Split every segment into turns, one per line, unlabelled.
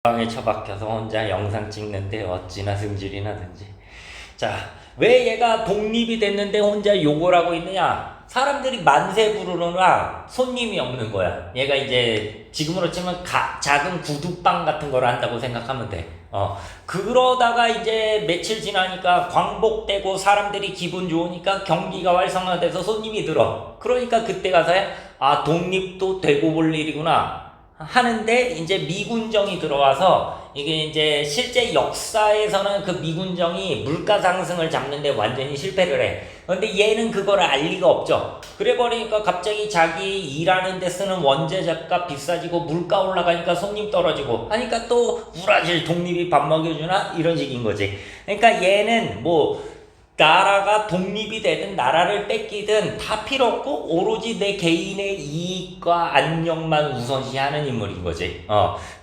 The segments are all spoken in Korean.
방에 처박혀서 혼자 영상 찍는데 어찌나 승질이 나든지. 자, 왜 얘가 독립이 됐는데 혼자 욕을 하고 있느냐? 사람들이 만세 부르느라 손님이 없는 거야. 얘가 이제 지금으로 치면 작은 구두방 같은 걸 한다고 생각하면 돼. 그러다가 이제 며칠 지나니까 광복되고 사람들이 기분 좋으니까 경기가 활성화돼서 손님이 들어. 그러니까 그때 가서 독립도 되고 볼 일이구나 하는데, 이제 미군정이 들어와서 이게 이제 실제 역사에서는 그 미군정이 물가 상승을 잡는데 완전히 실패를 해. 근데 얘는 그걸 알 리가 없죠. 그래 버리니까 갑자기 자기 일하는 데 쓰는 원재 값 비싸지고 물가 올라가니까 손님 떨어지고 하니까 또 브라질 독립이 밥 먹여주나 이런 식인 거지. 그러니까 얘는 나라가 독립이 되든 나라를 뺏기든 다 필요 없고 오로지 내 개인의 이익과 안녕만 우선시하는 인물인 거지.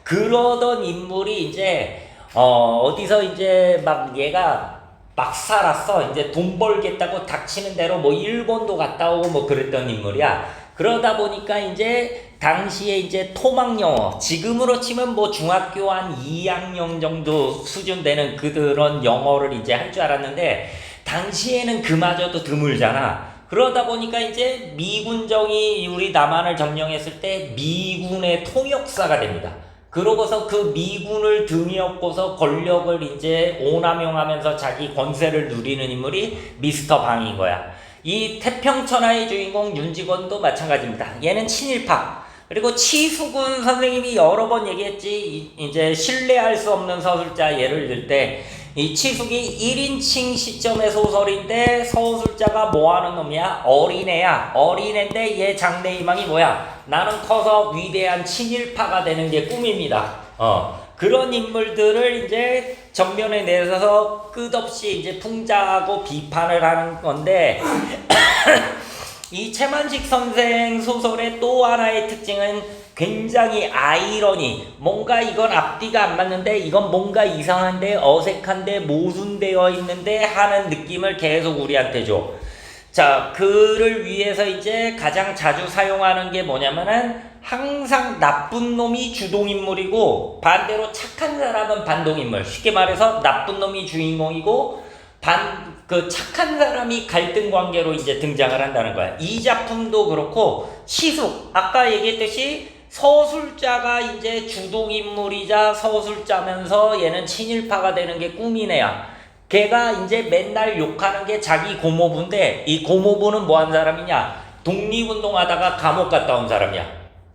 그러던 인물이 이제 어디서 이제 막 얘가 막 살았어. 이제 돈 벌겠다고 닥치는 대로 일본도 갔다 오고 그랬던 인물이야. 그러다 보니까 이제 당시에 이제 토막 영어, 지금으로 치면 중학교 한 2학년 정도 수준 되는 그런 영어를 이제 할 줄 알았는데, 당시에는 그마저도 드물잖아. 그러다 보니까 이제 미군정이 우리 남한을 점령했을 때 미군의 통역사가 됩니다. 그러고서 그 미군을 등에 업고서 권력을 이제 오남용하면서 자기 권세를 누리는 인물이 미스터 방인 거야. 이 태평천하의 주인공 윤직원도 마찬가지입니다. 얘는 친일파. 그리고 치수근 선생님이 여러 번 얘기했지, 이제 신뢰할 수 없는 서술자 예를 들 때, 이 치숙이 1인칭 시점의 소설인데 서술자가 뭐하는 놈이야? 어린애야. 어린애인데 얘 장래희망이 뭐야? 나는 커서 위대한 친일파가 되는 게 꿈입니다. 그런 인물들을 이제 전면에 내서서 끝없이 이제 풍자하고 비판을 하는 건데 이 최만식 선생 소설의 또 하나의 특징은 굉장히 아이러니, 뭔가 이건 앞뒤가 안 맞는데 이건 뭔가 이상한데 어색한데 모순되어 있는데 하는 느낌을 계속 우리한테 줘. 자, 그를 위해서 이제 가장 자주 사용하는 게 뭐냐면은 항상 나쁜 놈이 주동인물이고 반대로 착한 사람은 반동인물. 쉽게 말해서 나쁜 놈이 주인공이고 착한 사람이 갈등 관계로 이제 등장을 한다는 거야. 이 작품도 그렇고 치숙, 아까 얘기했듯이 서술자가 이제 주동인물이자 서술자면서 얘는 친일파가 되는 게 꿈이네야. 걔가 이제 맨날 욕하는 게 자기 고모부인데, 이 고모부는 뭐한 사람이냐? 독립운동하다가 감옥 갔다 온 사람이야.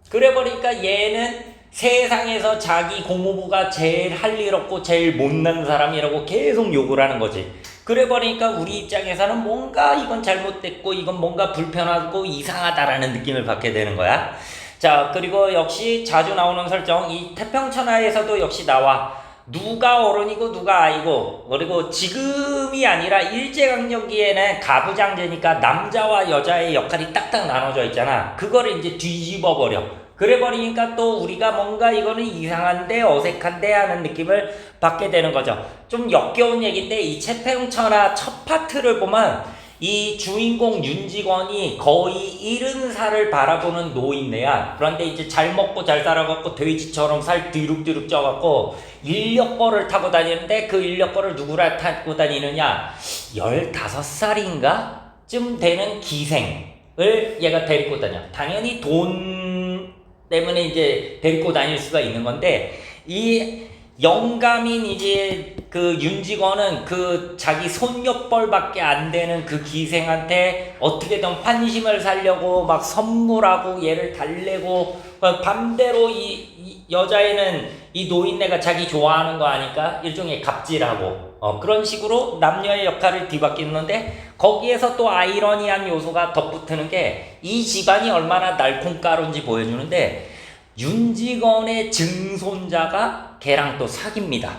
그래 버리니까 얘는 세상에서 자기 고모부가 제일 할 일 없고 제일 못난 사람이라고 계속 욕을 하는 거지. 그래 버리니까 우리 입장에서는 뭔가 이건 잘못됐고 이건 뭔가 불편하고 이상하다라는 느낌을 받게 되는 거야. 자, 그리고 역시 자주 나오는 설정, 이 태평천하에서도 역시 나와. 누가 어른이고 누가 아이고, 그리고 지금이 아니라 일제강점기에는 가부장제니까 남자와 여자의 역할이 딱딱 나눠져 있잖아. 그거를 이제 뒤집어 버려. 그래 버리니까 또 우리가 뭔가 이거는 이상한데 어색한데 하는 느낌을 받게 되는 거죠. 좀 역겨운 얘기인데, 이 태평천하 첫 파트를 보면 이 주인공 윤직원이 거의 70살을 바라보는 노인네야. 그런데 이제 잘 먹고 잘 살아갖고 돼지처럼 살 뒤룩뒤룩 쪄갖고 인력거를 타고 다니는데, 그 인력거를 누구랑 타고 다니느냐? 15살인가? 쯤 되는 기생을 얘가 데리고 다녀. 당연히 돈 때문에 이제 데리고 다닐 수가 있는 건데, 이 영감인 이제 그 윤직원은 그 자기 손녀뻘밖에 안 되는 그 기생한테 어떻게든 환심을 살려고 막 선물하고 얘를 달래고, 반대로 이 여자애는 이 노인네가 자기 좋아하는 거 아니까 일종의 갑질하고 그런 식으로 남녀의 역할을 뒤바뀌는데, 거기에서 또 아이러니한 요소가 덧붙는 게 이 집안이 얼마나 날콩가루인지 보여주는데, 윤직원의 증손자가 걔랑 또 사깁니다.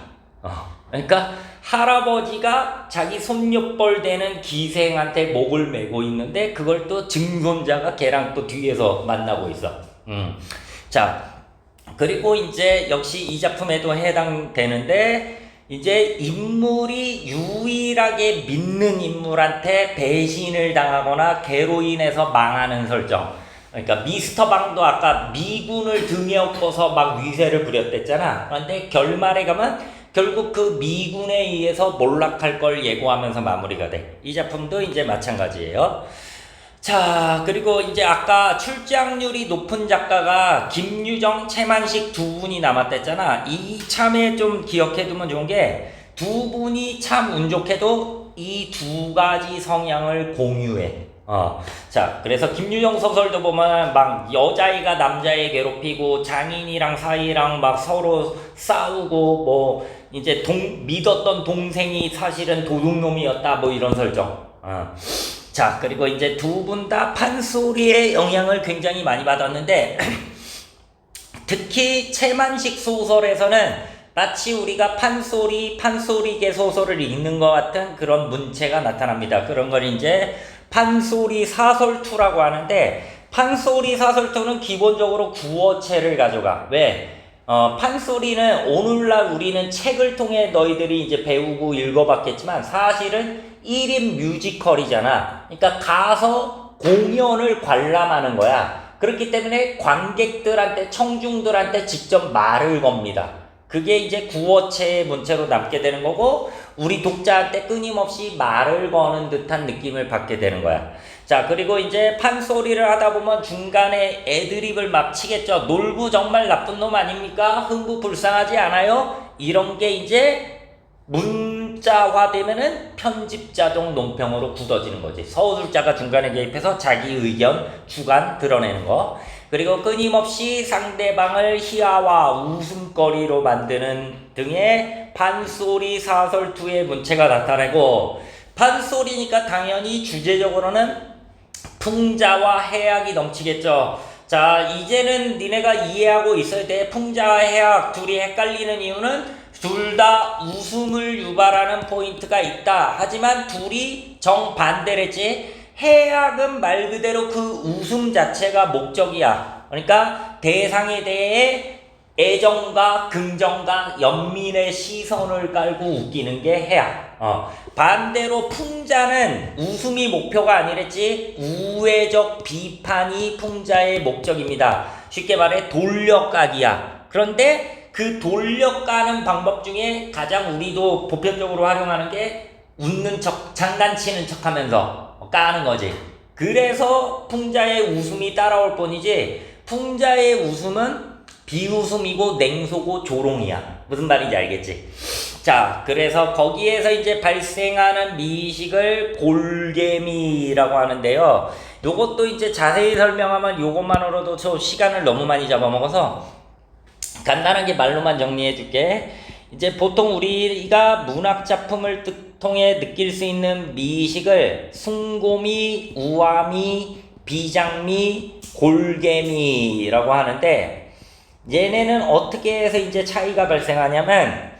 그러니까 할아버지가 자기 손녀뻘 되는 기생한테 목을 메고 있는데 그걸 또 증손자가 걔랑 또 뒤에서 만나고 있어. 자, 그리고 이제 역시 이 작품에도 해당되는데, 이제 인물이 유일하게 믿는 인물한테 배신을 당하거나 걔로 인해서 망하는 설정. 그러니까 미스터 방도 아까 미군을 등에 업고서 막 위세를 부렸댔잖아. 그런데 결말에 가면 결국 그 미군에 의해서 몰락할 걸 예고하면서 마무리가 돼. 이 작품도 이제 마찬가지예요. 자, 그리고 이제 아까 출장률이 높은 작가가 김유정, 최만식 두 분이 남았댔잖아. 이 참에 좀 기억해두면 좋은 게 두 분이 참 운 좋게도 이 두 가지 성향을 공유해. 자, 그래서 김유정 소설도 보면 막 여자애가 남자애 괴롭히고 장인이랑 사이랑 막 서로 싸우고 뭐 이제 믿었던 동생이 사실은 도둑놈이었다 뭐 이런 설정. 자, 그리고 이제 두 분 다 판소리의 영향을 굉장히 많이 받았는데 특히 최만식 소설에서는 마치 우리가 판소리계 소설을 읽는 것 같은 그런 문체가 나타납니다. 그런 걸 이제 판소리 사설투라고 하는데 판소리 사설투는 기본적으로 구어체를 가져가. 왜? 판소리는 오늘날 우리는 책을 통해 너희들이 이제 배우고 읽어봤겠지만 사실은 1인 뮤지컬이잖아. 그러니까 가서 공연을 관람하는 거야. 그렇기 때문에 관객들한테, 청중들한테 직접 말을 겁니다. 그게 이제 구어체의 문체로 남게 되는 거고 우리 독자한테 끊임없이 말을 거는 듯한 느낌을 받게 되는 거야. 자, 그리고 이제 판소리를 하다 보면 중간에 애드립을 막 치겠죠. 놀부 정말 나쁜 놈 아닙니까? 흥부 불쌍하지 않아요? 이런 게 이제 문자화되면은 편집자동 논평으로 굳어지는 거지. 서술자가 중간에 개입해서 자기 의견, 주관 드러내는 거. 그리고 끊임없이 상대방을 희화와 웃음거리로 만드는 등의 판소리 사설투의 문체가 나타나고 판소리니까 당연히 주제적으로는 풍자와 해악이 넘치겠죠. 자, 이제는 니네가 이해하고 있어야 돼. 풍자와 해악 둘이 헷갈리는 이유는 둘 다 웃음을 유발하는 포인트가 있다. 하지만 둘이 정반대랬지. 해악은 말 그대로 그 웃음 자체가 목적이야. 그러니까 대상에 대해 애정과 긍정과 연민의 시선을 깔고 웃기는 게 해악. 반대로 풍자는 웃음이 목표가 아니랬지. 우회적 비판이 풍자의 목적입니다. 쉽게 말해 돌려까기야. 그런데 그 돌려까는 방법 중에 가장 우리도 보편적으로 활용하는 게 웃는 척, 장난치는 척 하면서 까는 거지. 그래서 풍자의 웃음이 따라올 뿐이지 풍자의 웃음은 비웃음이고 냉소고 조롱이야. 무슨 말인지 알겠지? 자, 그래서 거기에서 이제 발생하는 미식을 골개미라고 하는데요. 요것도 이제 자세히 설명하면 요것만으로도 저 시간을 너무 많이 잡아먹어서 간단하게 말로만 정리해 줄게. 이제 보통 우리가 문학 작품을 통해 느낄 수 있는 미식을 숭고미, 우아미, 비장미, 골개미라고 하는데 얘네는 어떻게 해서 이제 차이가 발생하냐면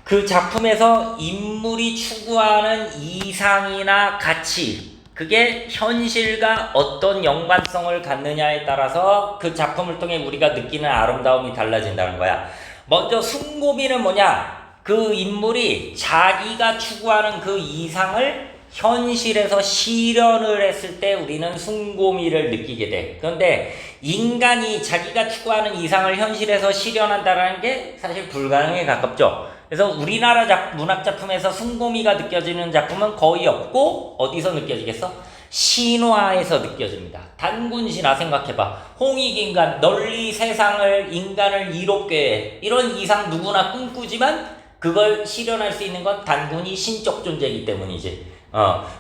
그 작품에서 인물이 추구하는 이상이나 가치 그게 현실과 어떤 연관성을 갖느냐에 따라서 그 작품을 통해 우리가 느끼는 아름다움이 달라진다는 거야. 먼저 숭고미는 뭐냐? 그 인물이 자기가 추구하는 그 이상을 현실에서 실현을 했을 때 우리는 숭고미를 느끼게 돼. 그런데 인간이 자기가 추구하는 이상을 현실에서 실현한다는 게 사실 불가능에 가깝죠. 그래서 우리나라 문학작품에서 숭고미가 느껴지는 작품은 거의 없고 어디서 느껴지겠어? 신화에서 느껴집니다. 단군신화 생각해봐. 홍익인간, 널리 세상을 인간을 이롭게 해. 이런 이상 누구나 꿈꾸지만 그걸 실현할 수 있는 건 단군이 신적 존재이기 때문이지.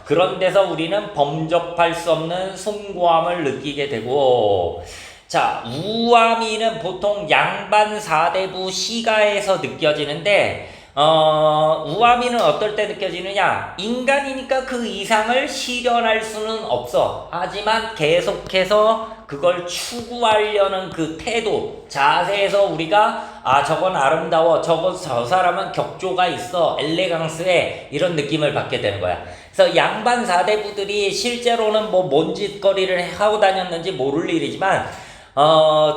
그런 데서 우리는 범접할 수 없는 숭고함을 느끼게 되고 자, 우아미는 보통 양반 사대부 시가에서 느껴지는데 우아미는 어떨 때 느껴지느냐? 인간이니까 그 이상을 실현할 수는 없어. 하지만 계속해서 그걸 추구하려는 그 태도, 자세에서 우리가 저건 아름다워, 저 사람은 격조가 있어, 엘레강스해 이런 느낌을 받게 되는 거야. 그래서 양반 사대부들이 실제로는 뭔 짓거리를 하고 다녔는지 모를 일이지만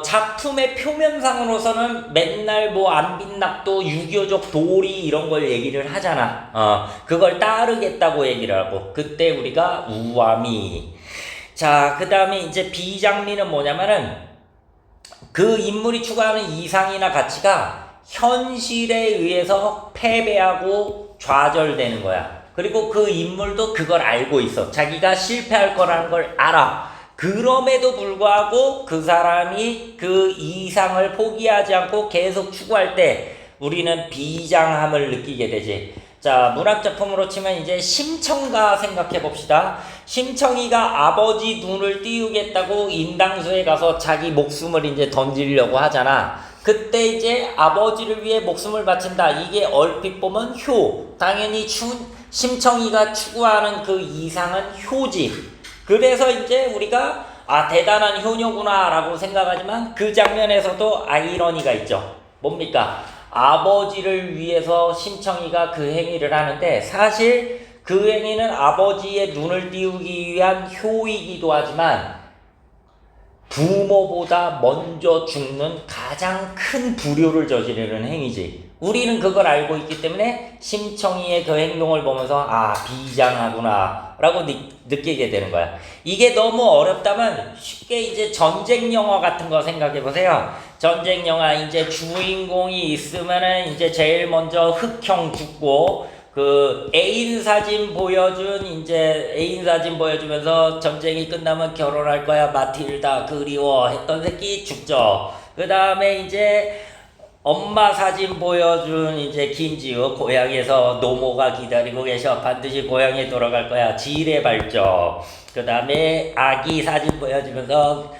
작품의 표면상으로서는 맨날 안빈낙도 유교적 도리 이런 걸 얘기를 하잖아. 그걸 따르겠다고 얘기를 하고 그때 우리가 우아미. 자, 그 다음에 이제 비장미는 뭐냐면은 그 인물이 추구하는 이상이나 가치가 현실에 의해서 패배하고 좌절되는 거야. 그리고 그 인물도 그걸 알고 있어. 자기가 실패할 거라는 걸 알아. 그럼에도 불구하고 그 사람이 그 이상을 포기하지 않고 계속 추구할 때 우리는 비장함을 느끼게 되지. 자, 문학작품으로 치면 이제 심청가 생각해 봅시다. 심청이가 아버지 눈을 띄우겠다고 인당수에 가서 자기 목숨을 이제 던지려고 하잖아. 그때 이제 아버지를 위해 목숨을 바친다. 이게 얼핏 보면 당연히 심청이가 추구하는 그 이상은 효지. 그래서 이제 우리가 대단한 효녀구나 라고 생각하지만 그 장면에서도 아이러니가 있죠. 뭡니까? 아버지를 위해서 심청이가 그 행위를 하는데 사실 그 행위는 아버지의 눈을 띄우기 위한 효이기도 하지만 부모보다 먼저 죽는 가장 큰 불효를 저지르는 행위지. 우리는 그걸 알고 있기 때문에 심청이의 그 행동을 보면서 비장하구나 라고 느끼게 되는 거야. 이게 너무 어렵다면 쉽게 이제 전쟁 영화 같은 거 생각해 보세요. 전쟁 영화 이제 주인공이 있으면은 이제 제일 먼저 흑형 죽고 그 애인 사진 보여주면서 전쟁이 끝나면 결혼할 거야 마틸다 그리워 했던 새끼 죽죠. 그 다음에 이제 엄마 사진 보여준 이제 김지우 고향에서 노모가 기다리고 계셔 반드시 고향에 돌아갈 거야 지뢰 밟죠. 그 다음에 아기 사진 보여주면서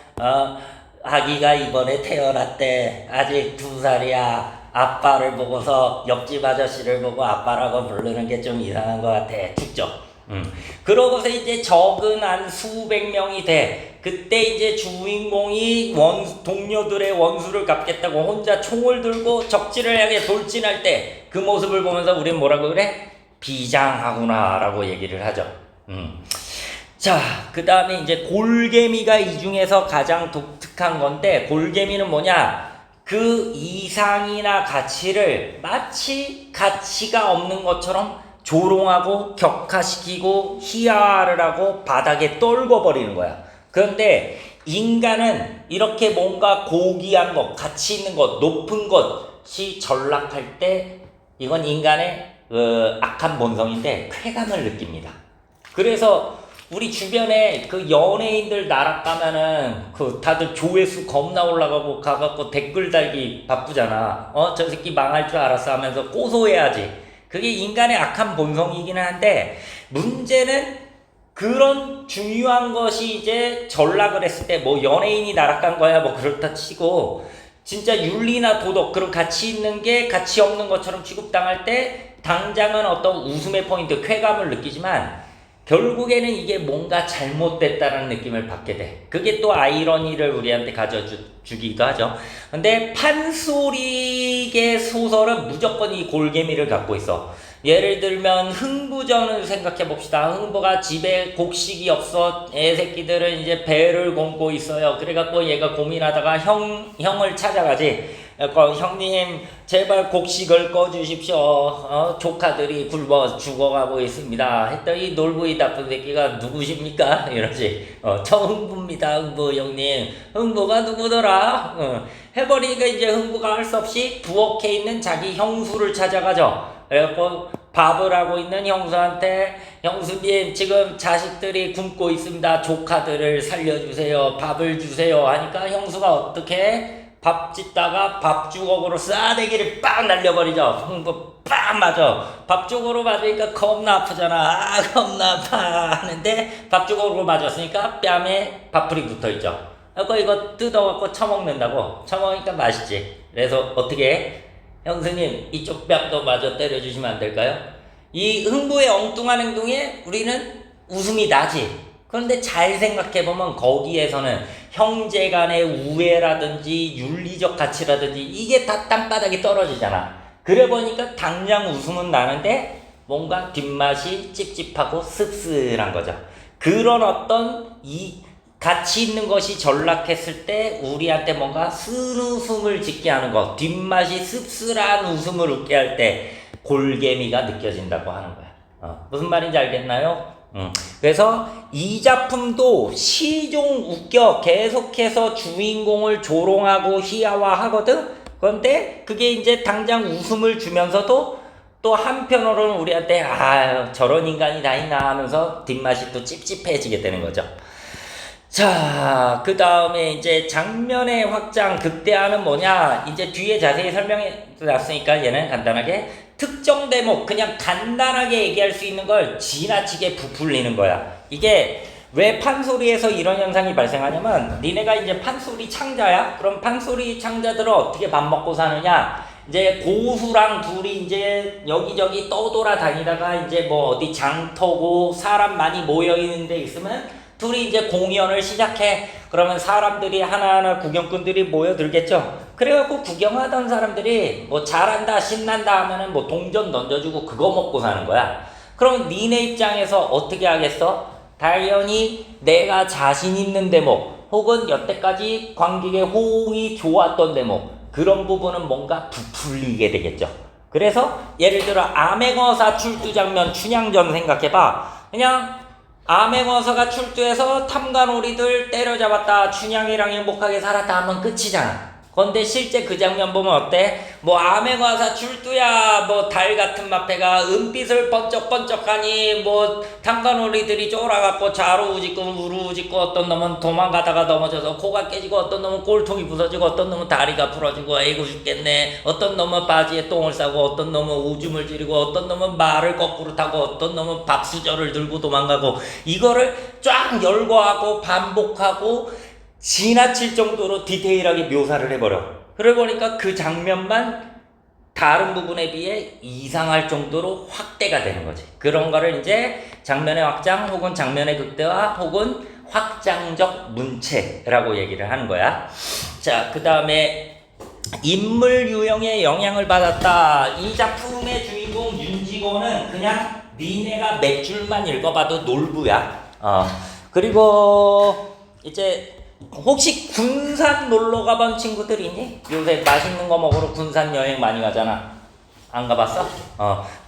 아기가 이번에 태어났대 아직 2살이야. 아빠를 보고서 옆집 아저씨를 보고 아빠라고 부르는 게 좀 이상한 것 같아. 죽죠. 그러고서 이제 적은 한 수백 명이 돼. 그때 이제 주인공이 동료들의 원수를 갚겠다고 혼자 총을 들고 적지를 향해 돌진할 때 그 모습을 보면서 우린 뭐라고 그래? 비장하구나 라고 얘기를 하죠. 자, 그 다음에 이제 골개미가 이 중에서 가장 독특한 건데 골개미는 뭐냐? 그 이상이나 가치를 마치 가치가 없는 것처럼 조롱하고 격하시키고 희화를 하고 바닥에 떨궈버리는 거야. 그런데 인간은 이렇게 뭔가 고귀한 것, 가치 있는 것, 높은 것이 전락할 때 이건 인간의 악한 본성인데 쾌감을 느낍니다. 그래서 우리 주변에 그 연예인들 나락가면은 다들 조회수 겁나 올라가고 가갖고 댓글 달기 바쁘잖아. 저 새끼 망할 줄 알았어 하면서 고소해야지. 그게 인간의 악한 본성이기는 한데 문제는 그런 중요한 것이 이제 전락을 했을 때 뭐 연예인이 나락간 거야 뭐 그렇다 치고 진짜 윤리나 도덕 그런 가치 있는 게 가치 없는 것처럼 취급당할 때 당장은 어떤 웃음의 포인트 쾌감을 느끼지만 결국에는 이게 뭔가 잘못됐다는 느낌을 받게 돼. 그게 또 아이러니를 우리한테 가져주기도 하죠. 근데 판소리계 소설은 무조건 이 골개미를 갖고 있어. 예를 들면 흥부전을 생각해 봅시다. 흥부가 집에 곡식이 없어. 애새끼들은 이제 배를 굶고 있어요. 그래갖고 얘가 고민하다가 형을 찾아가지. 형님 제발 곡식을 꺼주십시오. 조카들이 굶어 죽어가고 있습니다. 했더니 놀부이 나쁜 새끼가 누구십니까? 이러지. 저 흥부입니다. 흥부 형님. 흥부가 누구더라? 해버리니까 이제 흥부가 할 수 없이 부엌에 있는 자기 형수를 찾아가죠. 그래갖고 밥을 하고 있는 형수한테 형수님 지금 자식들이 굶고 있습니다. 조카들을 살려주세요. 밥을 주세요. 하니까 형수가 어떻게 밥 짓다가 밥주걱으로 싸대기를 빵 날려버리죠. 흥부 빵 맞아. 밥주걱으로 맞으니까 겁나 아프잖아. 겁나 아파 하는데 밥주걱으로 맞았으니까 뺨에 밥풀이 붙어있죠. 그래서 이거 뜯어갖고 처먹는다고. 처먹으니까 맛있지. 그래서 어떻게 해? 형수님 이쪽 뺨도 마저 때려주시면 안 될까요? 이 흥부의 엉뚱한 행동에 우리는 웃음이 나지. 그런데 잘 생각해보면 거기에서는 형제간의 우애라든지 윤리적 가치라든지 이게 다 땅바닥에 떨어지잖아. 그래 보니까 당장 웃음은 나는데 뭔가 뒷맛이 찝찝하고 씁쓸한 거죠. 그런 어떤 이 가치 있는 것이 전락했을 때 우리한테 뭔가 쓴웃음을 짓게 하는 것, 뒷맛이 씁쓸한 웃음을 웃게 할 때 골개미가 느껴진다고 하는 거야. 무슨 말인지 알겠나요? 그래서 이 작품도 시종 웃겨 계속해서 주인공을 조롱하고 희화화하거든. 그런데 그게 이제 당장 웃음을 주면서도 또 한편으로는 우리한테 저런 인간이 다 있나 하면서 뒷맛이 또 찝찝해지게 되는 거죠. 자, 그 다음에 이제 장면의 확장, 극대화는 뭐냐? 이제 뒤에 자세히 설명해 놨으니까 얘는 간단하게 특정 대목, 그냥 간단하게 얘기할 수 있는 걸 지나치게 부풀리는 거야. 이게 왜 판소리에서 이런 현상이 발생하냐면, 니네가 이제 판소리 창자야? 그럼 판소리 창자들은 어떻게 밥 먹고 사느냐? 이제 고수랑 둘이 이제 여기저기 떠돌아 다니다가 이제 뭐 어디 장터고 사람 많이 모여 있는 데 있으면 둘이 이제 공연을 시작해. 그러면 사람들이 하나하나 구경꾼들이 모여들겠죠. 그래갖고 구경하던 사람들이 뭐 잘한다 신난다 하면은 뭐 동전 던져주고 그거 먹고 사는 거야. 그럼 니네 입장에서 어떻게 하겠어? 당연히 내가 자신 있는 대목 혹은 여태까지 관객의 호응이 좋았던 대목, 그런 부분은 뭔가 부풀리게 되겠죠. 그래서 예를 들어 암행어사 출두 장면 춘향전 생각해봐. 그냥 암행어사가 출두해서 탐관오리들 때려잡았다, 춘향이랑 행복하게 살았다 하면 끝이잖아. 근데 실제 그 장면 보면 어때? 뭐 암행어사 출두야, 뭐 달 같은 마패가 은빛을 번쩍번쩍하니 뭐 탐관오리들이 쫄아갖고 좌우우직고 우루우직고, 어떤 놈은 도망가다가 넘어져서 코가 깨지고, 어떤 놈은 꼴통이 부서지고, 어떤 놈은 다리가 부러지고 아이고 죽겠네, 어떤 놈은 바지에 똥을 싸고, 어떤 놈은 오줌을 지르고, 어떤 놈은 말을 거꾸로 타고, 어떤 놈은 밥수저를 들고 도망가고, 이거를 쫙 열거하고 반복하고 지나칠 정도로 디테일하게 묘사를 해버려. 그래 보니까 그 장면만 다른 부분에 비해 이상할 정도로 확대가 되는 거지. 그런 거를 이제 장면의 확장 혹은 장면의 극대화 혹은 확장적 문체라고 얘기를 하는 거야. 자, 그 다음에 인물 유형의 영향을 받았다. 이 작품의 주인공 윤지고는 그냥 니네가 몇 줄만 읽어봐도 놀부야. 그리고 이제 혹시 군산 놀러 가본 친구들 있니? 요새 맛있는 거 먹으러 군산 여행 많이 가잖아. 안 가봤어?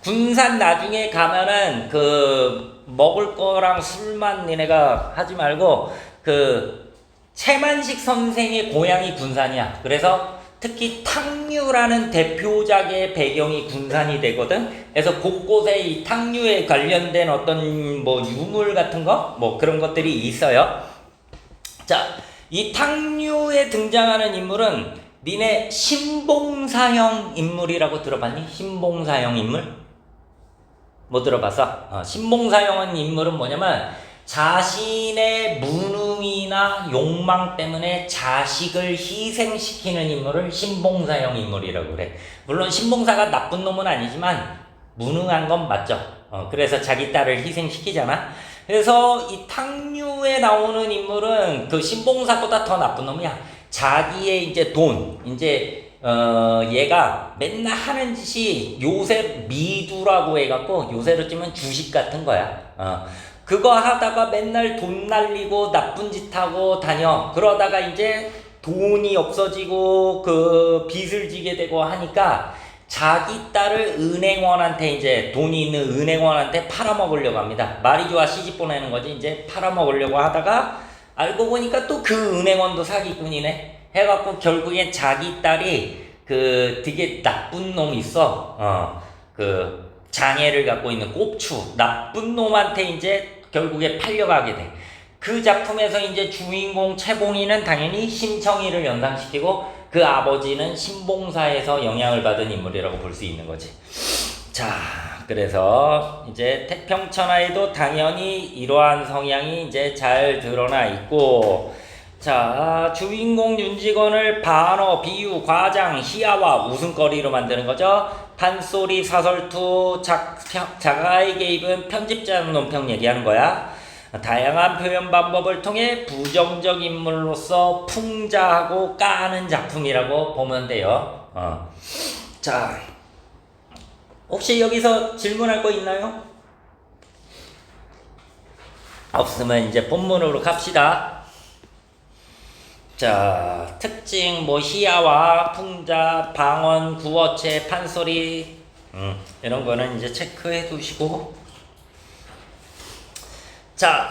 군산 나중에 가면은 그 먹을 거랑 술만 니네가 하지 말고 그 채만식 선생의 고향이 군산이야. 그래서 특히 탕류라는 대표작의 배경이 군산이 되거든. 그래서 곳곳에 이 탕류에 관련된 어떤 뭐 유물 같은 거 뭐 그런 것들이 있어요. 자, 이 탕류에 등장하는 인물은 니네 신봉사형 인물이라고 들어봤니? 신봉사형 인물? 뭐 들어봤어? 신봉사형 인물은 뭐냐면 자신의 무능이나 욕망 때문에 자식을 희생시키는 인물을 신봉사형 인물이라고 그래. 물론 신봉사가 나쁜 놈은 아니지만 무능한 건 맞죠. 그래서 자기 딸을 희생시키잖아. 그래서 이 탕류에 나오는 인물은 그 신봉사보다 더 나쁜 놈이야. 자기의 이제 돈, 이제 얘가 맨날 하는 짓이 요새 미두라고 해갖고 요새로 치면 주식 같은 거야. 그거 하다가 맨날 돈 날리고 나쁜 짓 하고 다녀. 그러다가 이제 돈이 없어지고 그 빚을 지게 되고 하니까 자기 딸을 은행원한테, 이제 돈이 있는 은행원한테 팔아먹으려고 합니다. 말이 좋아 시집 보내는 거지. 이제 팔아먹으려고 하다가 알고 보니까 또 그 은행원도 사기꾼이네 해갖고 결국엔 자기 딸이 그 되게 나쁜 놈이 있어. 그 장애를 갖고 있는 꼽추 나쁜 놈한테 이제 결국에 팔려가게 돼. 그 작품에서 이제 주인공 채봉이는 당연히 심청이를 연상시키고 그 아버지는 신봉사에서 영향을 받은 인물이라고 볼 수 있는 거지. 자, 그래서 이제 태평천하에도 당연히 이러한 성향이 이제 잘 드러나 있고, 자, 주인공 윤직원을 반어, 비유, 과장, 희화화, 웃음거리로 만드는 거죠. 판소리, 사설투, 자가의 개입은 편집자 논평 얘기하는 거야. 다양한 표현 방법을 통해 부정적 인물로서 풍자하고 까는 작품이라고 보면 돼요. 자, 혹시 여기서 질문할 거 있나요? 없으면 이제 본문으로 갑시다. 자, 특징, 뭐 희화화, 풍자, 방언, 구어체, 판소리, 이런 거는 이제 체크해 두시고, 자,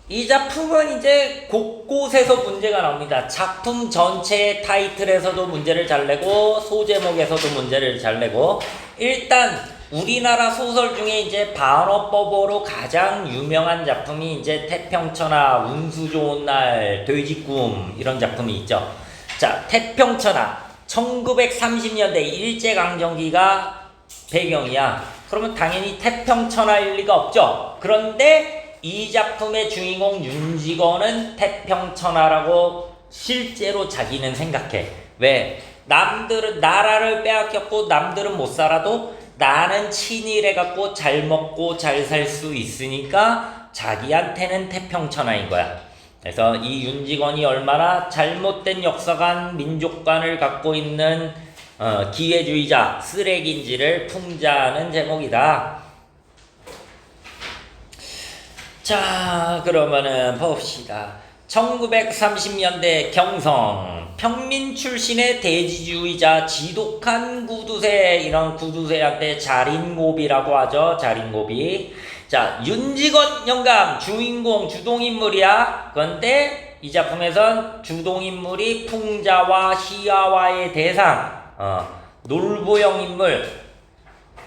이 작품은 이제 곳곳에서 문제가 나옵니다. 작품 전체의 타이틀에서도 문제를 잘 내고 소제목에서도 문제를 잘 내고, 일단 우리나라 소설 중에 이제 반어법으로 가장 유명한 작품이 이제 태평천하, 운수 좋은 날, 돼지꿈 이런 작품이 있죠. 자, 태평천하 1930년대 일제강점기가 배경이야. 그러면 당연히 태평천하일 리가 없죠. 그런데 이 작품의 주인공 윤직원은 태평천하라고 실제로 자기는 생각해. 왜? 남들은 나라를 빼앗겼고 남들은 못 살아도 나는 친일해갖고 잘 먹고 잘 살 수 있으니까 자기한테는 태평천하인 거야. 그래서 이 윤직원이 얼마나 잘못된 역사관, 민족관을 갖고 있는 기회주의자, 쓰레기인지를 풍자하는 제목이다. 자, 그러면은 봅시다. 1930년대 경성 평민 출신의 대지주의자, 지독한 구두쇠, 이런 구두쇠한테 자린고비라고 하죠. 자린고비. 자, 윤직원 영감 주인공 주동인물이야. 그런데 이 작품에선 주동인물이 풍자와 희화화의 대상, 놀부형 인물,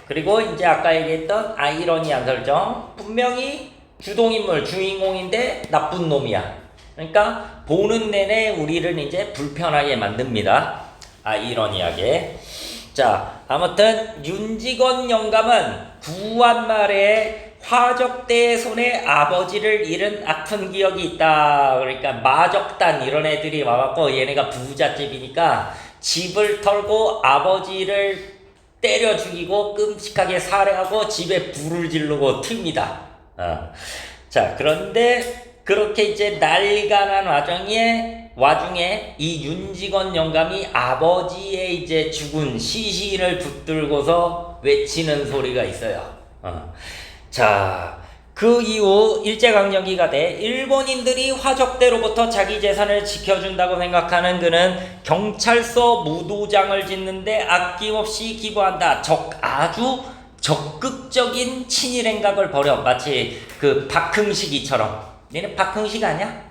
그리고 이제 아까 얘기했던 아이러니한 설정. 분명히 주동인물, 주인공인데 나쁜 놈이야. 그러니까 보는 내내 우리를 이제 불편하게 만듭니다. 아이러니하게. 자, 아무튼 윤직원 영감은 구한말에 화적대의 손에 아버지를 잃은 아픈 기억이 있다. 그러니까 마적단 이런 애들이 와갖고, 얘네가 부잣집이니까 집을 털고 아버지를 때려 죽이고 끔찍하게 살해하고 집에 불을 지르고 튑니다. 자, 그런데 그렇게 이제 난리가 난 와중에 이 윤직원 영감이 아버지의 이제 죽은 시신을 붙들고서 외치는 소리가 있어요. 자, 그 이후 일제강점기가 돼 일본인들이 화적대로부터 자기 재산을 지켜준다고 생각하는 그는 경찰서 무도장을 짓는데 아낌없이 기부한다. 아주 적극적인 친일 행각을 벌여. 마치 그 박흥식이처럼. 얘는 박흥식 아니야?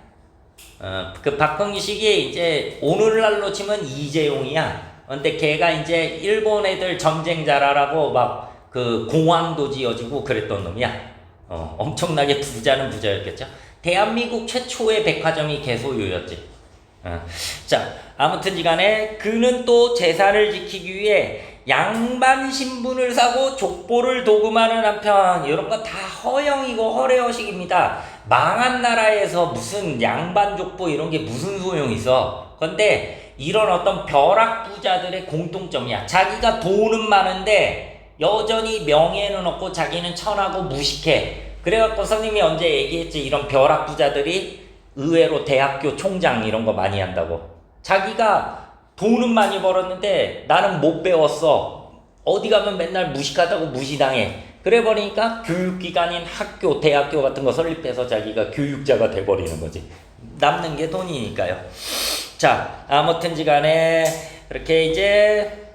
그 박흥식이 이제 오늘날로 치면 이재용이야. 근데 걔가 이제 일본 애들 전쟁 잘하라고 막 그 공항도 지어주고 그랬던 놈이야. 엄청나게 부자는 부자였겠죠. 대한민국 최초의 백화점이 개소유였지. 자, 아무튼지간에 그는 또 재산을 지키기 위해 양반 신분을 사고 족보를 도금하는 한편, 이런 거 다 허영이고 허례허식입니다. 망한 나라에서 무슨 양반 족보 이런 게 무슨 소용이 있어. 근데 이런 어떤 벼락 부자들의 공통점이야. 자기가 돈은 많은데 여전히 명예는 없고 자기는 천하고 무식해. 그래갖고 선생님이 언제 얘기했지, 이런 벼락 부자들이 의외로 대학교 총장 이런 거 많이 한다고. 자기가 돈은 많이 벌었는데 나는 못 배웠어. 어디 가면 맨날 무식하다고 무시당해. 그래 버리니까 교육기관인 학교, 대학교 같은 거 설립해서 자기가 교육자가 돼버리는 거지. 남는 게 돈이니까요. 자, 아무튼지간에 그렇게 이제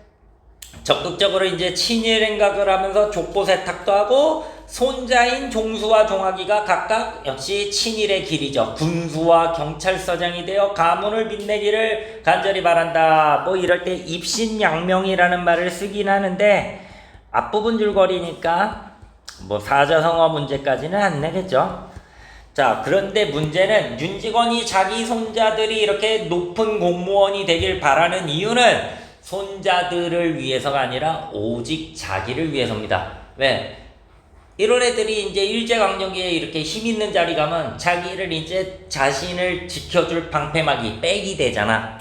적극적으로 이제 친일 행각을 하면서 족보 세탁도 하고, 손자인 종수와 종학이가 각각 역시 친일의 길이죠. 군수와 경찰서장이 되어 가문을 빛내기를 간절히 바란다. 뭐 이럴 때 입신양명이라는 말을 쓰긴 하는데 앞부분 줄거리니까 뭐 사자성어 문제까지는 안 내겠죠. 자, 그런데 문제는 윤직원이 자기 손자들이 이렇게 높은 공무원이 되길 바라는 이유는 손자들을 위해서가 아니라 오직 자기를 위해서입니다. 왜? 이런 애들이 이제 일제강점기에 이렇게 힘 있는 자리 가면 자기를 이제 자신을 지켜줄 방패막이 백이 되잖아.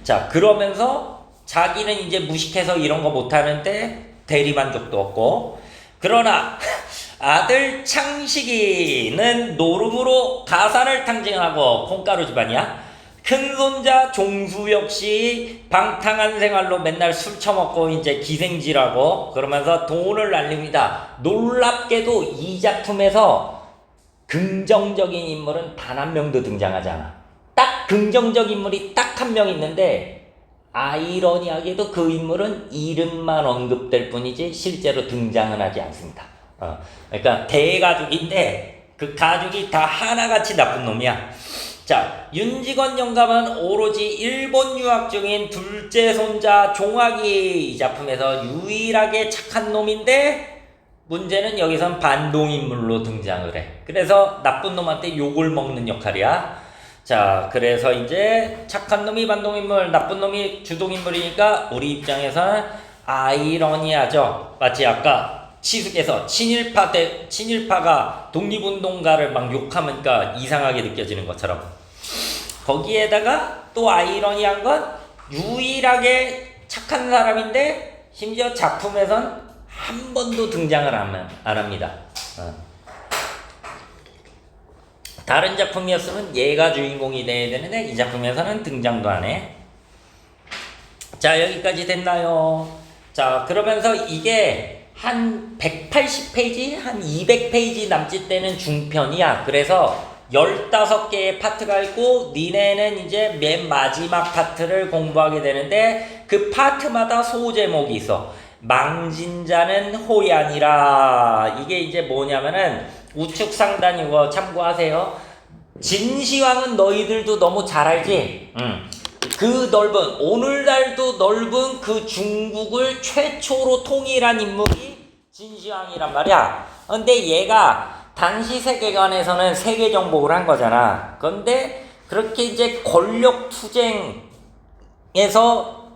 자, 그러면서 자기는 이제 무식해서 이런 거 못하는데 대리만족도 없고, 그러나 아들 창식이는 노름으로 가산을 탕진하고 콩가루 집안이야. 큰손자 종수 역시 방탕한 생활로 맨날 술 처먹고 이제 기생질하고 그러면서 돈을 날립니다. 놀랍게도 이 작품에서 긍정적인 인물은 단 한 명도 등장하지 않아. 딱 긍정적인 인물이 딱 한 명 있는데 아이러니하게도 그 인물은 이름만 언급될 뿐이지 실제로 등장은 하지 않습니다. 그러니까 대가족인데 그 가족이 다 하나같이 나쁜 놈이야. 자, 윤직원 영감은 오로지 일본 유학 중인 둘째 손자 종학이 이 작품에서 유일하게 착한 놈인데 문제는 여기선 반동인물로 등장을 해. 그래서 나쁜 놈한테 욕을 먹는 역할이야. 자, 그래서 이제 착한 놈이 반동인물, 나쁜 놈이 주동인물이니까 우리 입장에서는 아이러니하죠. 마치 아까 치숙에서 친일파가 독립운동가를 막 욕하니까 이상하게 느껴지는 것처럼, 거기에다가 또 아이러니한 건 유일하게 착한 사람인데 심지어 작품에선 한 번도 등장을 안 합니다. 다른 작품이었으면 얘가 주인공이 돼야 되는데 이 작품에서는 등장도 안 해. 자, 여기까지 됐나요? 자, 그러면서 이게 한 180페이지, 한 200페이지 남짓 되는 중편이야. 그래서 15개의 파트가 있고 니네는 이제 맨 마지막 파트를 공부하게 되는데 그 파트마다 소제목이 있어. 망진자는 호얀이라. 이게 이제 뭐냐면은 우측 상단 이거 참고하세요. 진시황은 너희들도 너무 잘 알지? 그 넓은, 오늘날도 넓은 그 중국을 최초로 통일한 인물이 진시황이란 말이야. 근데 얘가 당시 세계관에서는 세계 정복을 한 거잖아. 그런데 그렇게 이제 권력 투쟁에서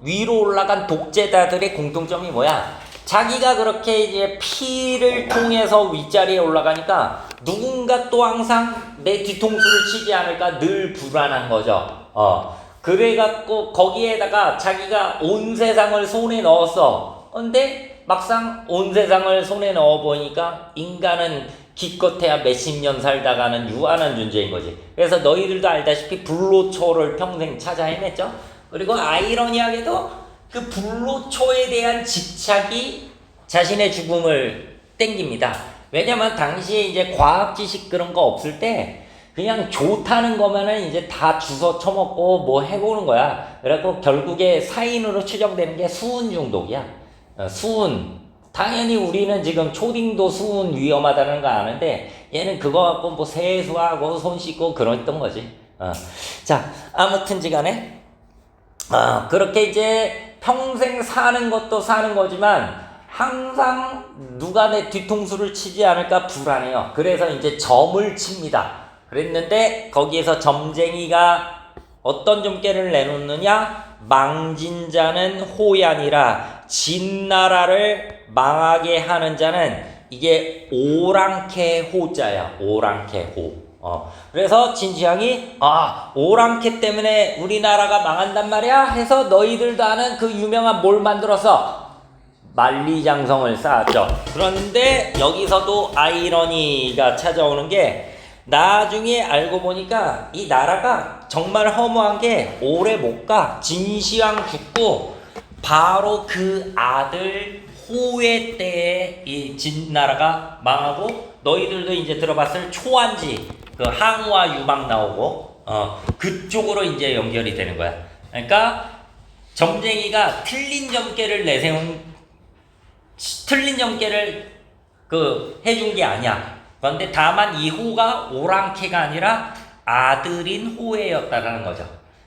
위로 올라간 독재자들의 공통점이 뭐야? 자기가 그렇게 이제 피를 통해서 윗자리에 올라가니까 누군가 또 항상 내 뒤통수를 치지 않을까 늘 불안한 거죠. 그래갖고 거기에다가 자기가 온 세상을 손에 넣었어. 근데 막상 온 세상을 손에 넣어보니까 인간은 기껏해야 몇십 년 살다가는 유한한 존재인 거지. 그래서 너희들도 알다시피 불로초를 평생 찾아 헤맸죠. 그리고 아이러니하게도 그 불로초에 대한 집착이 자신의 죽음을 땡깁니다. 왜냐면 당시에 이제 과학 지식 그런 거 없을 때 그냥 좋다는 거면은 이제 다 주워 처먹고 뭐 해보는 거야. 그래갖고 결국에 사인으로 추정되는 게 수은 중독이야. 수은. 당연히 우리는 지금 초딩도 수은 위험하다는 거 아는데 얘는 그거 갖고 뭐 세수하고 손 씻고 그랬던 거지. 자, 아무튼지 간에 그렇게 이제 평생 사는 것도 사는 거지만 항상 누가 내 뒤통수를 치지 않을까 불안해요. 그래서 이제 점을 칩니다. 그랬는데 거기에서 점쟁이가 어떤 점괘를 내놓느냐? 망진 자는 호얀이라, 진나라를 망하게 하는 자는, 이게 오랑캐 호자야. 오랑캐 호. 그래서 진시황이 오랑캐 때문에 우리나라가 망한단 말이야 해서 너희들도 아는 그 유명한 뭘 만들어서 만리장성을 쌓았죠. 그런데 여기서도 아이러니가 찾아오는 게 나중에 알고 보니까 이 나라가 정말 허무한 게 오래 못 가. 진시황 죽고 바로 그 아들 호의 때에 이 진나라가 망하고, 너희들도 이제 들어봤을 초안지 그 항우와 유방 나오고 그쪽으로 이제 연결이 되는 거야. 그러니까 점쟁이가 틀린 점괘를 그 해준 게 아니야. 그런데 다만 이 호가 오랑캐가 아니라 아들인 호해였다라는 거죠.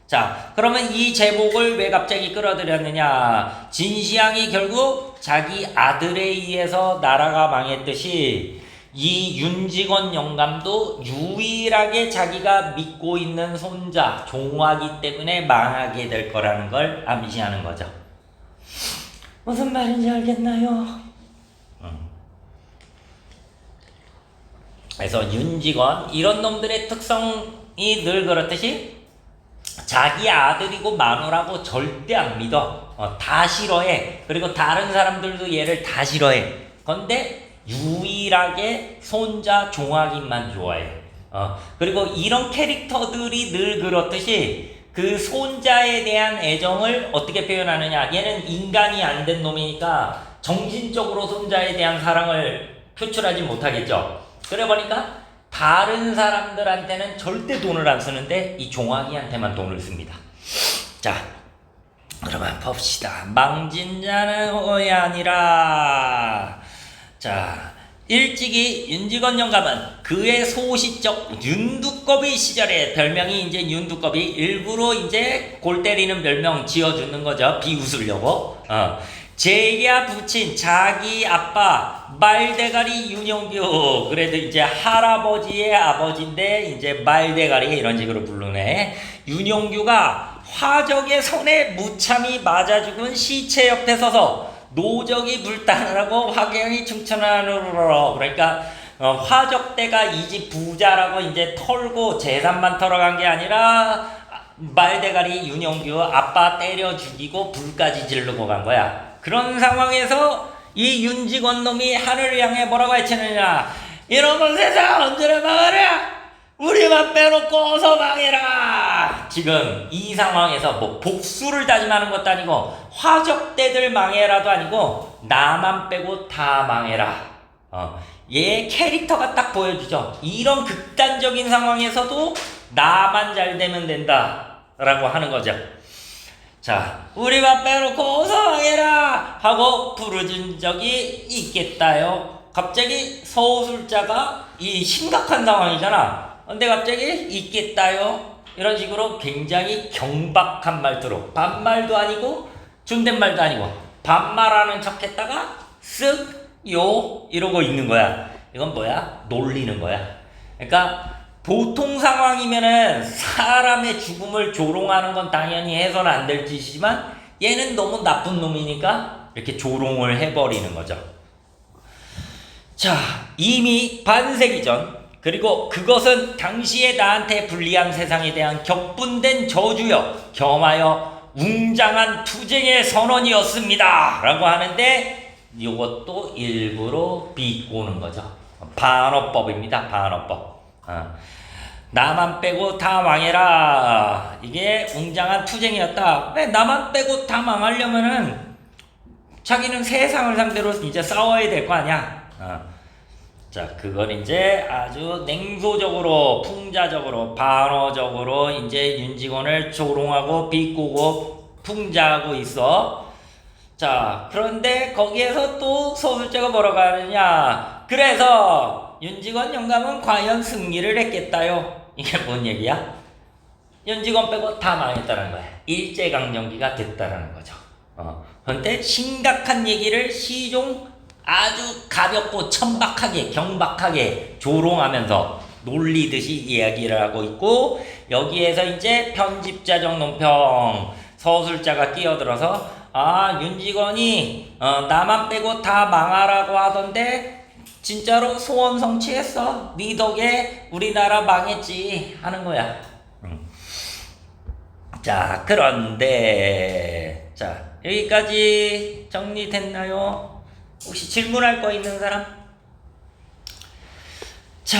자, 그러면 이 제목을 왜 갑자기 끌어들였느냐? 진시황이 결국 자기 아들에 의해서 나라가 망했듯이 이 윤직원 영감도 유일하게 자기가 믿고 있는 손자 종화기 때문에 망하게 될 거라는 걸 암시하는 거죠. 무슨 말인지 알겠나요? 그래서 윤직원, 이런 놈들의 특성이 늘 그렇듯이 자기 아들이고 마누라고 절대 안 믿어. 다 싫어해. 그리고 다른 사람들도 얘를 다 싫어해. 근데 유일하게 손자 종학인만 좋아해. 그리고 이런 캐릭터들이 늘 그렇듯이 그 손자에 대한 애정을 어떻게 표현하느냐. 얘는 인간이 안 된 놈이니까 정신적으로 손자에 대한 사랑을 표출하지 못하겠죠. 그래 보니까 다른 사람들한테는 절대 돈을 안 쓰는데 이 종학이한테만 돈을 씁니다. 자, 그러면 봅시다. 망진자는 호야 아니라, 자, 일찍이 윤직원 영감은 그의 소시적 윤두꺼비 시절에 별명이 이제 윤두꺼비 일부러 이제 골 때리는 별명 지어주는 거죠. 비웃으려고. 제가 붙인 자기 아빠 말대가리 윤영규. 그래도 이제 할아버지의 아버지인데 이제 말대가리 이런 식으로 부르네. 윤영규가 화적의 손에 무참히 맞아 죽은 시체 옆에 서서 노적이 불타느라고 화경이 충천하느라. 그러니까 화적대가 이 집 부자라고 이제 털고 재산만 털어간 게 아니라 말대가리 윤영규 아빠 때려 죽이고 불까지 지르고 간 거야. 그런 상황에서 이 윤직원 놈이 하늘을 향해 뭐라고 외치느냐. 이놈의 세상 언제나 망하랴. 우리만 빼놓고 어서 망해라. 지금 이 상황에서 뭐 복수를 다짐하는 것도 아니고 화적대들 망해라도 아니고 나만 빼고 다 망해라. 얘 캐릭터가 딱 보여주죠. 이런 극단적인 상황에서도 나만 잘 되면 된다 라고 하는 거죠. 자, 우리만 빼놓고 어서 망해라 하고 부르짖은 적이 있겠다요. 갑자기 서술자가 이 심각한 상황이잖아. 근데 갑자기 있겠다요 이런 식으로 굉장히 경박한 말투로 반말도 아니고 존댓말도 아니고 반말하는 척 했다가 쓱 요 이러고 있는 거야. 이건 뭐야? 놀리는 거야. 그러니까 보통 상황이면은 사람의 죽음을 조롱하는 건 당연히 해서는 안 될 짓이지만 얘는 너무 나쁜 놈이니까 이렇게 조롱을 해버리는 거죠. 자, 이미 반세기 전 그리고 그것은 당시에 나한테 불리한 세상에 대한 격분된 저주여 겸하여 웅장한 투쟁의 선언이었습니다 라고 하는데 이것도 일부러 비꼬는 거죠. 반어법입니다. 반어법. 나만 빼고 다 망해라. 이게 웅장한 투쟁이었다. 왜 나만 빼고 다 망하려면은 자기는 세상을 상대로 이제 싸워야 될 거 아니야. 자, 그건 이제 아주 냉소적으로, 풍자적으로, 반어적으로 이제 윤직원을 조롱하고 비꼬고 풍자하고 있어. 자, 그런데 거기에서 또 서술자가 뭐라고 하느냐. 그래서 윤직원 영감은 과연 승리를 했겠다요. 이게 뭔 얘기야? 윤직원 빼고 다 망했다는 거야. 일제강점기가 됐다라는 거죠. 그런데 심각한 얘기를 시종 아주 가볍고 천박하게 경박하게 조롱하면서 놀리듯이 이야기를 하고 있고 여기에서 이제 편집자적 논평 서술자가 끼어들어서 윤직원이 나만 빼고 다 망하라고 하던데 진짜로 소원 성취했어. 네 덕에 우리나라 망했지 하는 거야. 자, 그런데 자, 여기까지 정리됐나요? 혹시 질문할 거 있는 사람? 자,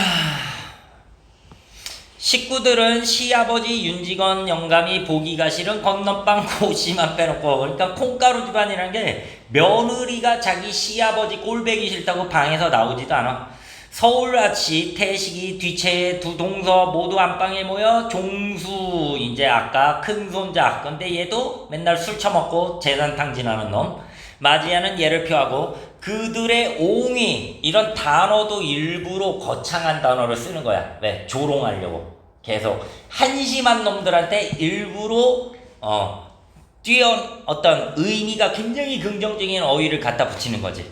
식구들은 시아버지 윤직원 영감이 보기가 싫은 건넌방 고씨만 빼놓고, 그러니까 콩가루 집안이라는 게 며느리가 자기 시아버지 꼴배기 싫다고 방에서 나오지도 않아. 서울아치, 태식이, 뒤채 두 동서 모두 안방에 모여 종수, 이제 아까 큰손자, 근데 얘도 맨날 술 처먹고 재산 탕진하는 놈, 맞이하는 얘를 표하고 그들의 옹이, 이런 단어도 일부러 거창한 단어를 쓰는 거야. 왜? 조롱하려고. 계속 한심한 놈들한테 일부러 어떤 의미가 굉장히 긍정적인 어휘를 갖다 붙이는 거지.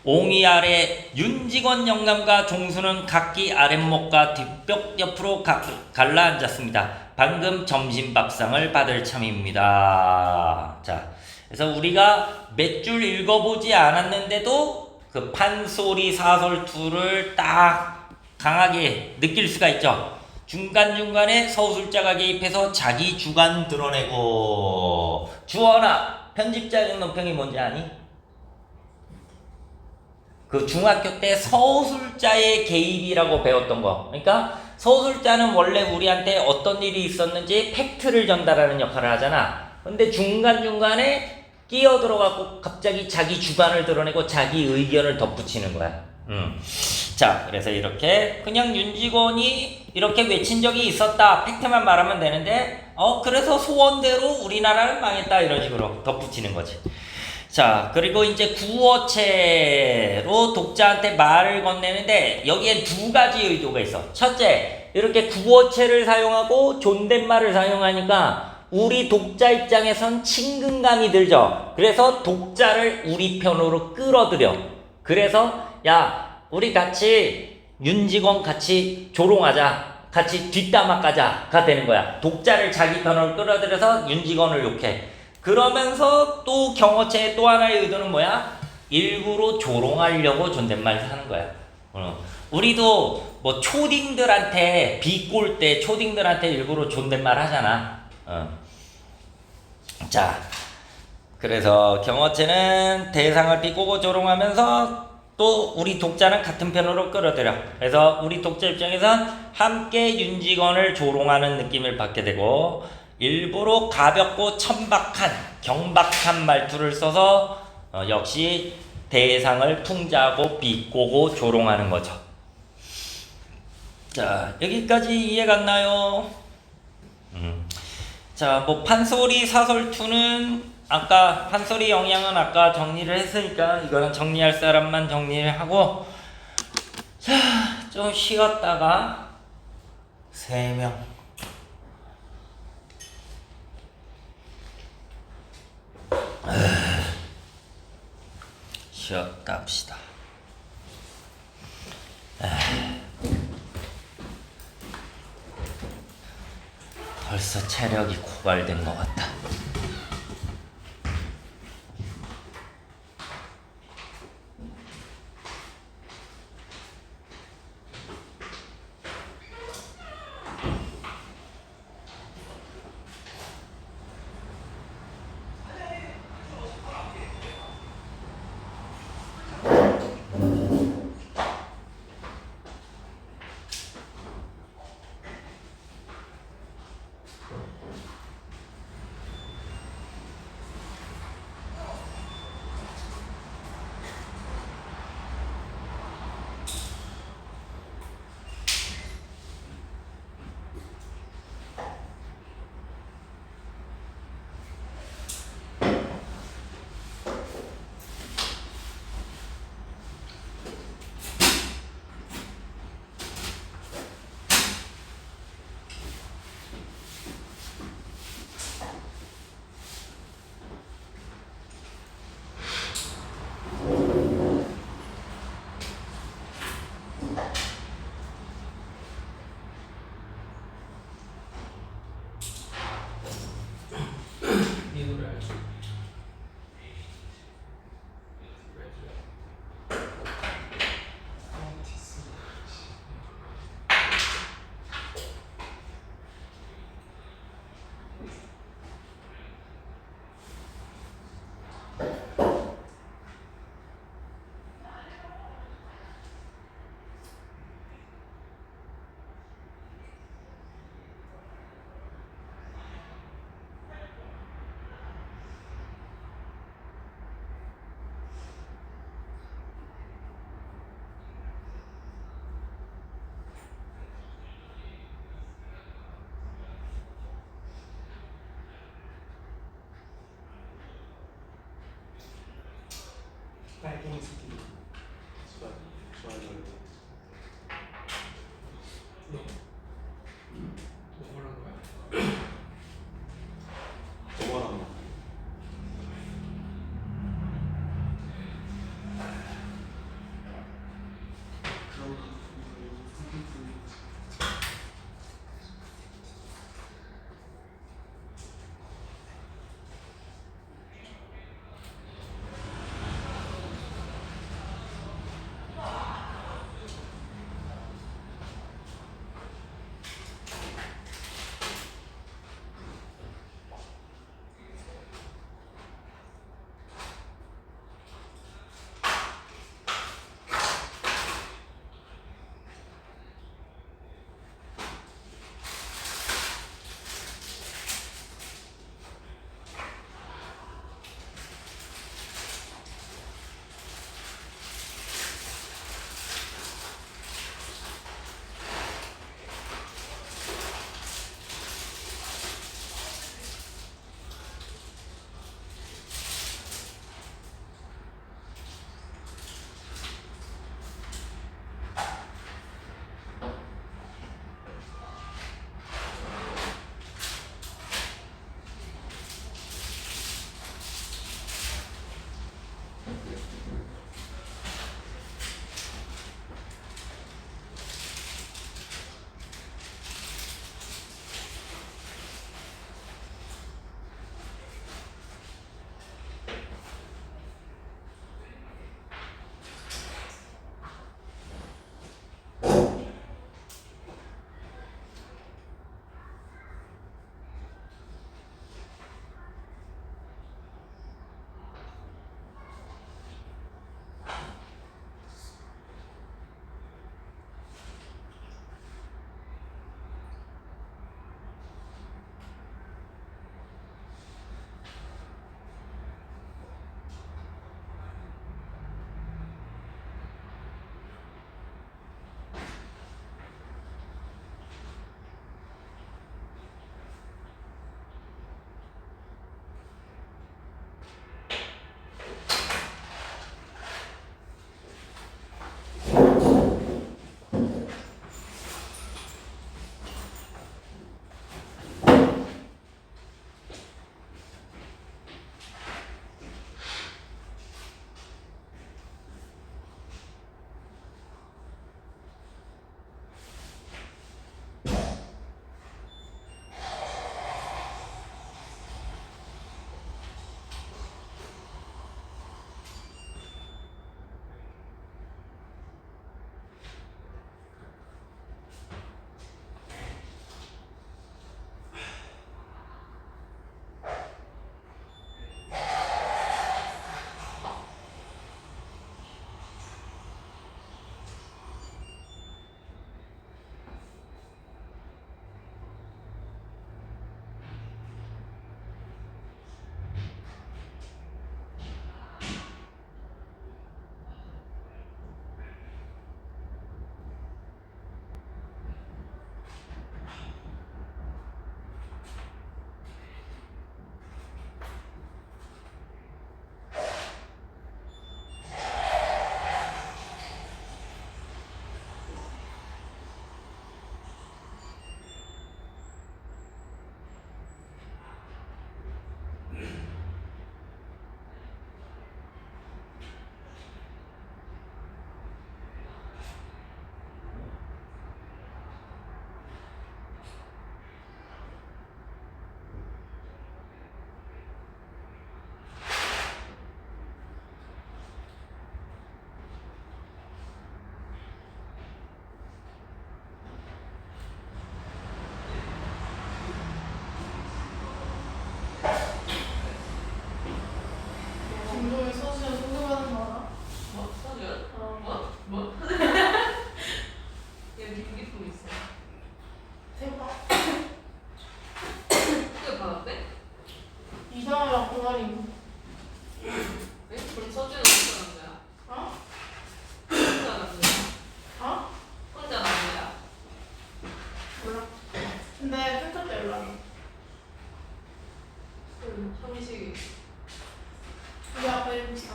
옹이 아래 윤직원 영감과 종수는 각기 아랫목과 뒷벽 옆으로 갈라앉았습니다. 방금 점심밥상을 받을 참입니다. 자, 그래서 우리가 몇 줄 읽어보지 않았는데도 그 판소리 사설투를 딱 강하게 느낄 수가 있죠. 중간중간에 서술자가 개입해서 자기 주관 드러내고. 주원아, 편집자적 논평이 뭔지 아니? 그 중학교 때 서술자의 개입이라고 배웠던 거. 그러니까 서술자는 원래 우리한테 어떤 일이 있었는지 팩트를 전달하는 역할을 하잖아. 근데 중간중간에 끼어들어가고 갑자기 자기 주관을 드러내고 자기 의견을 덧붙이는 거야. 자, 그래서 이렇게 그냥 윤직원이 이렇게 외친 적이 있었다, 팩트만 말하면 되는데 그래서 소원대로 우리나라는 망했다, 이런 식으로 덧붙이는 거지. 자, 그리고 이제 구어체로 독자한테 말을 건네는데 여기엔 두 가지 의도가 있어. 첫째, 이렇게 구어체를 사용하고 존댓말을 사용하니까 우리 독자 입장에선 친근감이 들죠. 그래서 독자를 우리 편으로 끌어들여. 그래서 야, 우리 같이 윤직원 같이 조롱하자. 같이 뒷담화 까자가 되는 거야. 독자를 자기 편으로 끌어들여서 윤직원을 욕해. 그러면서 또 경어체의 또 하나의 의도는 뭐야? 일부러 조롱하려고 존댓말 하는 거야. 우리도 뭐 초딩들한테 비꼴 때 초딩들한테 일부러 존댓말 하잖아. 자, 그래서 경어체는 대상을 비꼬고 조롱하면서 또 우리 독자는 같은 편으로 끌어들여. 그래서 우리 독자 입장에선 함께 윤직원을 조롱하는 느낌을 받게 되고 일부러 가볍고 천박한 경박한 말투를 써서 역시 대상을 풍자하고 비꼬고 조롱하는 거죠. 자, 여기까지 이해 갔나요? 자, 뭐 판소리 사설투는 아까 판소리 영향은 아까 정리를 했으니까 이거는 정리할 사람만 정리를 하고, 자, 좀 쉬었다가 3명 쉬었다 합시다. 벌써 체력이 고갈된 것 같다.
빨갱이 새끼 좋아져야 돼.
뭐라는 거야?
뭐라는 거야?
김종일 서수연 소개받은 거 알아?
뭐? 서준?
어.
뭐? 여기 기품 있어.
대박.
그게 받았대?
이상하랑 동아리.
네? 그럼 서준은 혼자 남자야?
어?
혼자 남자야?
어?
혼자 남자야?
몰라. 근데 끊겼다 연락이.
형식이
우리 아빠 이름 있어.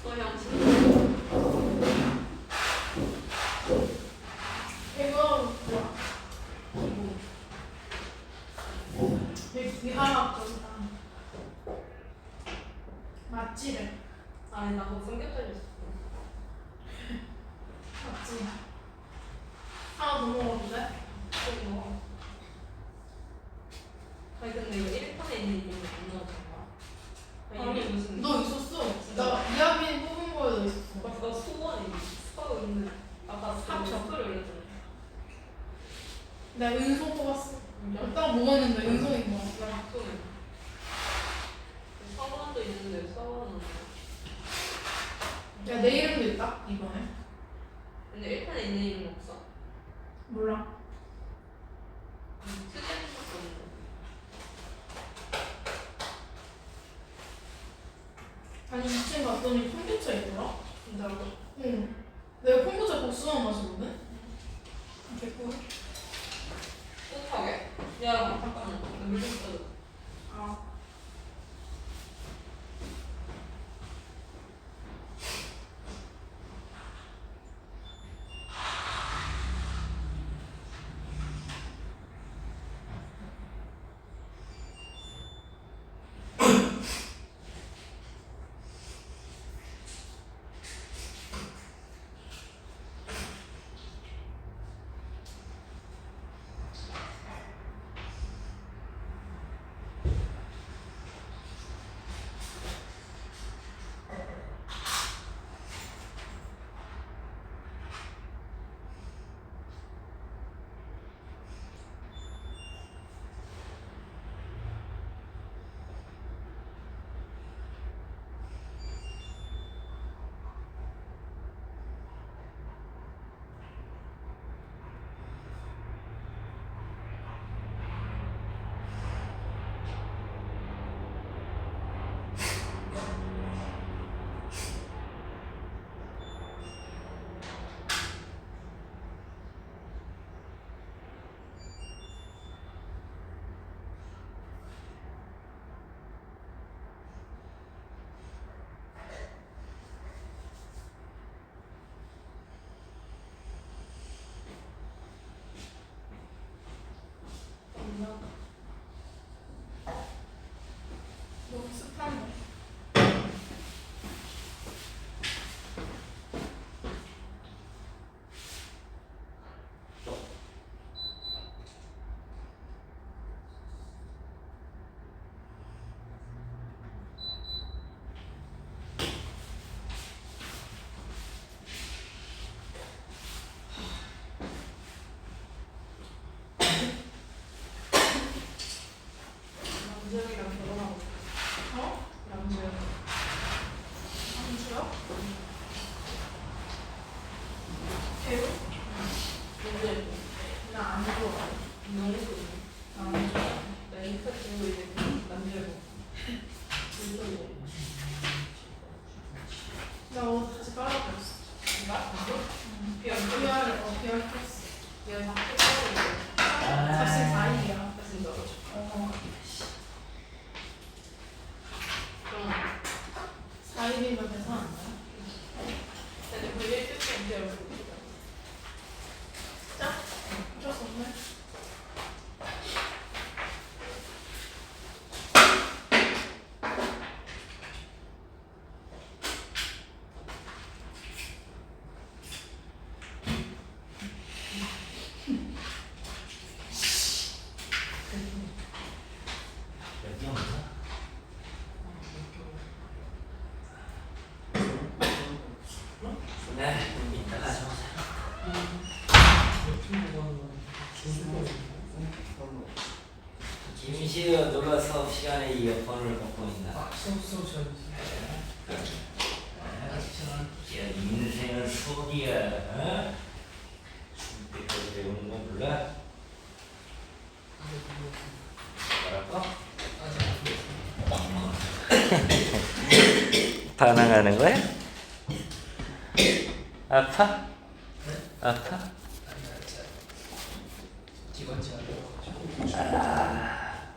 형식
이거 뭐야? 위화학적이다. 맞지래.
아니 나 그거 삼겹살 줬어.
맞지. 하나 더 먹어도 돼?
저기 먹어. 아니 근데 이거 1편에 있는 이름이 안 나오는 거야? 아니 이게 무슨
너 있었어.
진짜?
나 이하빈 뽑은 거에도 있었어.
나 수원이 서고 있는 아까
삼촌.
스토리 올렸잖아.
내가 은송 뽑았어. 딱 먹었는데 은송인 거야.
나 박동현. 서원도 있는데 서원은
야, 내 이름도 있다 이번에.
근데 1편에 있는 이름 없어?
몰라.
특이한 것도 없는데.
아니 2층 갔더니 kombucha 있더라.
진짜로?
응. 내가 콤부차 복숭아 마시거든. 개꿀.
뿌듯하게? 야 잠깐만 나 물좀 써줘.
아. 뭐야? 배우?
문제
나안 좋아.
너무 좋네.
안 좋아.
나 인사 들고 이제 남자고. 문제고.
나 옷 다시 빨아버렸어.
나?
비어 비어 켰어.
내가 다 끝나고
사실 4일이야.
다시 넣어줘. 그럼
4일이면 돼서 안 돼.
나는 그 일주일 때문에
자, 어쩔 수 없네.
여기 없나? 네, 이따 가져오세요. 김시우 누가 수업 시간에 이어폰을 갖고 있나? 야, 인생은 수업이야. 어? 준비까지 배우는 건 몰라? 뭐라고? 반항하는 거야? 아파? 아파?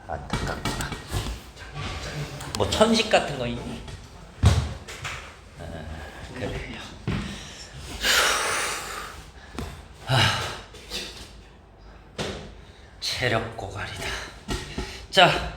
안타깝구나. 뭐 천식 같은 거 있니? 그래요. 체력 고갈이다. 자,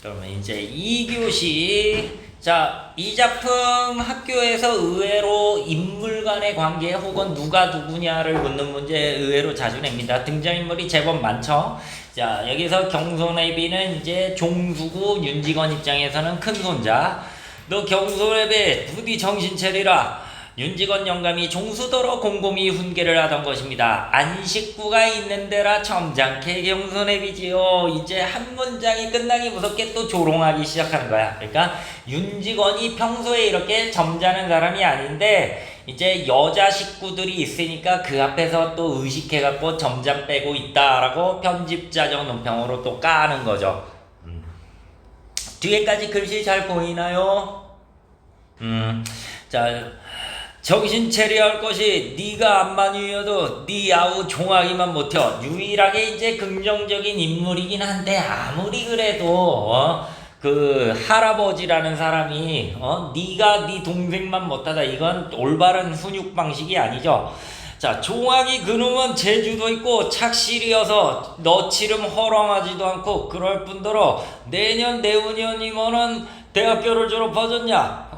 그러면 이제 2교시. 자, 이 작품 학교에서 의외로 인물 간의 관계 혹은 누가 누구냐를 묻는 문제 의외로 자주 냅니다. 등장인물이 제법 많죠. 자, 여기서 경손애비는 이제 종수고 윤직원 입장에서는 큰손자. 너 경손애비 부디 정신 차리라. 윤직원 영감이 종수더러 곰곰이 훈계를 하던 것입니다. 안식구가 있는 데라 점잖게 경손애비지요. 이제 한 문장이 끝나기 무섭게 또 조롱하기 시작하는 거야. 그러니까 윤직원이 평소에 이렇게 점잖은 사람이 아닌데 이제 여자 식구들이 있으니까 그 앞에서 또 의식해갖고 점장 빼고 있다라고 편집자적 논평으로 또 까는 거죠. 뒤에까지 글씨 잘 보이나요? 자, 정신 차려야 할 것이 네가 암만이어도 네 아우 종아기만 못해. 유일하게 이제 긍정적인 인물이긴 한데 아무리 그래도 그 할아버지라는 사람이 네가 네 동생만 못하다, 이건 올바른 훈육 방식이 아니죠. 자, 종아기 그놈은 재주도 있고 착실이어서 너치름 허렁하지도 않고 그럴 뿐더러 내년 내후년이면은 대학교를 졸업하셨냐?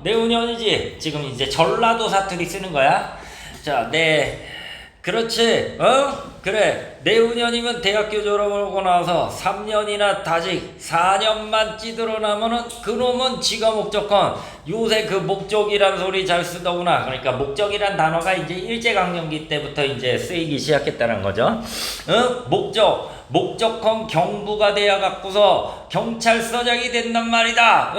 내후년이지. 지금 이제 전라도 사투리 쓰는 거야. 자, 네, 그렇지. 그래, 내후년이면 대학교 졸업하고 나서 3년이나 다시 4년만 찌들어 나면은 그놈은 지가 목적한, 요새 그 목적이란 소리 잘 쓰더구나. 그러니까 목적이란 단어가 이제 일제강점기 때부터 이제 쓰이기 시작했다는 거죠. 목적헌 경부가 되어 갖고서 경찰서장이 된단 말이다.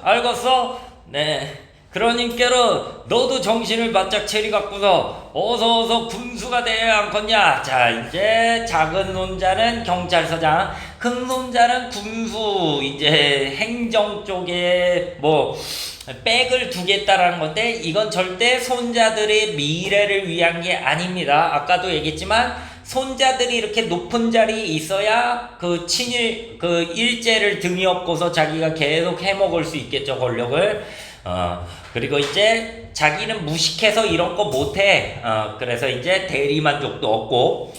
알겠어? 네. 그러니께로 너도 정신을 바짝 차리 갖고서 어서 군수가 되어야 않겠냐. 자, 이제 작은 손자는 경찰서장, 큰 손자는 군수, 이제 행정 쪽에 뭐 백을 두겠다라는 건데, 이건 절대 손자들의 미래를 위한 게 아닙니다. 아까도 얘기했지만 손자들이 이렇게 높은 자리에 있어야 그 친일, 그 일제를 등에 업고서 자기가 계속 해먹을 수 있겠죠, 권력을. 그리고 이제 자기는 무식해서 이런 거 못해. 그래서 이제 대리만족도 없고.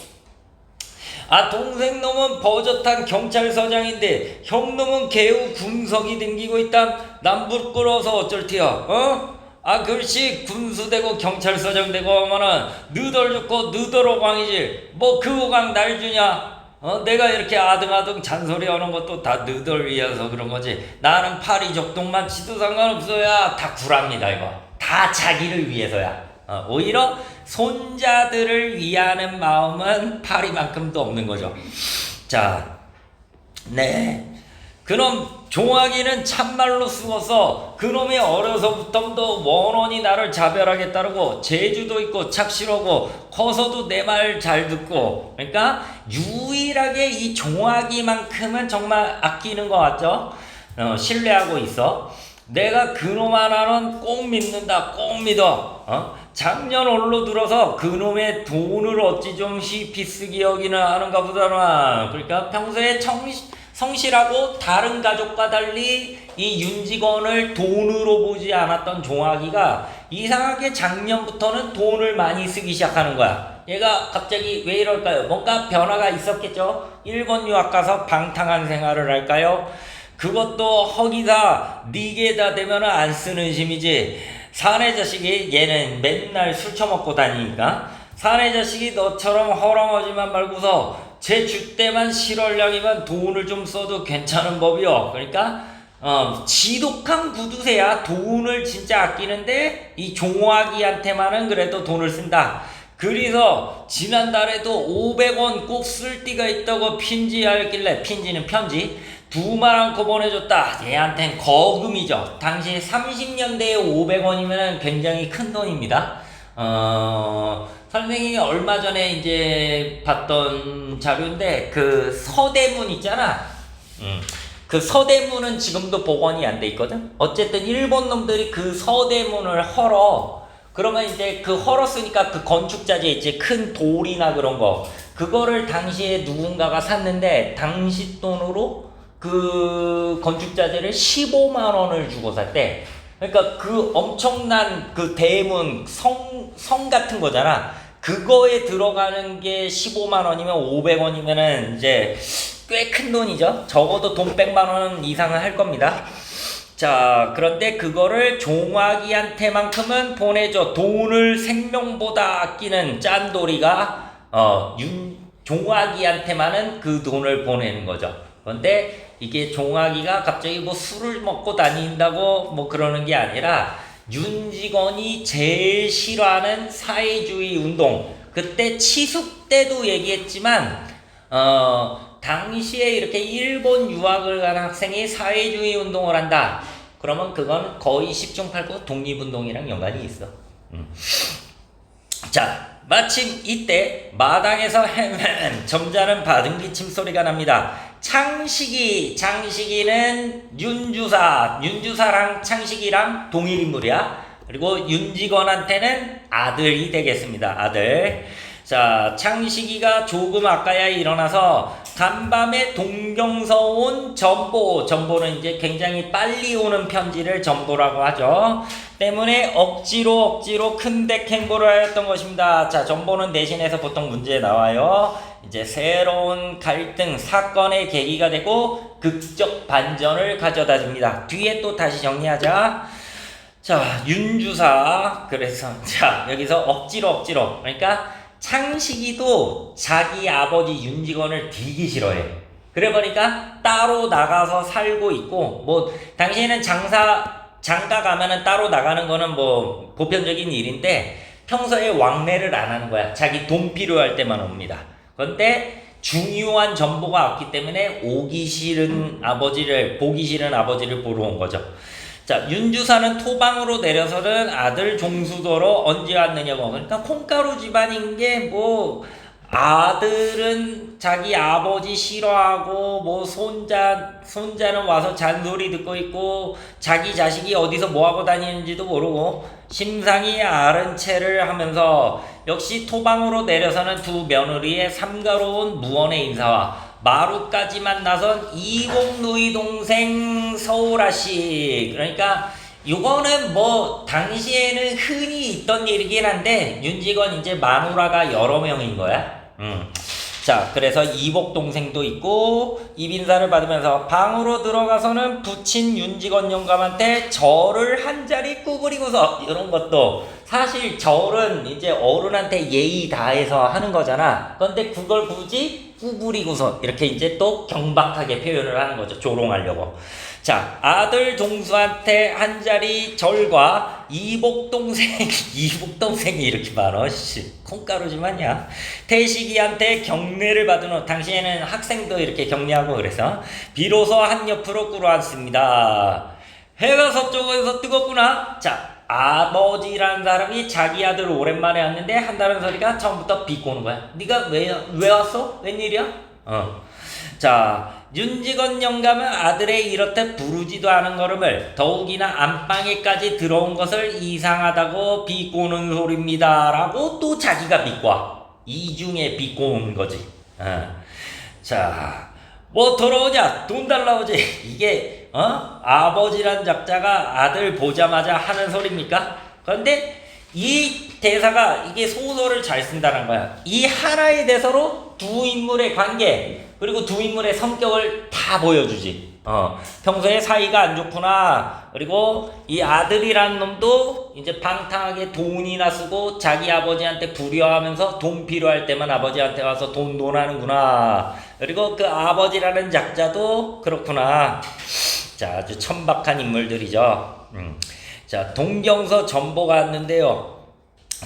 동생 놈은 버젓한 경찰서장인데 형 놈은 개우 군석이 댕기고 있다. 난 부끄러워서 어쩔티여. 글씨 군수되고 경찰서장 되고 하면은 너덜 좋고 너덜 호강이지. 뭐 그 호강 날 주냐? 내가 이렇게 아등아등 잔소리 하는 것도 다 너덜 위해서 그런 거지. 나는 파리 적동만 치도 상관없어야. 다 구랍니다, 이거. 다 자기를 위해서야. 오히려 손자들을 위하는 마음은 파리만큼도 없는 거죠. 자, 네. 그놈 종아기는 참말로 쓰고서 그놈이 어려서부터 원원이 나를 자별하게 따르고 재주도 있고 착실하고 커서도 내 말 잘 듣고 그러니까 유일하게 이 종아기만큼은 정말 아끼는 것 같죠? 신뢰하고 있어. 내가 그놈 하나는 꼭 믿는다. 꼭 믿어. 작년 올로 들어서 그놈의 돈을 어찌 좀 시피 쓰기 여기는 하는가 보다나. 그러니까 평소에 성실하고 다른 가족과 달리 이 윤직원을 돈으로 보지 않았던 종아기가 이상하게 작년부터는 돈을 많이 쓰기 시작하는 거야. 얘가 갑자기 왜 이럴까요? 뭔가 변화가 있었겠죠? 일본 유학 가서 방탕한 생활을 할까요? 그것도 허기다 니게다 되면은 안 쓰는 심이지. 사내 자식이 얘는 맨날 술 처먹고 다니니까 사내 자식이 너처럼 허렁하지만 말고서 제 줏대만 실월량이면 돈을 좀 써도 괜찮은 법이요. 그러니까 지독한 구두쇠야. 돈을 진짜 아끼는데 이 종아기한테만은 그래도 돈을 쓴다. 그래서 지난달에도 500원 꼭 쓸 띠가 있다고 핀지하길래, 핀지는 편지 2만 원코 보내줬다. 얘한텐 거금이죠. 당시 30년대에 500원이면 굉장히 큰 돈입니다. 선생님이 얼마 전에 이제 봤던 자료인데 그 서대문 있잖아. 그 서대문은 지금도 복원이 안 돼 있거든. 어쨌든 일본 놈들이 그 서대문을 헐어. 그러면 이제 그 헐었으니까 그 건축자재 있지, 큰 돌이나 그런 거, 그거를 당시에 누군가가 샀는데 당시 돈으로 그 건축자재를 15만 원을 주고 샀대. 그러니까 그 엄청난 그 대문 성 같은 거잖아. 그거에 들어가는 게 15만 원이면 500원이면은 이제 꽤 큰 돈이죠. 적어도 돈 100만 원 이상은 할 겁니다. 자, 그런데 그거를 종아기한테만큼은 보내줘. 돈을 생명보다 아끼는 짠돌이가 종아기한테만은 그 돈을 보내는 거죠. 그런데 이게 종아기가 갑자기 뭐 술을 먹고 다닌다고 뭐 그러는 게 아니라 윤직원이 제일 싫어하는 사회주의 운동, 그때 치숙 때도 얘기했지만 당시에 이렇게 일본 유학을 간 학생이 사회주의 운동을 한다. 그러면 그건 거의 10중 8구 독립운동이랑 연관이 있어. 자, 마침 이때 마당에서 점잖은 바등기 침소리가 납니다. 장식이는 윤주사랑 창식이랑 동일 인물이야. 그리고 윤직원한테는 아들이 되겠습니다. 아들. 자, 창식이가 조금 아까야 일어나서 간밤에 동경서 온 전보는 이제 굉장히 빨리 오는 편지를 전보라고 하죠. 때문에 억지로 큰덱 행보를 하였던 것입니다. 자, 전보는 대신해서 보통 문제에 나와요. 이제 새로운 갈등, 사건의 계기가 되고 극적 반전을 가져다 줍니다. 뒤에 또 다시 정리하자. 자, 윤주사. 그래서 자, 여기서 억지로 그러니까 창식이도 자기 아버지 윤직원을 되게 싫어해. 그래 보니까 따로 나가서 살고 있고, 뭐 당시에는 장가 가면은 따로 나가는 거는 뭐 보편적인 일인데 평소에 왕래를 안 하는 거야. 자기 돈 필요할 때만 옵니다. 그런데 중요한 정보가 없기 때문에 보기 싫은 아버지를 보러 온 거죠. 자, 윤주사는 토방으로 내려서는 아들 종수도로 언제 왔느냐고. 그러니까 콩가루 집안인 게 뭐 아들은 자기 아버지 싫어하고 뭐 손자는 와서 잔소리 듣고 있고 자기 자식이 어디서 뭐하고 다니는지도 모르고 심상이 앓은 채를 하면서 역시 토방으로 내려서는 두 며느리의 삼가로운 무언의 인사와 마루까지 만나선 이공누이 동생 서울아씨. 그러니까 이거는 뭐 당시에는 흔히 있던 일이긴 한데 윤직원 이제 마누라가 여러 명인 거야. 자, 그래서 이복 동생도 있고 입인사를 받으면서 방으로 들어가서는 부친 윤직원 영감한테 절을 한 자리 구부리고서, 이런 것도 사실 절은 이제 어른한테 예의 다해서 하는 거잖아. 그런데 그걸 굳이 구부리고서 이렇게 이제 또 경박하게 표현을 하는 거죠. 조롱하려고. 자, 아들 동수한테 한 자리 절과 이복동생이 이렇게 많어. 씨, 콩가루지만야. 태식이한테 경례를 받은 후, 당시에는 학생도 이렇게 격려하고 그래서 비로소 한 옆으로 끌어안습니다. 해가 서쪽에서 뜨겁구나. 자, 아버지라는 사람이 자기 아들을 오랜만에 왔는데 한다는 소리가 처음부터 비꼬는 거야. 네가 왜 왔어? 웬일이야? 자, 윤직원 영감은 아들의 이렇듯 부르지도 않은 걸음을 더욱이나 안방에까지 들어온 것을 이상하다고 비꼬는 소리입니다. 라고 또 자기가 비꼬아. 이중에 비꼬는 거지. 자, 뭐 돌아오냐? 돈 달라 오지. 이게 아버지란 작자가 아들 보자마자 하는 소리입니까? 그런데 이 대사가 이게 소설을 잘 쓴다는 거야. 이 하나의 대사로 두 인물의 관계 그리고 두 인물의 성격을 다 보여주지. 평소에 사이가 안 좋구나. 그리고 이 아들이란 놈도 이제 방탕하게 돈이나 쓰고 자기 아버지한테 불효하면서 돈 필요할 때만 아버지한테 와서 돈 논하는구나. 그리고 그 아버지라는 작자도 그렇구나. 자, 아주 천박한 인물들이죠. 자, 동경서 전보가 왔는데요.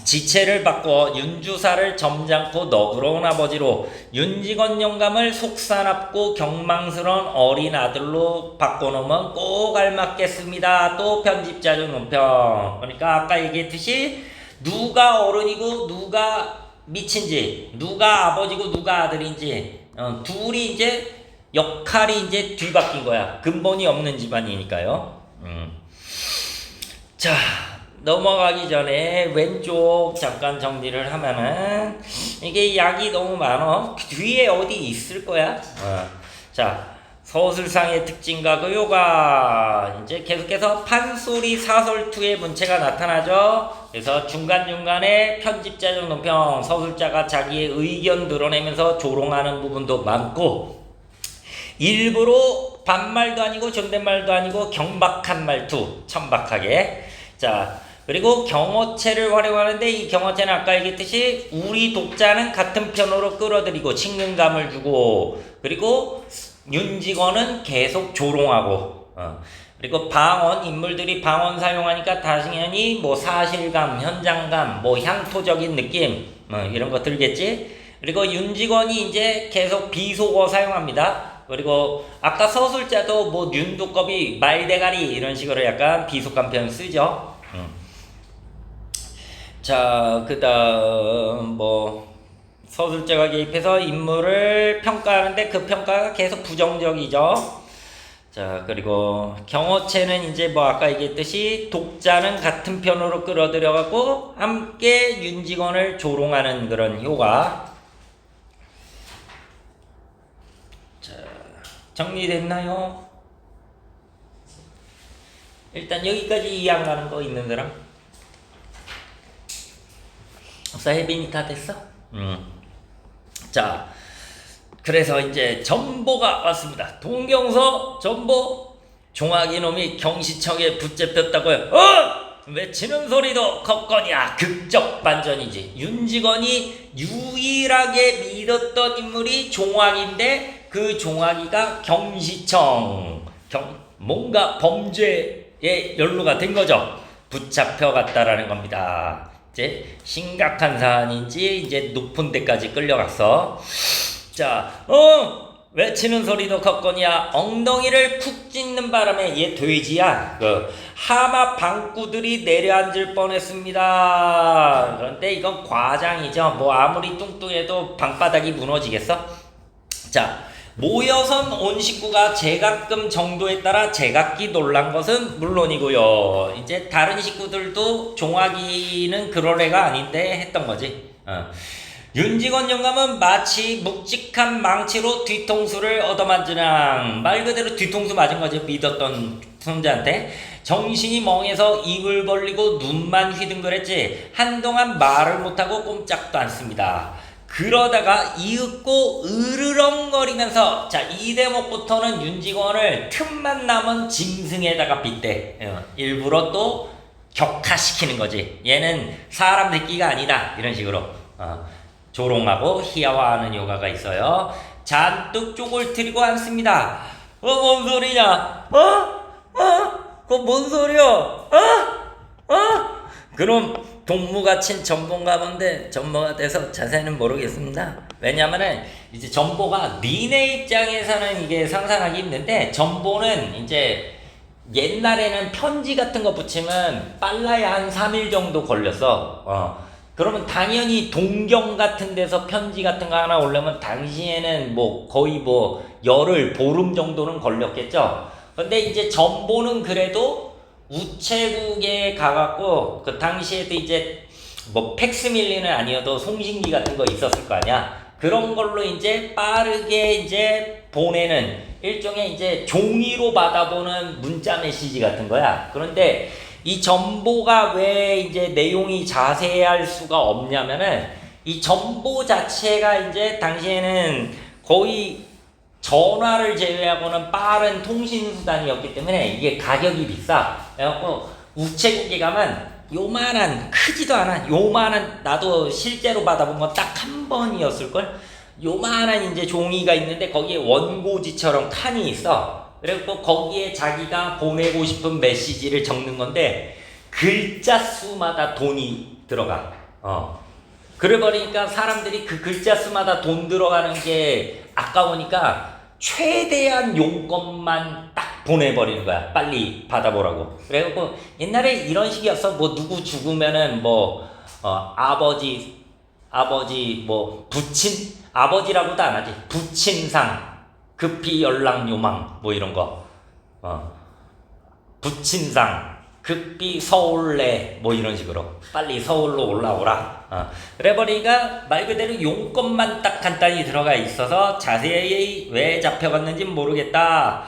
지체를 바꿔 윤주사를 점잖고 너그러운 아버지로 윤직원 영감을 속사납고 경망스러운 어린 아들로 바꿔놓으면 꼭 알맞겠습니다. 또 편집자료 논평. 그러니까 아까 얘기했듯이 누가 어른이고 누가 미친지, 누가 아버지고 누가 아들인지 둘이 이제 역할이 이제 뒤바뀐 거야. 근본이 없는 집안이니까요. 자, 넘어가기 전에 왼쪽 잠깐 정리를 하면은 이게 약이 너무 많어. 뒤에 어디 있을 거야. 자, 서술상의 특징과 그 요가 이제 계속해서 판소리 사설투의 문체가 나타나죠. 그래서 중간중간에 편집자적 논평, 서술자가 자기의 의견 드러내면서 조롱하는 부분도 많고 일부러 반말도 아니고 존댓말도 아니고 경박한 말투, 천박하게. 자, 그리고 경어체를 활용하는데 이 경어체는 아까 얘기했듯이 우리 독자는 같은 편으로 끌어들이고 친근감을 주고 그리고 윤직원은 계속 조롱하고 그리고 방언, 인물들이 방언 사용하니까 당연히 뭐 사실감, 현장감, 뭐 향토적인 느낌 이런 거 들겠지. 그리고 윤직원이 이제 계속 비속어 사용합니다. 그리고 아까 서술자도 뭐 윤두꺼비, 말대가리 이런 식으로 약간 비속한 표현 쓰죠. 자, 그 다음 뭐 서술자가 개입해서 인물을 평가하는데 그 평가가 계속 부정적이죠. 자, 그리고 경어체는 이제 뭐 아까 얘기했듯이 독자는 같은 편으로 끌어들여갖고 함께 윤직원을 조롱하는 그런 효과. 자, 정리됐나요? 일단 여기까지 이해 안 가는 거 있는 사람? 없어? 혜빈이 다 됐어? 자, 그래서 이제 전보가 왔습니다. 동경서 전보. 종학이 놈이 경시청에 붙잡혔다고요. 외치는 소리도 컸거냐. 극적 반전이지. 윤직원이 유일하게 믿었던 인물이 종학인데 그 종학이가 경시청 뭔가 범죄에 연루가 된 거죠. 붙잡혀갔다라는 겁니다. 이제 심각한 사안인지 이제 높은 데까지 끌려갔어. 자, 외치는 소리도 컸거니와 엉덩이를 푹 찢는 바람에 얘 돼지야. 그 하마 방구들이 내려앉을 뻔했습니다. 그런데 이건 과장이죠. 뭐 아무리 뚱뚱해도 방바닥이 무너지겠어? 자, 모여선 온 식구가 제각금 정도에 따라 제각기 놀란 것은 물론이고요. 이제 다른 식구들도 종학이는 그럴 애가 아닌데 했던 거지. 윤직원 영감은 마치 묵직한 망치로 뒤통수를 얻어맞으랑 말 그대로 뒤통수 맞은 거지. 믿었던 손자한테. 정신이 멍해서 입을 벌리고 눈만 휘둥그랬지 한동안 말을 못하고 꼼짝도 않습니다. 그러다가 이윽고 으르렁거리면서 자, 이 대목부터는 윤직원을 틈만 남은 짐승에다가 빗대. 일부러 또 격화시키는 거지. 얘는 사람 새끼가 아니다. 이런 식으로 조롱하고 희화화하는 효과가 있어요. 잔뜩 쪼글트리고 앉습니다. 뭔 소리냐? 그거 뭔 소리야? 그럼 동무가 친 전보인가 본데 전보가 돼서 자세히는 모르겠습니다. 왜냐면은 이제 전보가 니네 입장에서는 이게 상상하기 힘든데 전보는 이제 옛날에는 편지 같은 거 붙이면 빨라야 한 3일 정도 걸렸어. 그러면 당연히 동경 같은 데서 편지 같은 거 하나 올려면 당시에는 뭐 거의 뭐 열흘, 보름 정도는 걸렸겠죠. 근데 이제 전보는 그래도 우체국에 가갖고 그 당시에도 이제 뭐 팩스밀리는 아니어도 송신기 같은 거 있었을 거 아니야. 그런 걸로 이제 빠르게 이제 보내는 일종의 이제 종이로 받아보는 문자 메시지 같은 거야. 그런데 이 전보가 왜 이제 내용이 자세할 수가 없냐면은 이 전보 자체가 이제 당시에는 거의 전화를 제외하고는 빠른 통신수단이었기 때문에 이게 가격이 비싸. 그래갖고 우체국에 가면 요만한, 크지도 않아. 요만한, 나도 실제로 받아본 건 딱 한 번이었을걸? 요만한 이제 종이가 있는데 거기에 원고지처럼 칸이 있어. 그래갖고 거기에 자기가 보내고 싶은 메시지를 적는 건데 글자 수마다 돈이 들어가. 그래 버리니까 사람들이 그 글자 수마다 돈 들어가는 게 아까우니까 최대한 용건만 딱 보내버리는 거야. 빨리 받아보라고. 그래갖고 옛날에 이런 식이었어. 뭐 누구 죽으면은 뭐 아버지 뭐 부친 아버지라고도 안 하지. 부친상 급히 연락 요망 뭐 이런 거. 부친상 급히 서울래 뭐 이런 식으로 빨리 서울로 올라오라. 그래 버리니까 말 그대로 용건만 딱 간단히 들어가 있어서 자세히 왜 잡혀갔는지 모르겠다.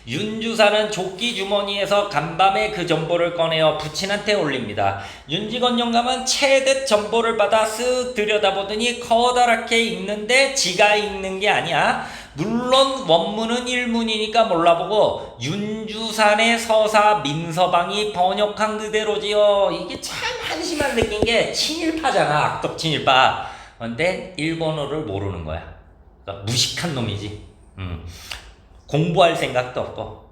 윤주사는 조끼 주머니에서 간밤에 그 전보를 꺼내어 부친한테 올립니다. 윤직원 영감은 채듯 전보를 받아 쓱 들여다보더니 커다랗게 읽는데 지가 읽는 게 아니야. 물론 원문은 일문이니까 몰라보고 윤주산의 서사 민서방이 번역한 그대로지요. 이게 참 한심한 느낀 게 친일파잖아. 악덕 친일파. 근데 일본어를 모르는 거야. 그러니까 무식한 놈이지. 공부할 생각도 없고.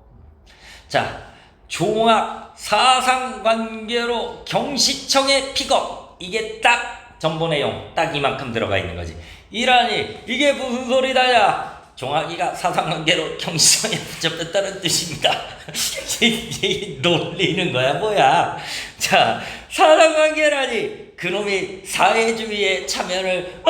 자, 종합 사상관계로 경시청의 픽업. 이게 딱 전보 내용 딱 이만큼 들어가 있는 거지. 이라니 이게 무슨 소리다야. 종학이가 사상관계로 경시청에 붙잡혔다는 뜻입니다. 놀리는 거야 뭐야. 자, 사상관계라니 그놈이 사회주의에 참여를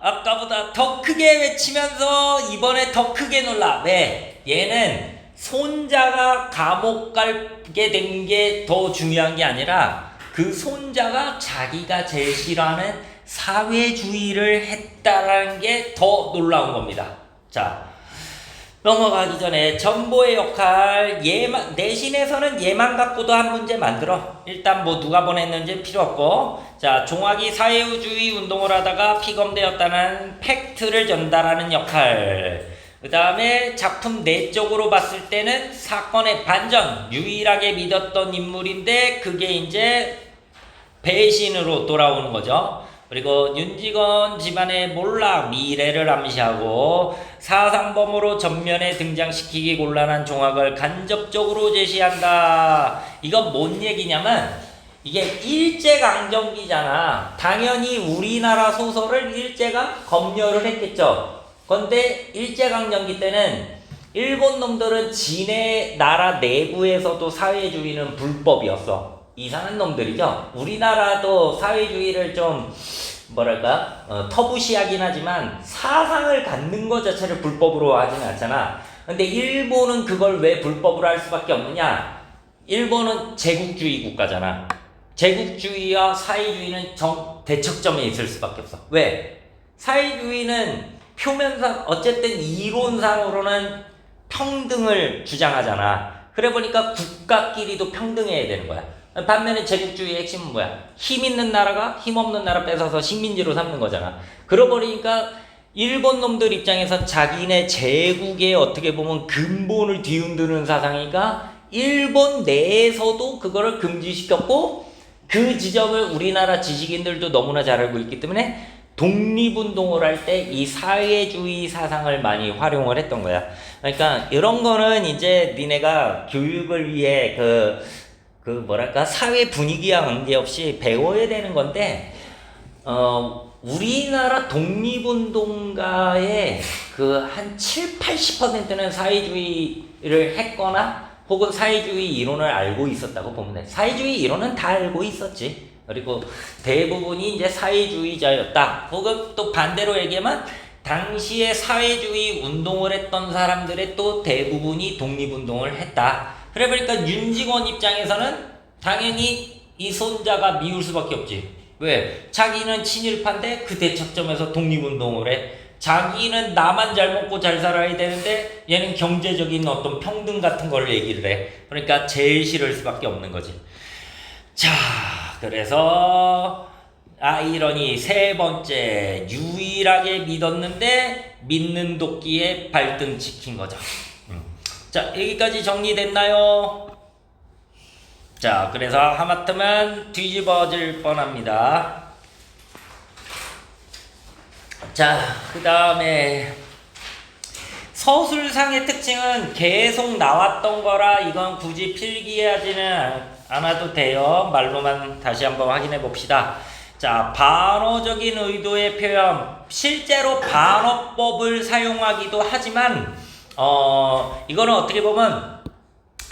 아까보다 더 크게 외치면서 이번에 더 크게 놀라. 왜? 얘는 손자가 감옥 가게 된 게 더 중요한 게 아니라 그 손자가 자기가 제일 싫어하는 사회주의를 했다라는 게 더 놀라운 겁니다. 자, 넘어가기 전에 전보의 역할 내신에서는 얘만 갖고도 한 문제 만들어. 일단 뭐 누가 보냈는지 필요 없고. 자, 종학이 사회주의 운동을 하다가 피검되었다는 팩트를 전달하는 역할. 그 다음에 작품 내적으로 봤을 때는 사건의 반전, 유일하게 믿었던 인물인데 그게 이제 배신으로 돌아오는 거죠. 그리고 윤직원 집안의 몰락, 미래를 암시하고 사상범으로 전면에 등장시키기 곤란한 종학을 간접적으로 제시한다. 이건 뭔 얘기냐면 이게 일제강점기잖아. 당연히 우리나라 소설을 일제가 검열을 했겠죠. 그런데 일제강점기 때는 일본 놈들은 지네 나라 내부에서도 사회주의는 불법이었어. 이상한 놈들이죠. 우리나라도 사회주의를 좀 뭐랄까 터부시하긴 하지만 사상을 갖는 것 자체를 불법으로 하지는 않잖아. 근데 일본은 그걸 왜 불법으로 할 수밖에 없느냐. 일본은 제국주의 국가잖아. 제국주의와 사회주의는 대척점에 있을 수밖에 없어. 왜? 사회주의는 표면상 어쨌든 이론상으로는 평등을 주장하잖아. 그래 보니까 국가끼리도 평등해야 되는 거야. 반면에 제국주의의 핵심은 뭐야? 힘 있는 나라가 힘 없는 나라 뺏어서 식민지로 삼는 거잖아. 그러고 보니까 일본 놈들 입장에선 자기네 제국의 어떻게 보면 근본을 뒤흔드는 사상이니까 일본 내에서도 그거를 금지시켰고 그 지점을 우리나라 지식인들도 너무나 잘 알고 있기 때문에 독립운동을 할 때 이 사회주의 사상을 많이 활용을 했던 거야. 그러니까 이런 거는 이제 니네가 교육을 위해 뭐랄까 사회 분위기와 관계없이 배워야 되는 건데 우리나라 독립운동가의 그 한 7, 80%는 사회주의를 했거나 혹은 사회주의 이론을 알고 있었다고 보면 돼. 사회주의 이론은 다 알고 있었지. 그리고 대부분이 이제 사회주의자였다. 혹은 또 반대로 얘기하면 당시에 사회주의 운동을 했던 사람들의 또 대부분이 독립운동을 했다. 그래 보니까 윤직원 입장에서는 당연히 이 손자가 미울 수밖에 없지. 왜? 자기는 친일파인데 그 대척점에서 독립운동을 해. 자기는 나만 잘 먹고 잘 살아야 되는데 얘는 경제적인 어떤 평등 같은 걸 얘기를 해. 그러니까 제일 싫을 수밖에 없는 거지. 자, 그래서 아이러니 세 번째, 유일하게 믿었는데 믿는 도끼에 발등 찍힌 거죠. 자, 여기까지 정리됐나요? 자, 그래서 하마터면 뒤집어질 뻔합니다. 자, 그 다음에 서술상의 특징은 계속 나왔던 거라 이건 굳이 필기하지는 않아도 돼요. 말로만 다시 한번 확인해 봅시다. 자, 반어적인 의도의 표현. 실제로 반어법을 사용하기도 하지만 이거는 어떻게 보면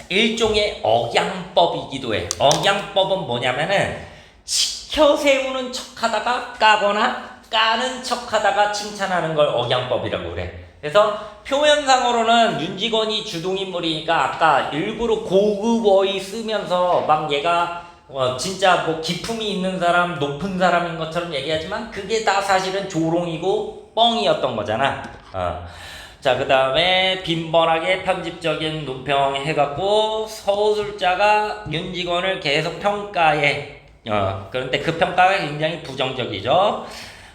일종의 억양법이기도 해. 억양법은 뭐냐면은 시켜 세우는 척하다가 까거나 까는 척하다가 칭찬하는 걸 억양법이라고 그래. 그래서 표현상으로는 윤직원이 주동인물이니까 아까 일부러 고급 어휘 쓰면서 막 얘가 진짜 뭐 기품이 있는 사람, 높은 사람인 것처럼 얘기하지만 그게 다 사실은 조롱이고 뻥이었던 거잖아. 자, 그 다음에 빈번하게 편집적인 논평 해갖고 서술자가 윤직원을 계속 평가해. 그런데 그 평가가 굉장히 부정적이죠.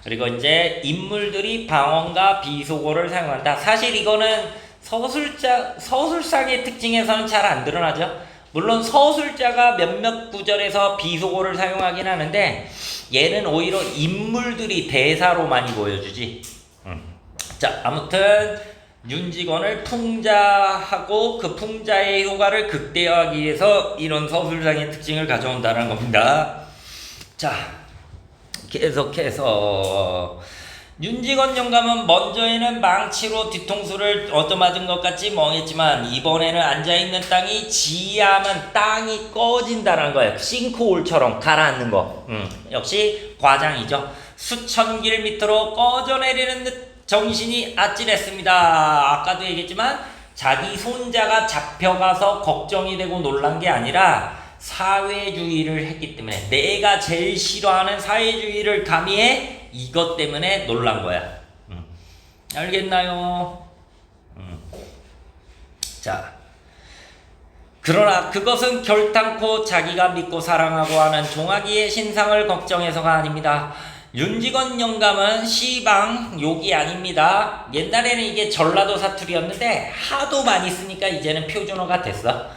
그리고 이제 인물들이 방언과 비속어를 사용한다. 사실 이거는 서술상의 특징에서는 잘 안 드러나죠. 물론 서술자가 몇몇 구절에서 비속어를 사용하긴 하는데 얘는 오히려 인물들이 대사로 많이 보여주지. 자, 아무튼 윤직원을 풍자하고 그 풍자의 효과를 극대화하기 위해서 이런 서술상의 특징을 가져온다는 겁니다. 자, 계속해서 윤직원 영감은 먼저에는 망치로 뒤통수를 얻어맞은 것 같이 멍했지만 이번에는 앉아있는 땅이 지하면 땅이 꺼진다는 거예요. 싱크홀처럼 가라앉는 거. 역시 과장이죠. 수천 길 밑으로 꺼져내리는 듯 정신이 아찔했습니다. 아까도 얘기했지만 자기 손자가 잡혀가서 걱정이 되고 놀란 게 아니라 사회주의를 했기 때문에 내가 제일 싫어하는 사회주의를 가미해 이것 때문에 놀란 거야. 알겠나요? 자, 그러나 그것은 결탄코 자기가 믿고 사랑하고 하는 종아기의 신상을 걱정해서가 아닙니다. 윤직원 영감은 시방 욕이 아닙니다. 옛날에는 이게 전라도 사투리였는데 하도 많이 쓰니까 이제는 표준어가 됐어.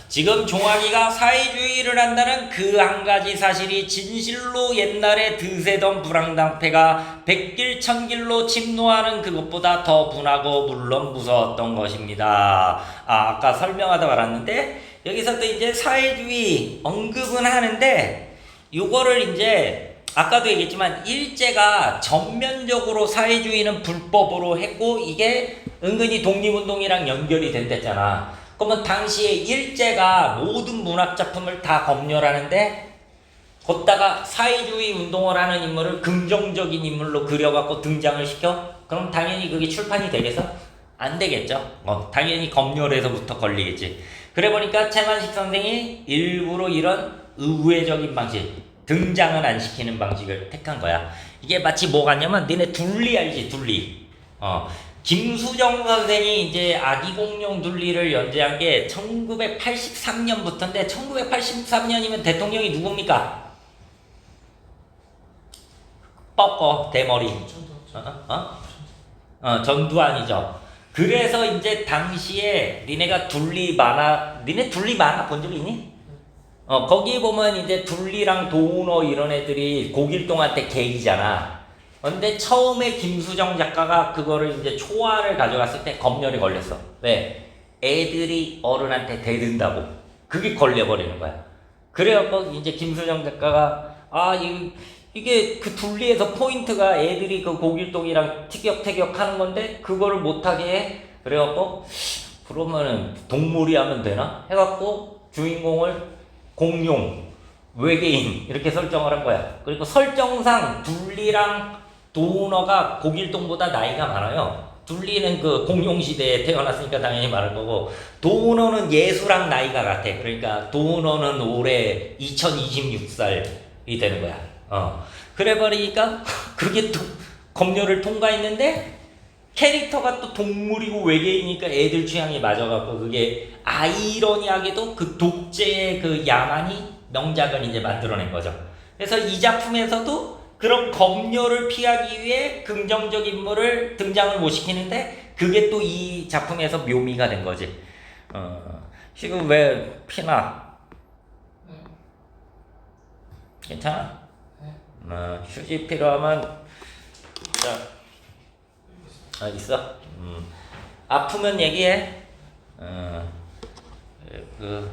지금 종아기가 사회주의를 한다는 그 한 가지 사실이 진실로 옛날에 드세던 불황당패가 백길 천길로 침노하는 그것보다 더 분하고 물론 무서웠던 것입니다. 아까 설명하다 말았는데 여기서도 이제 사회주의 언급은 하는데 요거를 이제 아까도 얘기했지만 일제가 전면적으로 사회주의는 불법으로 했고 이게 은근히 독립운동이랑 연결이 된댔잖아. 그러면 당시에 일제가 모든 문학작품을 다 검열하는데 걷다가 사회주의 운동을 하는 인물을 긍정적인 인물로 그려갖고 등장을 시켜? 그럼 당연히 그게 출판이 되겠어? 안 되겠죠. 당연히 검열에서부터 걸리겠지. 그래 보니까 채만식 선생이 일부러 이런 의외적인 방식, 등장은 안 시키는 방식을 택한 거야. 이게 마치 뭐 같냐면 니네 둘리 알지? 둘리. 김수정 선생이 이제 아기공룡 둘리를 연재한 게 1983년부터인데 1983년이면 대통령이 누굽니까? 뻐꺼 대머리. 전두환이죠. 그래서 이제 당시에 니네가 둘리 만화, 니네 둘리 만화 본 적 있니? 거기 보면 이제 둘리랑 도우너 이런 애들이 고길동한테 개이잖아. 근데 처음에 김수정 작가가 그거를 이제 초안을 가져갔을 때 검열이 걸렸어. 왜? 애들이 어른한테 대든다고. 그게 걸려버리는 거야. 그래갖고 이제 김수정 작가가 이게 그 둘리에서 포인트가 애들이 그 고길동이랑 티격태격 하는 건데 그거를 못하게 해. 그래갖고 그러면은 동물이 하면 되나? 해갖고 주인공을 공룡, 외계인 이렇게 설정을 한 거야. 그리고 설정상 둘리랑 도우너가 고길동보다 나이가 많아요. 둘리는 그 공룡 시대에 태어났으니까 당연히 많을 거고, 도우너는 예수랑 나이가 같아. 그러니까 도우너는 올해 2026살이 되는 거야. 그래 버리니까 그게 또 검열을 통과했는데 캐릭터가 또 동물이고 외계인이니까 애들 취향이 맞아갖고, 그게 아이러니하게도 그 독재의 그 야만이 명작을 이제 만들어낸 거죠. 그래서 이 작품에서도 그런 검열을 피하기 위해 긍정적 인물을 등장을 못 시키는데, 그게 또 이 작품에서 묘미가 된 거지. 지금 왜 피나?
네.
괜찮아?
네.
휴지 필요하면 자, 있어. 아프면 얘기해. 그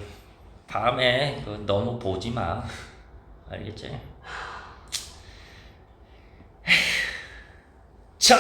밤에 그 너무 보지 마. 알겠지? 자,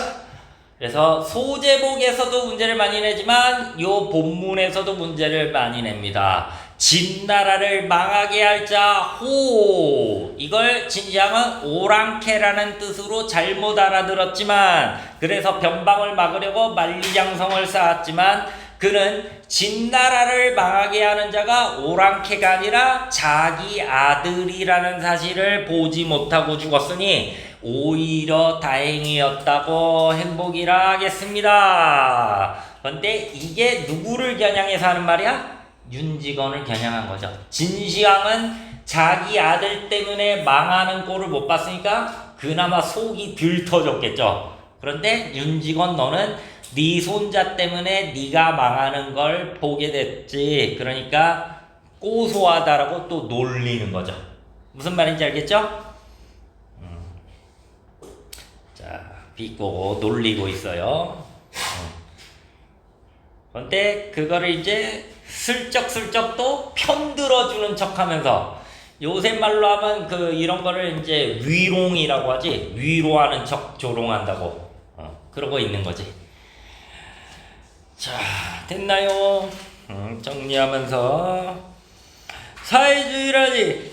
그래서 소제목에서도 문제를 많이 내지만 요 본문에서도 문제를 많이 냅니다. 진나라를 망하게 할 자 호, 이걸 진시황은 오랑캐라는 뜻으로 잘못 알아들었지만, 그래서 변방을 막으려고 만리장성을 쌓았지만, 그는 진나라를 망하게 하는 자가 오랑캐가 아니라 자기 아들이라는 사실을 보지 못하고 죽었으니 오히려 다행이었다고 행복이라 하겠습니다. 그런데 이게 누구를 겨냥해서 하는 말이야? 윤직원을 겨냥한 거죠. 진시황은 자기 아들 때문에 망하는 꼴을 못 봤으니까 그나마 속이 덜 터졌겠죠. 그런데 윤직원, 너는 네 손자 때문에 네가 망하는 걸 보게 됐지. 그러니까 고소하다라고 또 놀리는 거죠. 무슨 말인지 알겠죠? 자, 비꼬고 놀리고 있어요. 그런데 그거를 이제 슬쩍슬쩍 또 편들어주는 척하면서, 요새 말로 하면 그 이런 거를 이제 위롱이라고 하지. 위로하는 척 조롱한다고. 그러고 있는 거지. 자, 됐나요? 정리하면서 사회주의라지.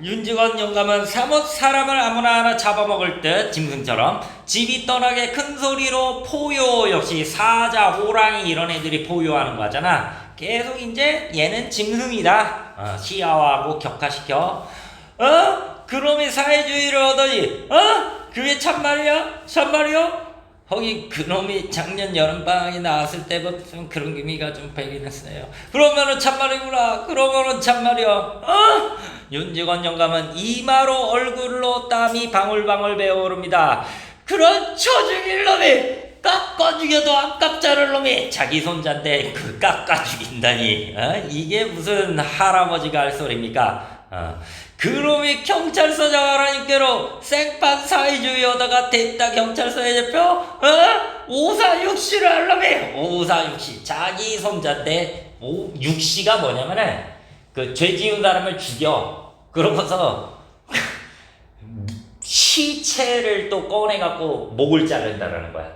윤직원 영감은 사뭇 사람을 아무나 하나 잡아먹을 듯 짐승처럼 집이 떠나게 큰 소리로 포효. 역시 사자, 호랑이 이런 애들이 포효하는 거잖아. 계속 이제 얘는 짐승이다, 시야화하고 격화시켜. 그놈이 사회주의를 얻으니 그게 참말이야? 참말이요? 거기 그놈이 작년 여름방학에 나왔을 때부터 그런 기미가 좀 배긴 했어요. 그러면은 참말이구나. 그러면은 참말이야. 윤직원 영감은 이마로 얼굴로 땀이 방울방울 배어오릅니다. 그런 처죽일 놈이, 깎아 죽여도 아깝지 않을 놈이 자기 손자인데 그 깎아 죽인다니. 이게 무슨 할아버지가 할 소리입니까? 그놈이 경찰서장 하라니께로 생판 사회주의 하다가 됐다 경찰서에 잡혀? 오사육시를 할 놈이. 오사육시, 자기 손자인데 육시가 뭐냐면은 그 죄 지은 사람을 죽여. 그러고서 시체를 또 꺼내갖고 목을 자른다라는 거야.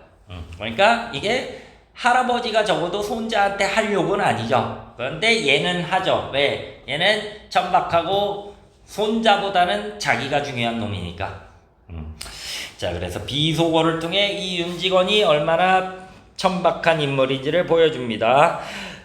그러니까 이게 할아버지가 적어도 손자한테 할 욕은 아니죠. 그런데 얘는 하죠. 왜? 얘는 천박하고 손자보다는 자기가 중요한 놈이니까. 자, 그래서 비속어를 통해 이 윤직원이 얼마나 천박한 인물인지를 보여줍니다.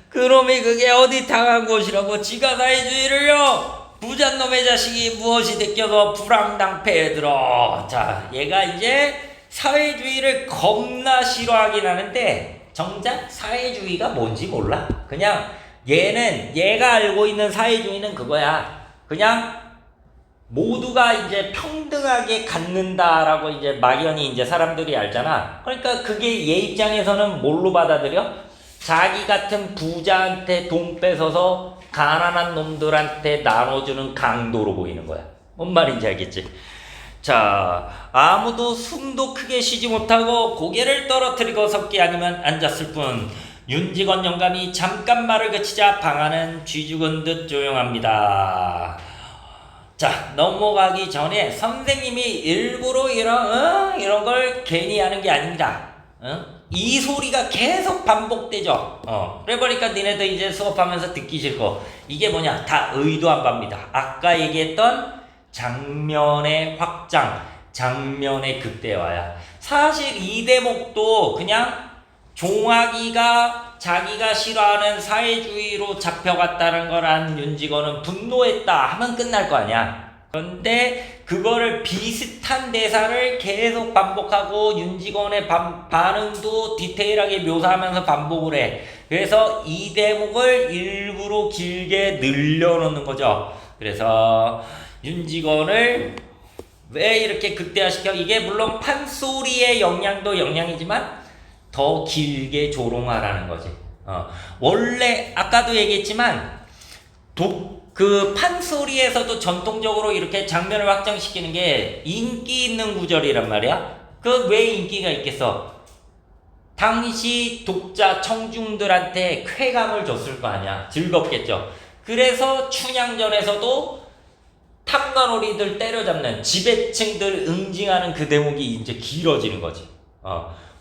그놈이 그게 어디 당한 곳이라고 지가 사회주의를요. 부잣놈의 자식이 무엇이 느껴서 불황당패에 들어. 자, 얘가 이제 사회주의를 겁나 싫어하긴 하는데 정작 사회주의가 뭔지 몰라. 그냥 얘가 알고 있는 사회주의는 그거야. 그냥 모두가 이제 평등하게 갖는다라고 이제 막연히 이제 사람들이 알잖아. 그러니까 그게 얘 입장에서는 뭘로 받아들여? 자기 같은 부자한테 돈 뺏어서 가난한 놈들한테 나눠주는 강도로 보이는 거야. 뭔 말인지 알겠지? 자, 아무도 숨도 크게 쉬지 못하고 고개를 떨어뜨리고 섰기 아니면 앉았을 뿐 윤직원 영감이 잠깐 말을 그치자 방안은 쥐죽은 듯 조용합니다. 자, 넘어가기 전에 선생님이 일부러 이런 걸 괜히 하는 게 아닙니다. 이 소리가 계속 반복되죠. 그래 보니까 니네도 이제 수업하면서 듣기 싫고, 이게 뭐냐, 다 의도한 바입니다. 아까 얘기했던 장면의 확장, 장면의 극대화야. 사실 이 대목도 그냥 종아기가 자기가 싫어하는 사회주의로 잡혀갔다는 걸 안 윤직원은 분노했다 하면 끝날 거 아니야. 그런데 그거를 비슷한 대사를 계속 반복하고 윤직원의 반응도 디테일하게 묘사하면서 반복을 해. 그래서 이 대목을 일부러 길게 늘려놓는 거죠. 그래서 윤직원을 왜 이렇게 극대화시켜? 이게 물론 판소리의 영향도 영향이지만 더 길게 조롱하라는 거지. 원래 아까도 얘기했지만 그 판소리에서도 전통적으로 이렇게 장면을 확장시키는 게 인기 있는 구절이란 말이야. 그 왜 인기가 있겠어? 당시 독자 청중들한테 쾌감을 줬을 거 아니야. 즐겁겠죠. 그래서 춘향전에서도 탐관오리들 때려잡는 지배층들 응징하는 그 대목이 이제 길어지는 거지.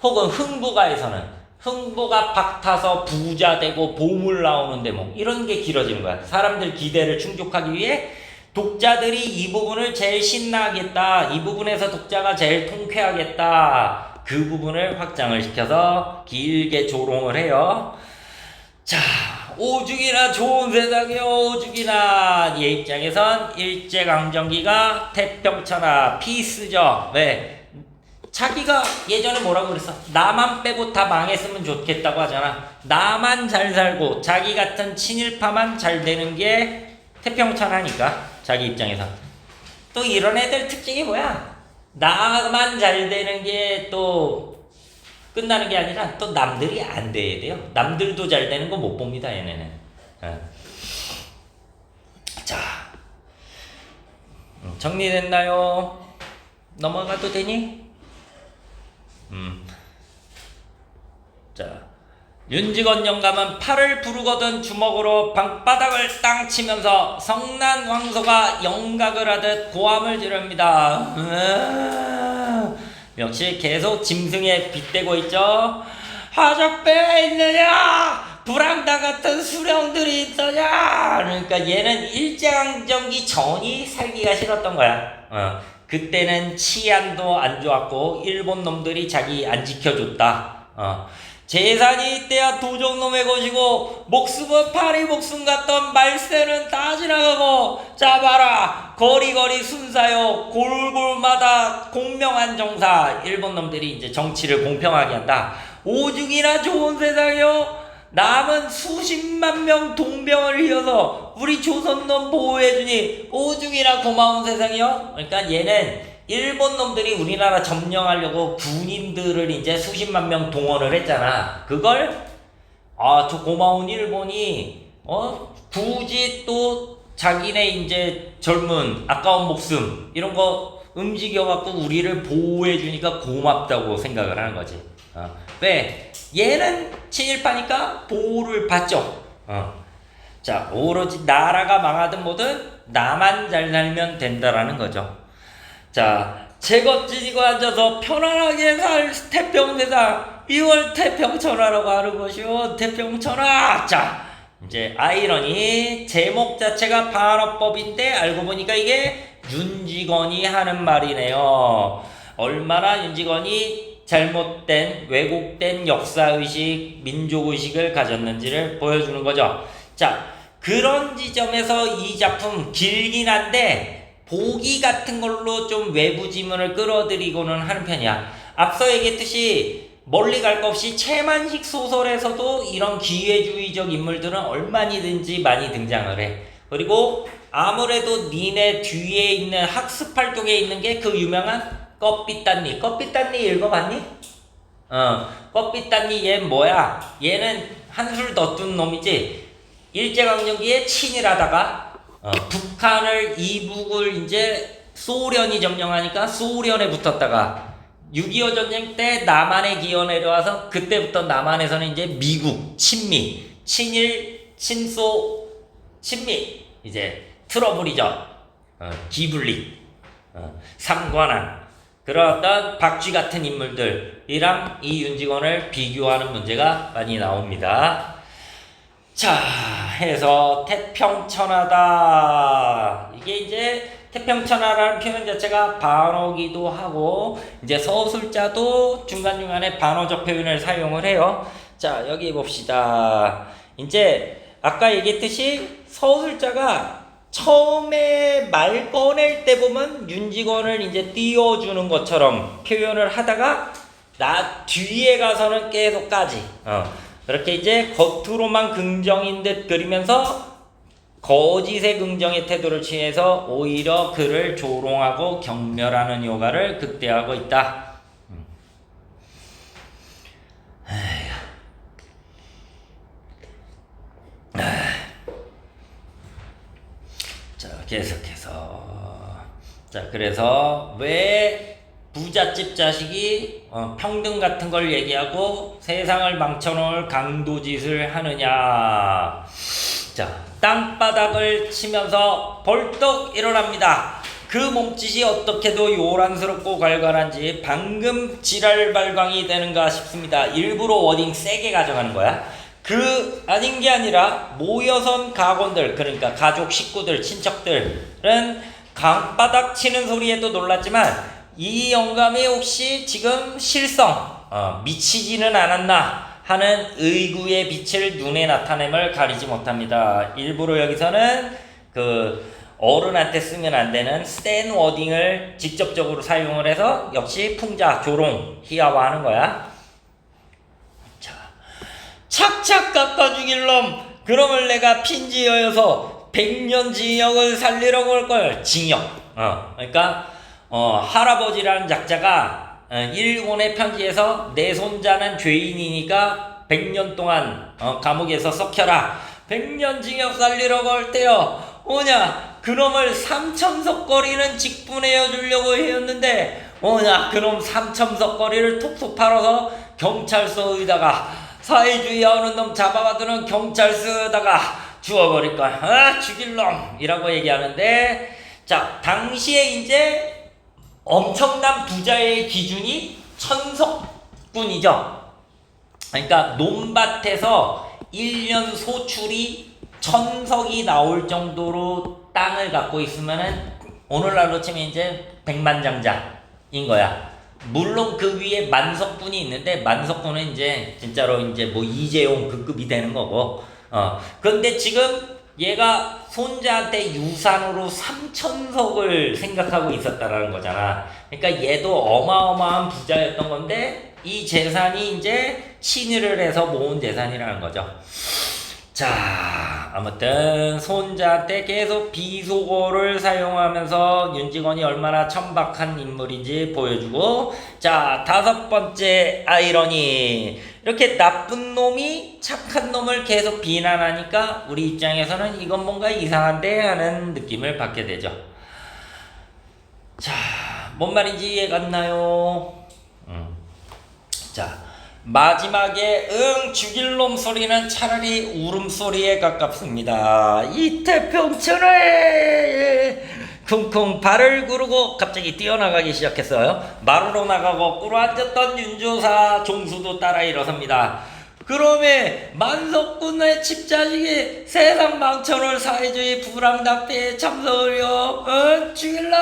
혹은 흥부가에서는 흥부가 박타서 부자 되고 보물 나오는 대목, 이런 게 길어지는 거야. 사람들 기대를 충족하기 위해 독자들이 이 부분을 제일 신나하겠다, 이 부분에서 독자가 제일 통쾌하겠다, 그 부분을 확장을 시켜서 길게 조롱을 해요. 자, 오죽이나 좋은 세상이요, 오죽이나. 얘 입장에선 일제강점기가 태평천하 피스죠. 왜? 자기가 예전에 뭐라고 그랬어? 나만 빼고 다 망했으면 좋겠다고 하잖아. 나만 잘 살고 자기 같은 친일파만 잘 되는 게 태평천하니까, 자기 입장에서. 또 이런 애들 특징이 뭐야? 나만 잘 되는 게 또 끝나는 게 아니라 또 남들이 안 돼야 돼요. 남들도 잘 되는 거 못 봅니다, 얘네는. 자, 정리됐나요? 넘어가도 되니? 자, 윤직원 영감은 팔을 부르거든 주먹으로 방바닥을 땅 치면서 성난왕소가 영각을 하듯 고함을 지릅니다. 역시 계속 짐승에 빗대고 있죠. 화적배에 있느냐? 불황당 같은 수령들이 있더냐? 그러니까 얘는 일제강점기 전이 살기가 싫었던 거야. 그때는 치안도 안 좋았고 일본 놈들이 자기 안 지켜줬다. 재산이 이때야 도적놈의 것이고 목숨은 파리 목숨 같던 말세는 다 지나가고, 자 봐라, 거리거리 순사요, 골골마다 공명한 정사. 일본 놈들이 이제 정치를 공평하게 한다. 오죽이나 좋은 세상이요, 남은 수십만 명 동병을 이어서 우리 조선놈 보호해주니 오죽이나 고마운 세상이요. 그러니까 얘는 일본 놈들이 우리나라 점령하려고 군인들을 이제 수십만 명 동원을 했잖아. 그걸 저 고마운 일본이 굳이 또 자기네 이제 젊은 아까운 목숨 이런 거 움직여갖고 우리를 보호해주니까 고맙다고 생각을 하는 거지. 왜? 얘는 친일파니까 보호를 받죠. 자, 오로지 나라가 망하든 뭐든 나만 잘 살면 된다라는 거죠. 자, 제겁지지고 앉아서 편안하게 살 태평세상, 이걸 태평천하라고 하는 것이요, 태평천하. 자, 이제 아이러니, 제목 자체가 반어법인데 알고 보니까 이게 윤직원이 하는 말이네요. 얼마나 윤직원이 잘못된, 왜곡된 역사의식, 민족의식을 가졌는지를 보여주는 거죠. 자, 그런 지점에서 이 작품 길긴 한데 보기 같은 걸로 좀 외부 지문을 끌어들이고는 하는 편이야. 앞서 얘기했듯이 멀리 갈 것 없이 최만식 소설에서도 이런 기회주의적 인물들은 얼마든지 많이 등장을 해. 그리고 아무래도 니네 뒤에 있는 학습활동에 있는 게 그 유명한 껍빛단니. 껍빛단니 읽어봤니? 껍빛단니 얘 뭐야? 얘는 한술 더 뜬 놈이지. 일제강점기에 친일하다가 북한을 이북을 이제 소련이 점령하니까 소련에 붙었다가 6.25 전쟁 때 남한에 기어 내려와서 그때부터 남한에서는 이제 미국, 친미, 친일, 친소, 친미 이제 트러블이죠. 기블리, 삼관왕 그런 어떤 박쥐 같은 인물들이랑 이 윤직원을 비교하는 문제가 많이 나옵니다. 자, 해서 태평천하다. 이게 이제 태평천하라는 표현 자체가 반어기도 하고 이제 서술자도 중간중간에 반어적 표현을 사용을 해요. 자, 여기 봅시다. 이제 아까 얘기했듯이 서술자가 처음에 말 꺼낼 때 보면 윤직원을 이제 띄워주는 것처럼 표현을 하다가 나 뒤에 가서는 계속 까지. 그렇게 이제 겉으로만 긍정인 듯 그리면서 거짓의 긍정의 태도를 취해서 오히려 그를 조롱하고 경멸하는 효과를 극대화하고 있다. 자, 계속해서 자, 그래서 왜 부잣집 자식이 평등 같은 걸 얘기하고 세상을 망쳐놓을 강도짓을 하느냐. 자, 땅바닥을 치면서 벌떡 일어납니다. 그 몸짓이 어떻게도 요란스럽고 괄괄한지 방금 지랄 발광이 되는가 싶습니다. 일부러 워딩 세게 가져가는 거야. 그 아닌 게 아니라 모여선 가곤들, 그러니까 가족, 식구들, 친척들은 강바닥 치는 소리에도 놀랐지만 이 영감이 혹시 지금 실성, 미치지는 않았나 하는 의구의 빛을 눈에 나타냄을 가리지 못합니다. 일부러 여기서는 그 어른한테 쓰면 안 되는 스탠 워딩을 직접적으로 사용을 해서 역시 풍자, 조롱, 희화화하는 거야. 자, 착착 깎아 죽일 놈, 그러면 내가 핀지어여서 100년 징역을 살리려고 할 걸. 징역. 그러니까 할아버지라는 작자가 일본의 편지에서 내 손자는 죄인이니까 100년 동안 감옥에서 썩혀라. 100년 징역 살리려고 할 때요. 뭐냐, 그놈을 삼천석거리는 직분해여 주려고 했는데 뭐냐, 그놈 삼천석거리를 톡톡 팔아서 경찰서에다가 사회주의 하는 놈 잡아가두는 경찰서에다가 죽어버릴 거야. 죽일 놈이라고 얘기하는데, 자, 당시에 이제 엄청난 부자의 기준이 천석군이죠. 그러니까 논밭에서 1년 소출이 1000석이 나올 정도로 땅을 갖고 있으면은 오늘날로 치면 이제 백만장자인 거야. 물론 그 위에 만석군이 있는데 만석군은 이제 진짜로 이제 뭐 이재용 그 급이 되는 거고. 그런데 지금 얘가 손자한테 유산으로 3000석을 생각하고 있었다라는 거잖아. 그러니까 얘도 어마어마한 부자였던 건데 이 재산이 이제 친일을 해서 모은 재산이라는 거죠. 자, 아무튼 손자한테 계속 비속어를 사용하면서 윤직원이 얼마나 천박한 인물인지 보여주고, 자, 5번째 아이러니. 이렇게 나쁜 놈이 착한 놈을 계속 비난하니까 우리 입장에서는 이건 뭔가 이상한데 하는 느낌을 받게 되죠. 자, 뭔 말인지 이해 갔나요? 자, 마지막에 죽일 놈 소리는 차라리 울음소리에 가깝습니다. 이태평천에 쿵쿵 발을 구르고 갑자기 뛰어나가기 시작했어요. 마루로 나가고 꿇어앉았던 윤조사 종수도 따라 일어섭니다. 그러면 만석군의 집자식이 세상 망쳐놓을 사회주의 불황답대에 참석을요. 죽일 놈!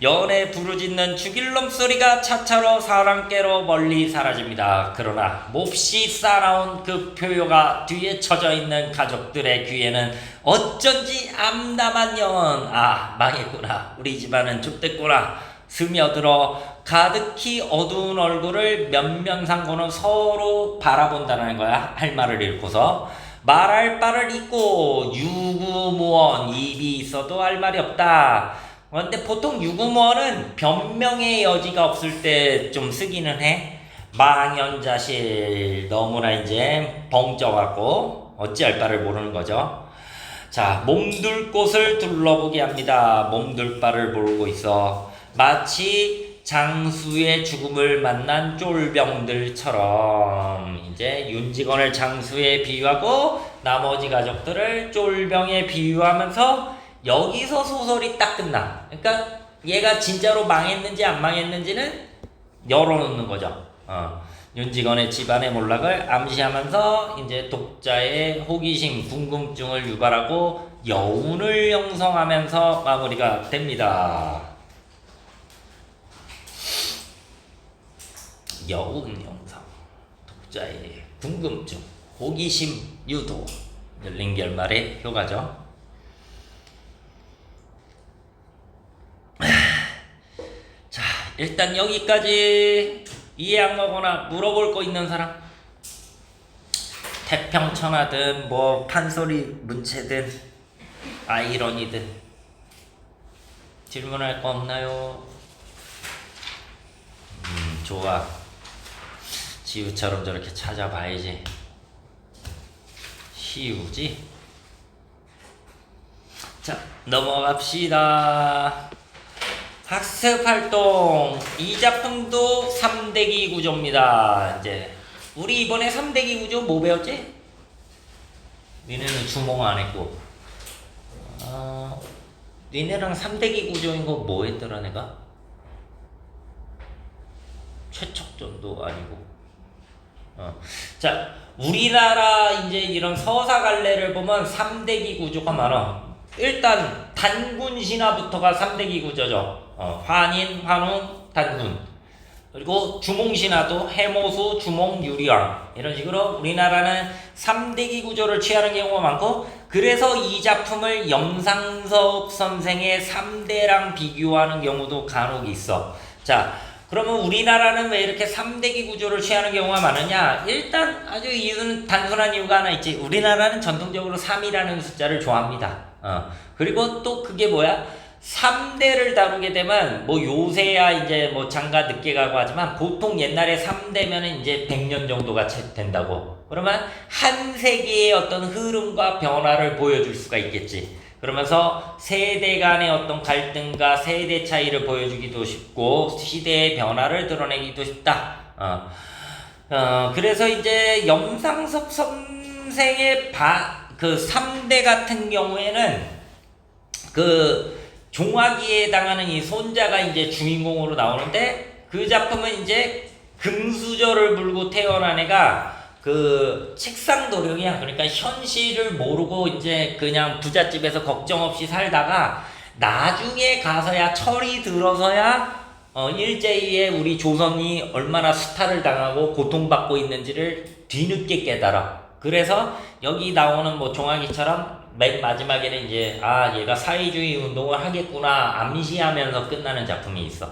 연애 부르짖는 죽일놈 소리가 차차로 사랑께로 멀리 사라집니다. 그러나 몹시 싸나운 그 표효가 뒤에 쳐져 있는 가족들의 귀에는 어쩐지 암담한 영혼, 망했구나, 우리 집안은 좁됐구나 스며들어 가득히 어두운 얼굴을 면면상고는 서로 바라본다는 거야. 할 말을 잃고서 말할 바를 잊고 유구무원, 입이 있어도 할 말이 없다. 그런데 보통 유구무원은 변명의 여지가 없을 때 좀 쓰기는 해. 망연자실, 너무나 이제 벙쪄갖고 어찌할 바를 모르는 거죠. 자, 몸둘 곳을 둘러보게 합니다. 몸둘 바를 모르고 있어. 마치 장수의 죽음을 만난 쫄병들처럼 이제 윤직원을 장수에 비유하고 나머지 가족들을 쫄병에 비유하면서 여기서 소설이 딱 끝나. 그러니까 얘가 진짜로 망했는지 안 망했는지는 열어놓는 거죠. 윤직원의 집안의 몰락을 암시하면서 이제 독자의 호기심, 궁금증을 유발하고 여운을 형성하면서 마무리가 됩니다. 여운 형성, 독자의 궁금증, 호기심 유도, 열린 결말의 효과죠. 자, 일단 여기까지 이해한 거거나 물어볼 거 있는 사람? 태평천하든 뭐 판소리 문체든 아이러니든 질문할 거 없나요? 좋아. 지우처럼 저렇게 찾아봐야지. 시우지? 자, 넘어갑시다. 학습활동. 이 작품도 3대기 구조입니다. 이제 우리 이번에 3대기 구조 뭐 배웠지? 니네는 주몽 안 했고. 니네랑 3대기 구조인 거 뭐 했더라 내가? 최척전도 아니고. 자, 우리나라 이제 이런 서사 갈래를 보면 3대기 구조가 많아. 일단 단군 신화부터가 3대기 구조죠. 환인, 환웅, 단군. 그리고 주몽 신화도 해모수, 주몽, 유리왕 이런 식으로 우리나라는 3대기 구조를 취하는 경우가 많고, 그래서 이 작품을 염상섭 선생의 3대랑 비교하는 경우도 간혹 있어. 자, 그러면 우리나라는 왜 이렇게 3대기 구조를 취하는 경우가 많으냐? 일단 아주 이유는 단순한 이유가 하나 있지. 우리나라는 전통적으로 3이라는 숫자를 좋아합니다. 그리고 또 그게 뭐야? 3대를 다루게 되면 뭐 요새야 이제 뭐 장가 늦게 가고 하지만 보통 옛날에 3대면은 이제 100년 정도가 된다고. 그러면 한 세계의 어떤 흐름과 변화를 보여줄 수가 있겠지. 그러면서 세대 간의 어떤 갈등과 세대 차이를 보여주기도 쉽고 시대의 변화를 드러내기도 쉽다. 그래서 이제 염상섭 선생의 그 3대 같은 경우에는 그 종아기에 해당하는 이 손자가 이제 주인공으로 나오는데, 그 작품은 이제 금수저를 물고 태어난 애가 그 책상 도령이야. 그러니까 현실을 모르고 이제 그냥 부잣집에서 걱정 없이 살다가 나중에 가서야 철이 들어서야 일제히에 우리 조선이 얼마나 수탈을 당하고 고통받고 있는지를 뒤늦게 깨달아. 그래서 여기 나오는 뭐 종아기처럼 맨 마지막에는 이제 얘가 사회주의 운동을 하겠구나 암시하면서 끝나는 작품이 있어.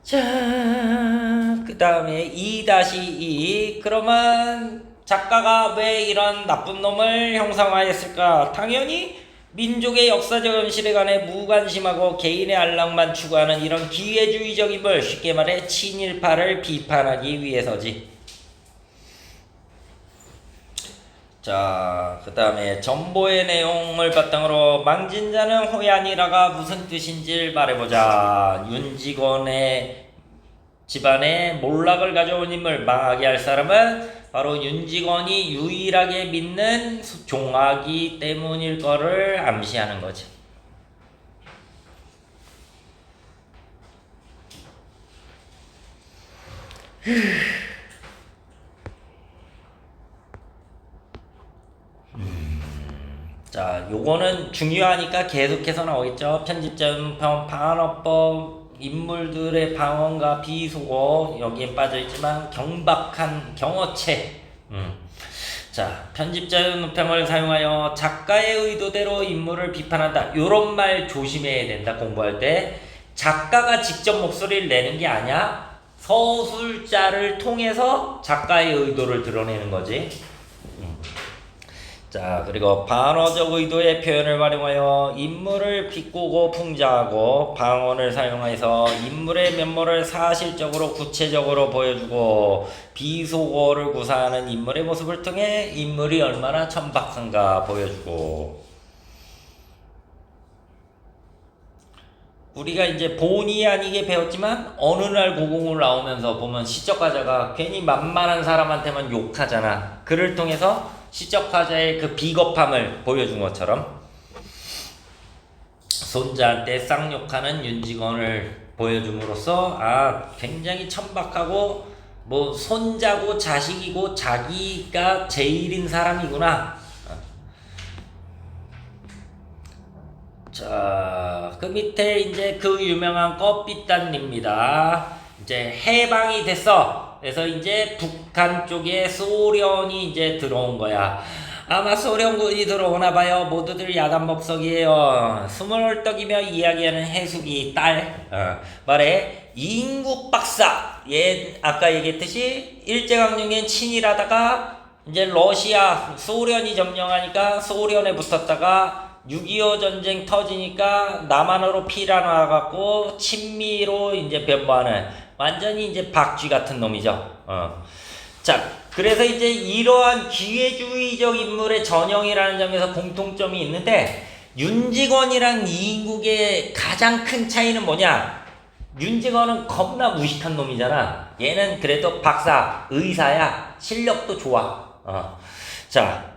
자, 그 다음에 2-2. 그러면 작가가 왜 이런 나쁜 놈을 형상화했을까? 당연히 민족의 역사적 현실에 관해 무관심하고 개인의 안락만 추구하는 이런 기회주의적 인물, 쉽게 말해 친일파를 비판하기 위해서지. 자, 그 다음에 전보의 내용을 바탕으로 망진자는 호얀이라가 무슨 뜻인지를 말해보자. 윤직원의 집안에 몰락을 가져온 인물, 망하게 할 사람은 바로 윤직원이 유일하게 믿는 종아기 때문일 거를 암시하는 거지. 자, 요거는 중요하니까 계속해서 나오겠죠. 편집점, 방언어법, 인물들의 방언과 비속어 여기에 빠져있지만 경박한 경어체. 자, 편집자의 누평을 사용하여 작가의 의도대로 인물을 비판한다. 요런 말 조심해야 된다. 공부할 때 작가가 직접 목소리를 내는 게 아니야. 서술자를 통해서 작가의 의도를 드러내는 거지. 자, 그리고 반어적 의도의 표현을 활용하여 인물을 비꼬고 풍자하고 방언을 사용해서 인물의 면모를 사실적으로 구체적으로 보여주고 비속어를 구사하는 인물의 모습을 통해 인물이 얼마나 천박한가 보여주고. 우리가 이제 본의 아니게 배웠지만 어느 날 고공을 나오면서 보면 시적화자가 괜히 만만한 사람한테만 욕하잖아. 그를 통해서 시적화자의 그 비겁함을 보여준 것처럼 손자한테 쌍욕하는 윤직원을 보여줌으로써 굉장히 천박하고 뭐 손자고 자식이고 자기가 제일인 사람이구나. 자, 그 밑에 이제 그 유명한 껍빗단입니다. 이제 해방이 됐어. 그래서 이제 북한 쪽에 소련이 이제 들어온 거야. 아마 소련군이 들어오나 봐요. 모두들 야단법석이에요. 스물떡이며 이야기하는 해숙이 딸 말해 이인국 박사. 얘 아까 얘기했듯이 일제강점기엔 친일하다가 이제 러시아 소련이 점령하니까 소련에 붙었다가 6.25 전쟁 터지니까 남한으로 피난와갖고 친미로 이제 변모하는 완전히 이제 박쥐 같은 놈이죠. 자, 그래서 이제 이러한 기회주의적 인물의 전형이라는 점에서 공통점이 있는데 윤직원이랑 이인국의 가장 큰 차이는 뭐냐? 윤직원은 겁나 무식한 놈이잖아. 얘는 그래도 박사, 의사야. 실력도 좋아. 자,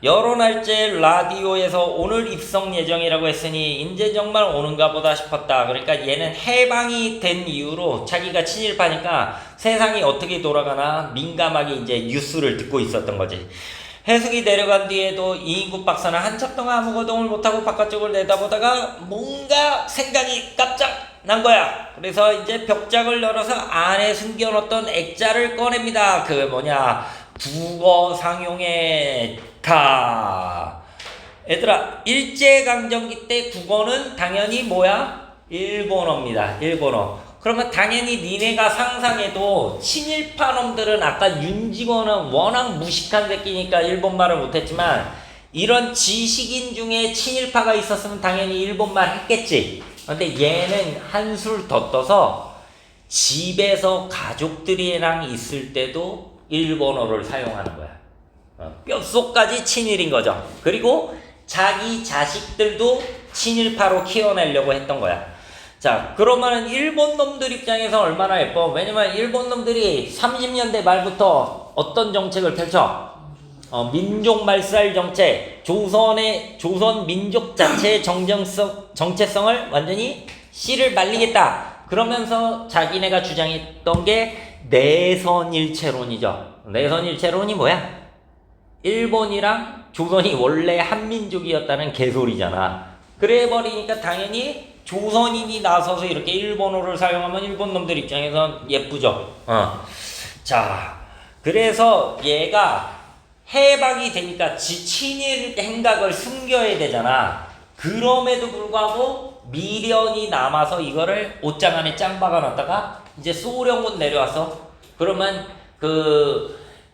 여론할제 라디오에서 오늘 입성 예정이라고 했으니 이제 정말 오는가 보다 싶었다. 그러니까 얘는 해방이 된 이후로 자기가 친일파니까 세상이 어떻게 돌아가나 민감하게 이제 뉴스를 듣고 있었던 거지. 해숙이 내려간 뒤에도 이인국 박사는 한참 동안 아무 거동을 못하고 바깥쪽을 내다보다가 뭔가 생각이 깜짝 난 거야. 그래서 이제 벽장을 열어서 안에 숨겨놓던 액자를 꺼냅니다. 그 뭐냐, 국어 상용의 가. 얘들아, 일제강점기 때 국어는 당연히 뭐야? 일본어입니다. 일본어. 그러면 당연히 니네가 상상해도 친일파 놈들은 아까 윤직원은 워낙 무식한 새끼니까 일본말을 못했지만 이런 지식인 중에 친일파가 있었으면 당연히 일본말 했겠지. 근데 얘는 한술 더 떠서 집에서 가족들이랑 있을 때도 일본어를 사용하는 거야. 뼛속까지 친일인 거죠. 그리고 자기 자식들도 친일파로 키워내려고 했던 거야. 자, 그러면은 일본 놈들 입장에서 얼마나 예뻐. 왜냐면 일본 놈들이 30년대 말부터 어떤 정책을 펼쳐? 민족 말살 정책, 조선 민족 자체의 정체성을 완전히 씨를 말리겠다. 그러면서 자기네가 주장했던 게 내선일체론이죠. 내선일체론이 뭐야? 일본이랑 조선이 원래 한민족이었다는 개소리잖아. 그래 버리니까 당연히 조선인이 나서서 이렇게 일본어를 사용하면 일본 놈들 입장에선 예쁘죠. 자, 그래서 얘가 해방이 되니까 친일 행각을 숨겨야 되잖아. 그럼에도 불구하고 미련이 남아서 이거를 옷장 안에 짱 박아놨다가 이제 소련군 내려와서 그러면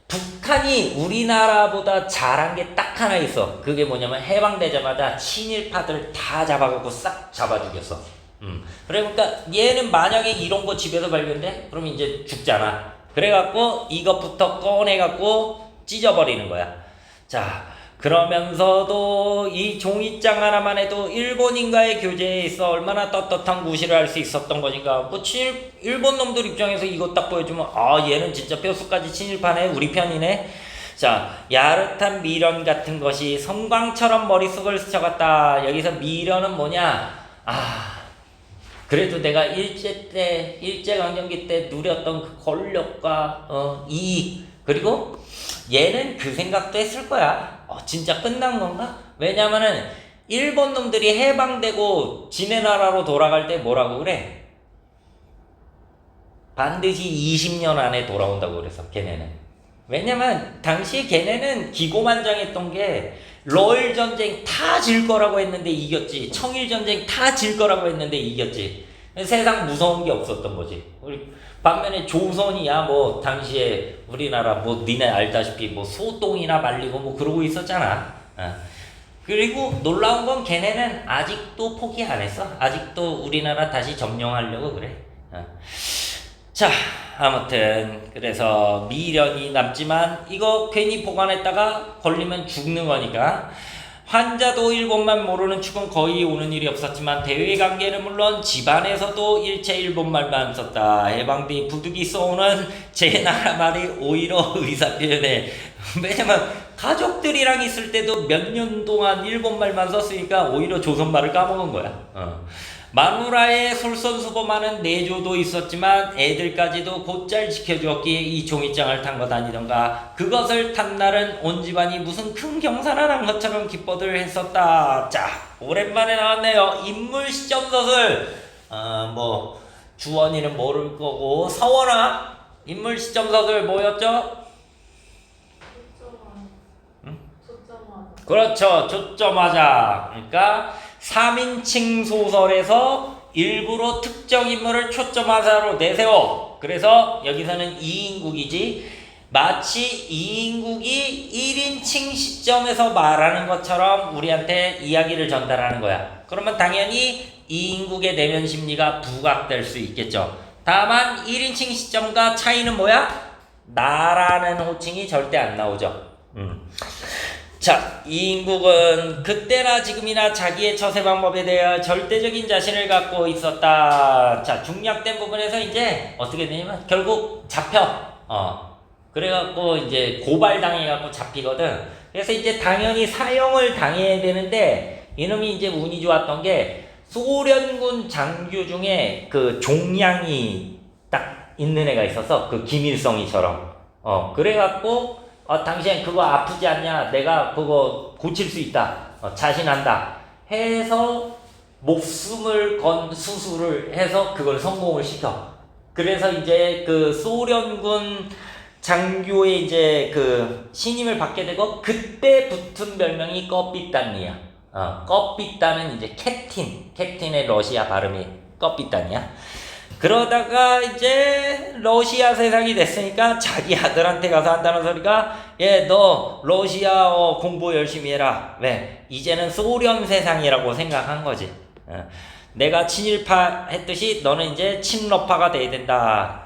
북한이 우리나라보다 잘한 게 딱 하나 있어. 그게 뭐냐면 해방되자마자 친일파들 다 잡아갖고 싹 잡아 죽였어. 그러니까 얘는 만약에 이런 거 집에서 발견돼? 그럼 이제 죽잖아. 그래갖고 이것부터 꺼내갖고 찢어버리는 거야. 자, 그러면서도 이 종이장 하나만 해도 일본인과의 교제에 있어 얼마나 떳떳한 구실을 할 수 있었던 거니까. 뭐 일본 놈들 입장에서 이거 딱 보여주면 얘는 진짜 뼛속까지 친일파네, 우리 편이네. 자, 야릇한 미련 같은 것이 섬광처럼 머릿속을 스쳐갔다. 여기서 미련은 뭐냐? 그래도 내가 일제강점기 때 누렸던 그 권력과 이익, 그리고 얘는 그 생각도 했을 거야. 진짜 끝난 건가? 왜냐면은 일본 놈들이 해방되고 지네 나라로 돌아갈 때 뭐라고 그래? 반드시 20년 안에 돌아온다고 그랬어, 걔네는. 왜냐면 당시에 걔네는 기고만장했던 게 러일 전쟁 다 질 거라고 했는데 이겼지. 청일 전쟁 다 질 거라고 했는데 이겼지. 세상 무서운 게 없었던 거지. 우리 반면에 조선이야 뭐 당시에 우리나라 뭐 니네 알다시피 뭐 소똥이나 말리고 뭐 그러고 있었잖아. 그리고 놀라운 건 걔네는 아직도 포기 안 했어. 아직도 우리나라 다시 점령하려고 그래. 자, 아무튼 그래서 미련이 남지만 이거 괜히 보관했다가 걸리면 죽는 거니까 환자도 일본만 모르는 축은 거의 오는 일이 없었지만 대외관계는 물론 집안에서도 일체 일본말만 썼다. 해방 뒤 부득이 써오는 제 나라 말이 오히려 의사표현에 왜냐면 가족들이랑 있을 때도 몇 년 동안 일본말만 썼으니까 오히려 조선말을 까먹은 거야. 마누라의 솔선수범하는 내조도 있었지만 애들까지도 곧잘 지켜주었기에 이 종이장을 타고 다니던가 그것을 탄 날은 온 집안이 무슨 큰 경사를 한 것처럼 기뻐들 했었다. 자, 오랜만에 나왔네요. 인물 시점 소설. 뭐 주원이는 모를 거고 서원아 인물 시점 소설 뭐였죠?
초점화자.
그렇죠. 초점화자. 그러니까 3인칭 소설에서 일부러 특정 인물을 초점화자로 내세워. 그래서 여기서는 2인국이지. 마치 2인국이 1인칭 시점에서 말하는 것처럼 우리한테 이야기를 전달하는 거야. 그러면 당연히 2인국의 내면 심리가 부각될 수 있겠죠. 다만 1인칭 시점과 차이는 뭐야? 나라는 호칭이 절대 안 나오죠. 자, 이인국은 그때나 지금이나 자기의 처세 방법에 대해 절대적인 자신을 갖고 있었다. 자, 중략된 부분에서 이제 어떻게 되냐면 결국 잡혀. 그래갖고 이제 고발당해갖고 잡히거든. 그래서 이제 당연히 사형을 당해야 되는데 이놈이 이제 운이 좋았던 게 소련군 장교 중에 그 종양이 딱 있는 애가 있었어. 그 김일성이처럼. 그래갖고 당신 그거 아프지 않냐? 내가 그거 고칠 수 있다. 자신한다. 해서 목숨을 건 수술을 해서 그걸 성공을 시켜. 그래서 이제 그 소련군 장교의 이제 그 신임을 받게 되고 그때 붙은 별명이 껍비단이야. 껍비단은 이제 캡틴의 러시아 발음이 껍비단이야. 그러다가 이제 러시아 세상이 됐으니까 자기 아들한테 가서 한다는 소리가 너 러시아어 공부 열심히 해라. 왜? 이제는 소련 세상이라고 생각한 거지. 내가 친일파 했듯이 너는 이제 친러파가 돼야 된다.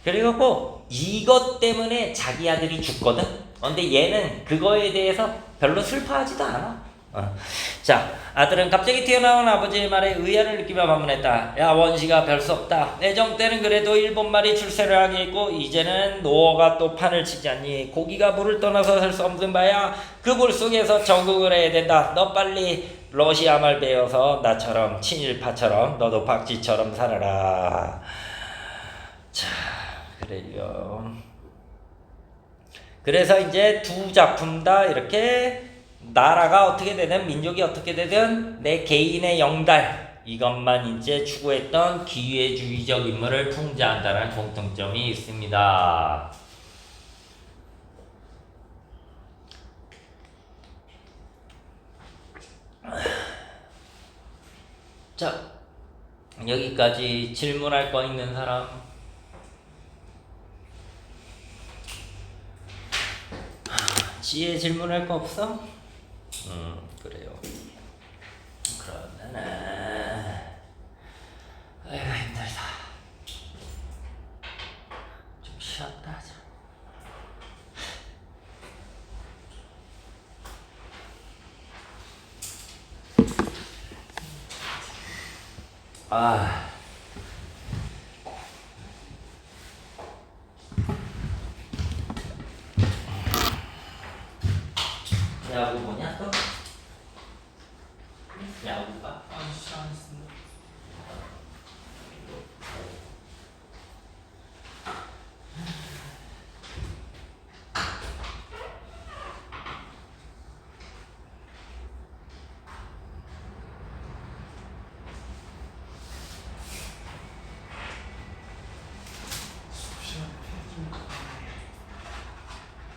그래갖고 이것 때문에 자기 아들이 죽거든. 근데 얘는 그거에 대해서 별로 슬퍼하지도 않아. 자, 아들은 갑자기 튀어나온 아버지의 말에 의아를 느끼며 반문했다. 야, 원시가 별 수 없다. 내정 때는 그래도 일본말이 출세를 하게 있고 이제는 노어가 또 판을 치지 않니. 고기가 물을 떠나서 살 수 없는 바야. 그 물 속에서 적응을 해야 된다. 너 빨리 러시아 말 배워서 나처럼 친일파처럼 너도 박쥐처럼 살아라. 자, 그래요. 그래서 이제 두 작품 다 이렇게 나라가 어떻게 되든 민족이 어떻게 되든 내 개인의 영달 이것만 이제 추구했던 기회주의적 인물을 풍자한다는 공통점이 있습니다. 자, 여기까지 질문할 거 있는 사람? 지혜 질문할 거 없어? 그래요. 그러면은 아이고 힘들다. 좀 쉬었다 하자. 야구 뭐냐 또? 야구가?
아저씨 안 했습니다. 수업 시간에 패드 좀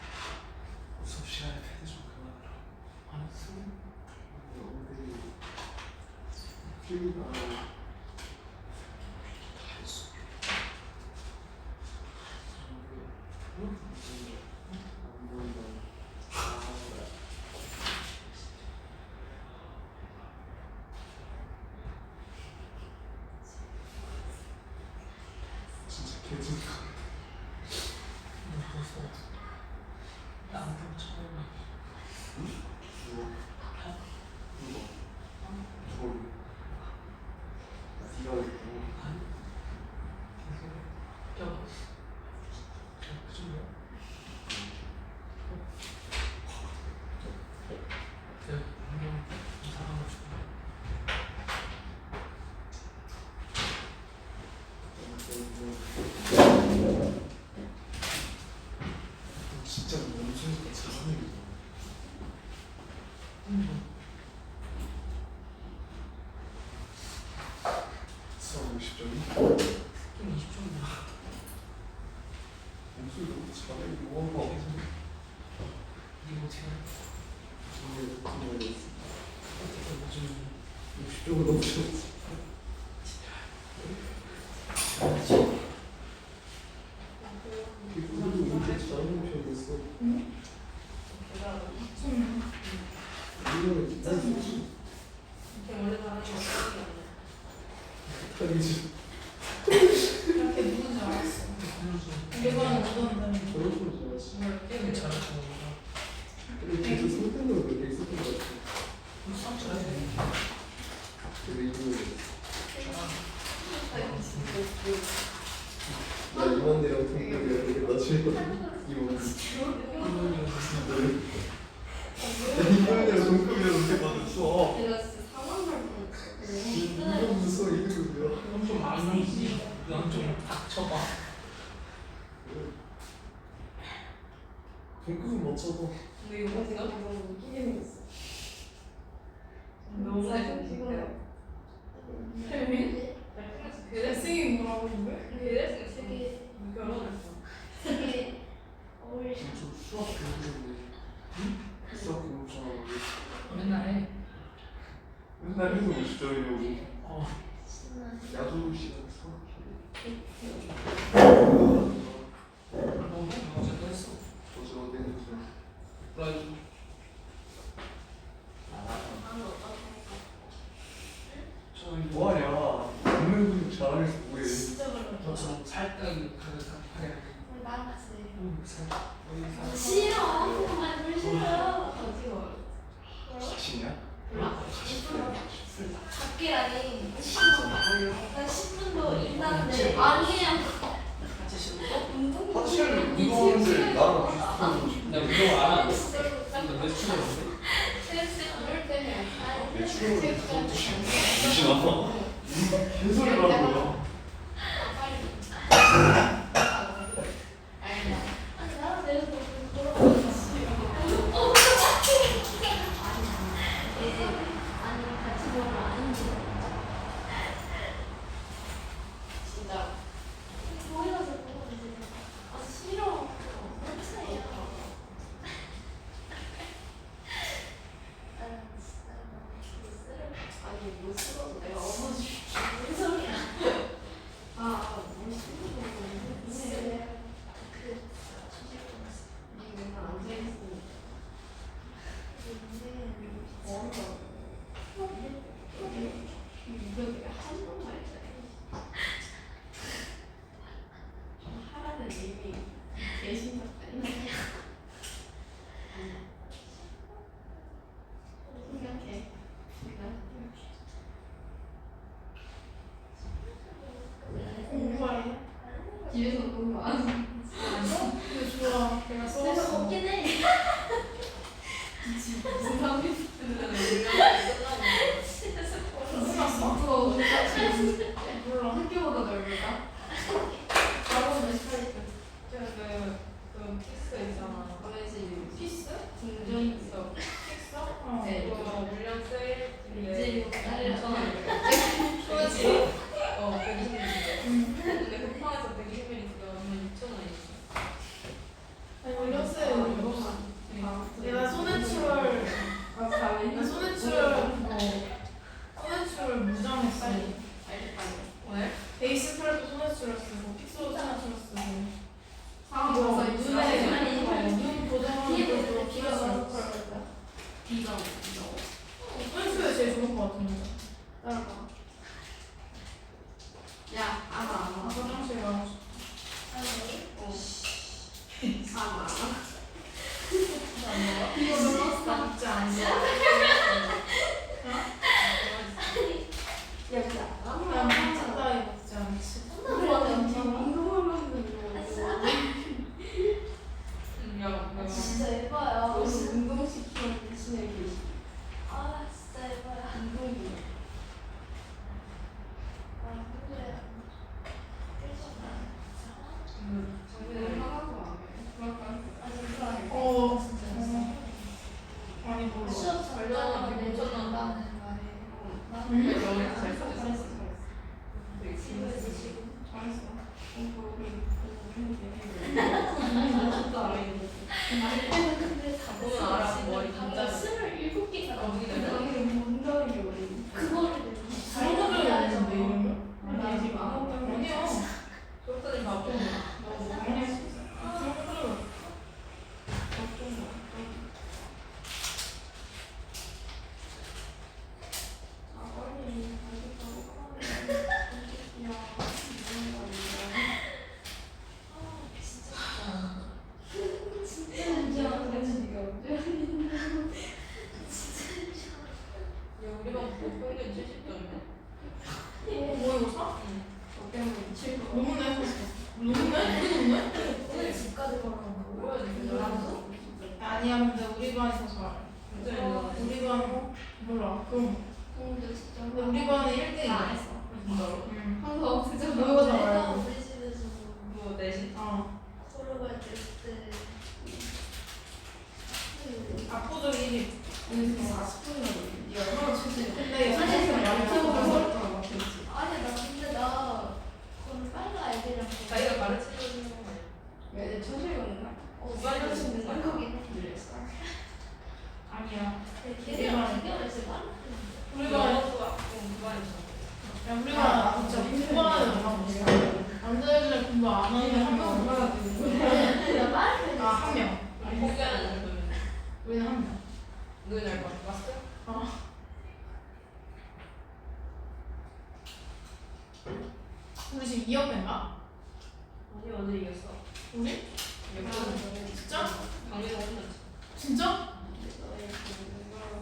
그만하라. 수업 시간에 패드 좀 그만하라. 알았어. 개진카. 벌써 나한테 처음에
누구? 누구? 누구? 네가 있고.
계속 그 정도야? 내가 분명 이상하고 싶어. 진짜 원숭이가 잘하는 게 수학 50점이? 스킨 20점이야.
원숭이가 잘해. 이거
이거 제가
어떻게
요즘
60점을 넘으셨지? 이분들도 이렇게 잘하는 편이었어. 이거는
걔 원래 잘하는 거 생각이 안 나.
아니지.
걔 누군지 알았어. 이거는 누군데?
저런 걸 좋아하지.
되게 잘하시는 거다.
근데 계속 상대는 그렇게 있었던 것 같아.
수학 잘하시네.
근데 이거는
아,
나 이만대랑 동급이랑 되게 낮추거든. 이만. 이만대랑 동급이랑 되게 낮았어.
내가 진짜 상황을 보냈어.
이건 무슨 수학 1등급이야.
이건 좀 아니지. 이건 좀 닥쳐봐.
동급은 맞춰도
근데 이거
내가
진짜
너무 웃기게 생겼어.
너무 재밌는데.
혜민?
그래서
쌤이 뭐라고 했는데?
그래서 되게 결혼했어.
좀 수학 교육인데 수학 교육 잘하는데
맨날 해.
맨날 해서 50점이냐고.
어.
야구 시간 수학
너무 어제도 했어.
어제 어디 했는지.
라이브. 저 이거
뭐하냐? 오늘 근육 잘하면서 뭐해?
진짜 그래.
너처럼 살짝 가득하게.
나랑 같이.
살짝. 여기
싫어. 정말 물 싫어.
자신이야?
몰라. 작게라니. 난 10분도 일하는데 아니야.
같이 쉬고.
확실히 운동하는데 나랑 비슷한 거 싶어.
나 운동 안 하고.
진짜
너 몇 주 했는데?
그럴 때는
내 추억을 그것도 무시나? 개소리를 하는 거야.
집에서 너무 많아. 근데 좋아. 내가 써봤어. 먹긴 해. 무슨 상황이 끝났어? 그거 몰라. 학교보다 넓을까? 바로 몇 살이든.
그 키스 있잖아.
피스?
궁전 있어.
피스? 어.
네. 그거 물량 세일.
이제 딸이랑
그렇지. 120ml. 근데 쿠팡에서 120ml가 16,000원이었어.
아니 올렸어요. 이거. 내가 소내추럴 소내추럴 무장했어.
오늘?
베이스 프랩도 소내추럴 쓰고 픽스도 소내추럴 쓰고.
그래서
눈 보정하는 것도 소내추럴.
비정.
소내추럴이 제일 좋은 것 같은데. 따라가.
야, 알아.
화장실 가고 싶어.
너무 잘했어.
잘했어.
되게
지금이지, 지금.
잘했어.
근데 다
보면 알아. 머리 진짜.
27개가
거북이
나오는데
닮았어.
뭔다는 게 어디?
그거를
잘못을 했는데 이러면?
나 지금
아니야.
솔직히 바보. 야, 우리 반 평균 70점이네.
뭐 이거 사? 너무네.
오늘 집까지 걸어간 거.
뭐야, 이거.
아니야 근데 우리 반에서 잘.
진짜
우리 반 몰라. 그럼
오늘도 진짜.
근데 우리 반은 1등이야.
안 했어.
진짜로?
응.
한거 진짜
그거 다 알고.
우리 집에서
뭐 내신?
어.
걸어갈 때 그때
압도적 1위. 우리 집 40분이나 걸리네.
네가 얼마나 쳤지?
근데
아니,
사실
아니,
많이 태우고
아니,
서울 거 같았지.
아니 나 근데 나 그건 빨라 애들이랑
자기가 가르치는 거 아니야?
왜 천실이었나?
빨라 치는
거야?
거긴 해.
아니야.
걔네랑 비교를 했을 때
우리 반
가
야, 우리가 진짜 공부하는 엄마 못해. 남자애들 공부 안 하는 한 명은 얼마나 되는 거야?
나 빠르게
아, 한 명.
포기하는 정도면
우리는 한 명.
누구냐 알고 봤어?
우리 지금 2학년인가?
아니 어제 이겼어.
우리? 진짜?
강민호 혼났지.
진짜?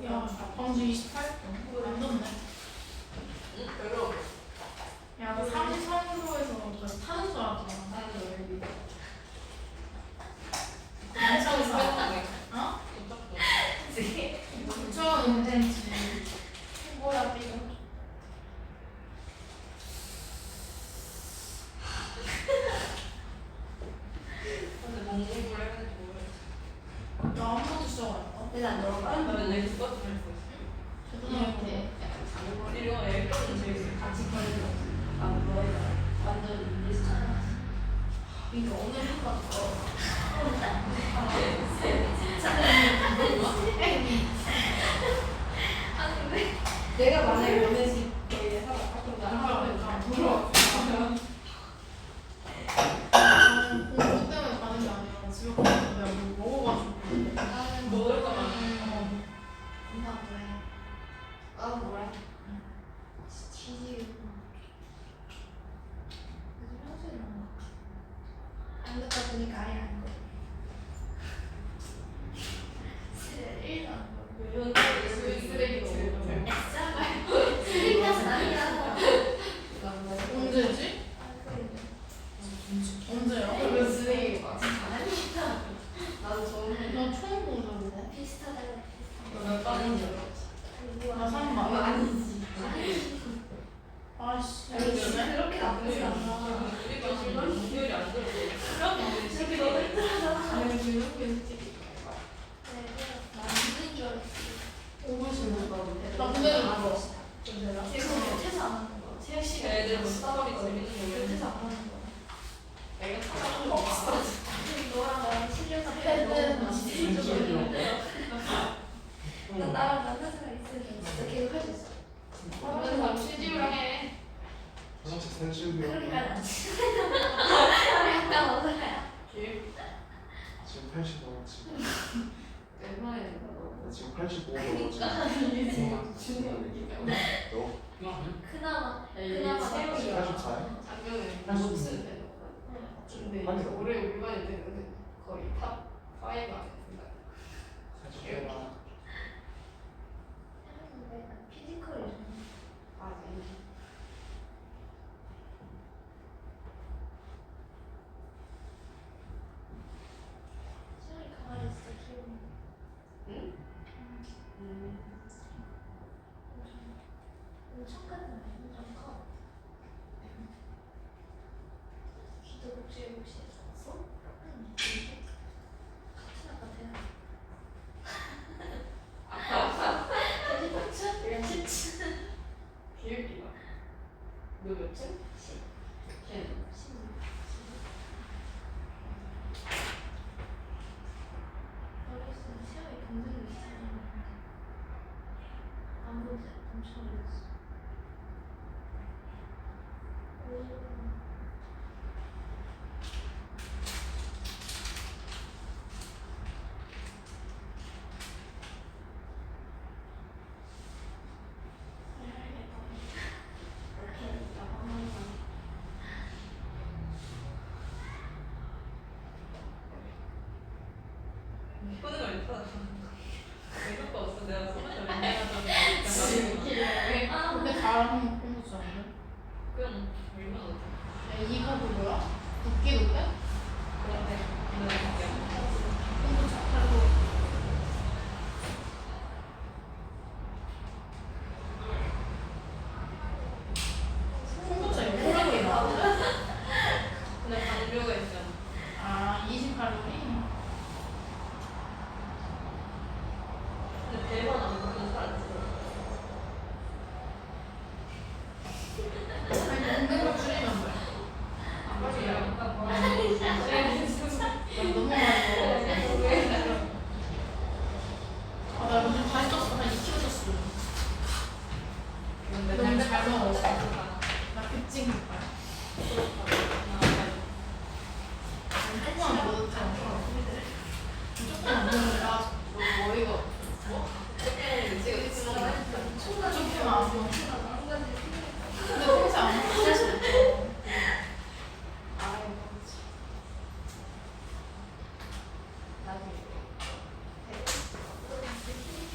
야, 광주 28점. 안 졌네.
응? 별로.
야, 나 33%에서 타는 줄 알았잖아.
나는 너 여기.
괜찮아. 어? 부처는 괜찮지.
뭐야 비교
근데 뭔 공부를 해야 될지 모르겠어.
나 아무것도 시작 안 했다.
근데 난 너랑 빠른
나는 내일 똑같은 걸 했고 있어.
초등학교.
이거 애교는 재밌어.
같이 걸리고 아 너희가 완전 인디스잖아 그러니까 오늘 한번 더 아 근데 내가 만약에 너네 집 거기에 살아 그럼 나랑 하면
부러워. 나는 공부 때문에 가는 게 아니라 집에 가서 내가 뭐 먹어가지고.
나는
먹을 거만.
엄마 뭐해 아 뭐해 지지 요즘 평소에 이런 거안 듣다 보니까 아예 안 거. 1도 안 거.
이런 쓰레기도 먹고.
쓰레기는 아니야.
언제지? 언제야?
왜 쓰레기 맞아? 아니야. 나도 저는
나 처음 본다는데.
비슷하다고
너몇 반인지 알아?
나 3반.
아니지.
아씨.
아니 그렇게 나쁘지 않아.
우리 반 목요일이 안 들어.
저기 너무 힘들어서. 아니 그렇게 솔직히. 난 힘든 줄 알았지.
5분씩 못 나 근데 안 와.
지금 퇴사 안 하는 거야. 채영 씨가
애들 뭐 스타벅이 재밌는 거
퇴사 안 하는 거야.
내가 찾아본 거 없어.
너랑 나랑 실력이
패는
진짜
진짜
난 나랑 만난 사람 있으면 진짜 계속 할 수 있어.
그러면 취지우랑 해.
화장실 센치우면
그러니까 안 치. 약간 어색해.
지금 80 넘었지.
얼마나
나 지금 85 넘었지. 너
그나마
그나마
세영이가
84야?
작년에
86.
못 쓰는데. 근데
아니,
올해 우리 반이 되는데 거의 탑 5 안에 든다.
84.
피지컬이 좀
맞아.
세영이 강아지 진짜 귀여워.
응?
엄청 큰 엄청 커. 귀도 복실복실했어? 응. 같은 아까 대학. 돼지고추? 17.
귀엽게 몇 층? 10.
시험에 경쟁이 있잖아. 아무도 엄청 어렸어.
보는 거 있어. 외국도 없어. 내가 소문을 맨날 하잖아.
근데 가을 한번 펴놓지 않네.
그냥 얼마나 돼?
야, 이거 그거야? 도끼 도끼?
그런데 오늘 할게요.
공부 잘하고. 콩고차 이거 콜라게 나와.
근데 강조가 있잖아.
아, 20칼로리?
근데 배만 안 먹으면 살안 쪄.
아니, 먹는 거 줄이면 돼. 난 너무 많이 먹어. 아, 나 요즘 다시 쪘어. 한 2kg 쪘어. 너무 잘 먹어. 나 급증 흑발. 조금만 먹어도 돼. 조금만 먹으면 나 머리가 조금만 안 먹어. 근데 평소에 안 먹을 수 없어.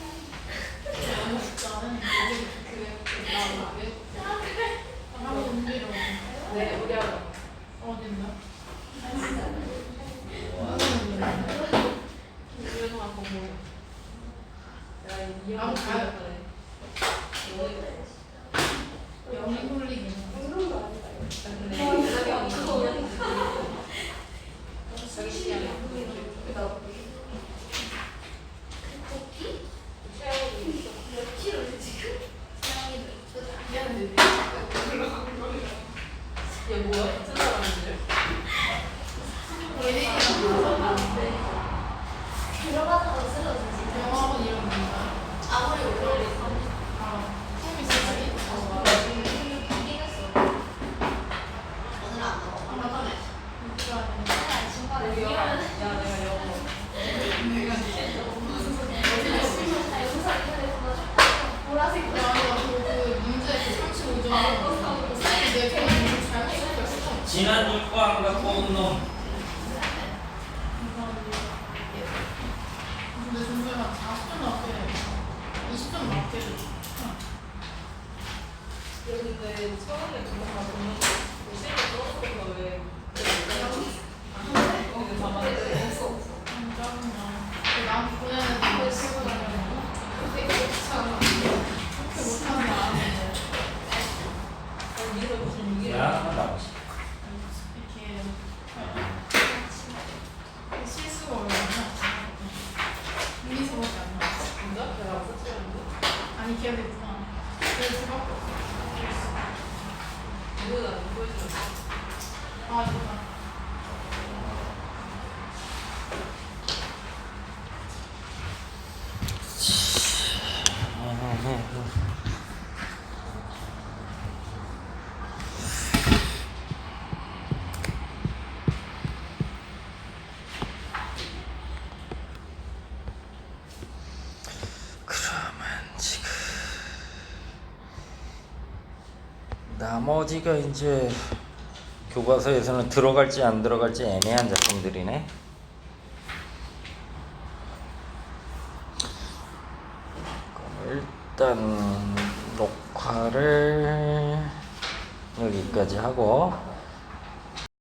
너무 쉽지 않은 한번 움직이러
네, 우리 하고.
어딘가?
집에서 갖고 뭐. 내가 이
아무 가요.
그래.
영이 홀리긴
근데 이상형이 자기 시간에
몇 킬로지 지금?
미안해.
얘 뭐야? 같은 사람인데?
들어가다가 쓰러지지.
영화원 이런 건가?
아무리 올라오고
아, 꿈이 있었지?
바뀌겠어. 오늘 안 나와.
아, 맞네.
아니, 중간에
우리 영어.
이러면
야, 내가 영어.
영상 인터넷에서 보라색
야, 그 문제 35점. 내 걔가 문제 잘못 썼어.
지난 이거 안 갖고 온 놈.
근데 정말 한 40점 넘게 20점 넘게
근데 처음에 그거 다 보면 실제 떨어져서 왜 근데 다 맞는데
짜증나. 나한테 보내는 거 실버라고
되게 귀찮아.
그렇게 못하는 거 아는데
니가 무슨 얘기를
야, 나오시.
이렇게 실수가 얼마나 분리수밖에 안 나왔어.
진짜? 내가 썼었는데?
아니 기억이 있구나. 그래서 수밖에 없어.
누구나 안 보여줘.
아 이거다.
그러면 지금 나머지가 이제 교과서에서는 들어갈지 안 들어갈지 애매한 작품들이네. 그럼 일단 녹화를 여기까지 하고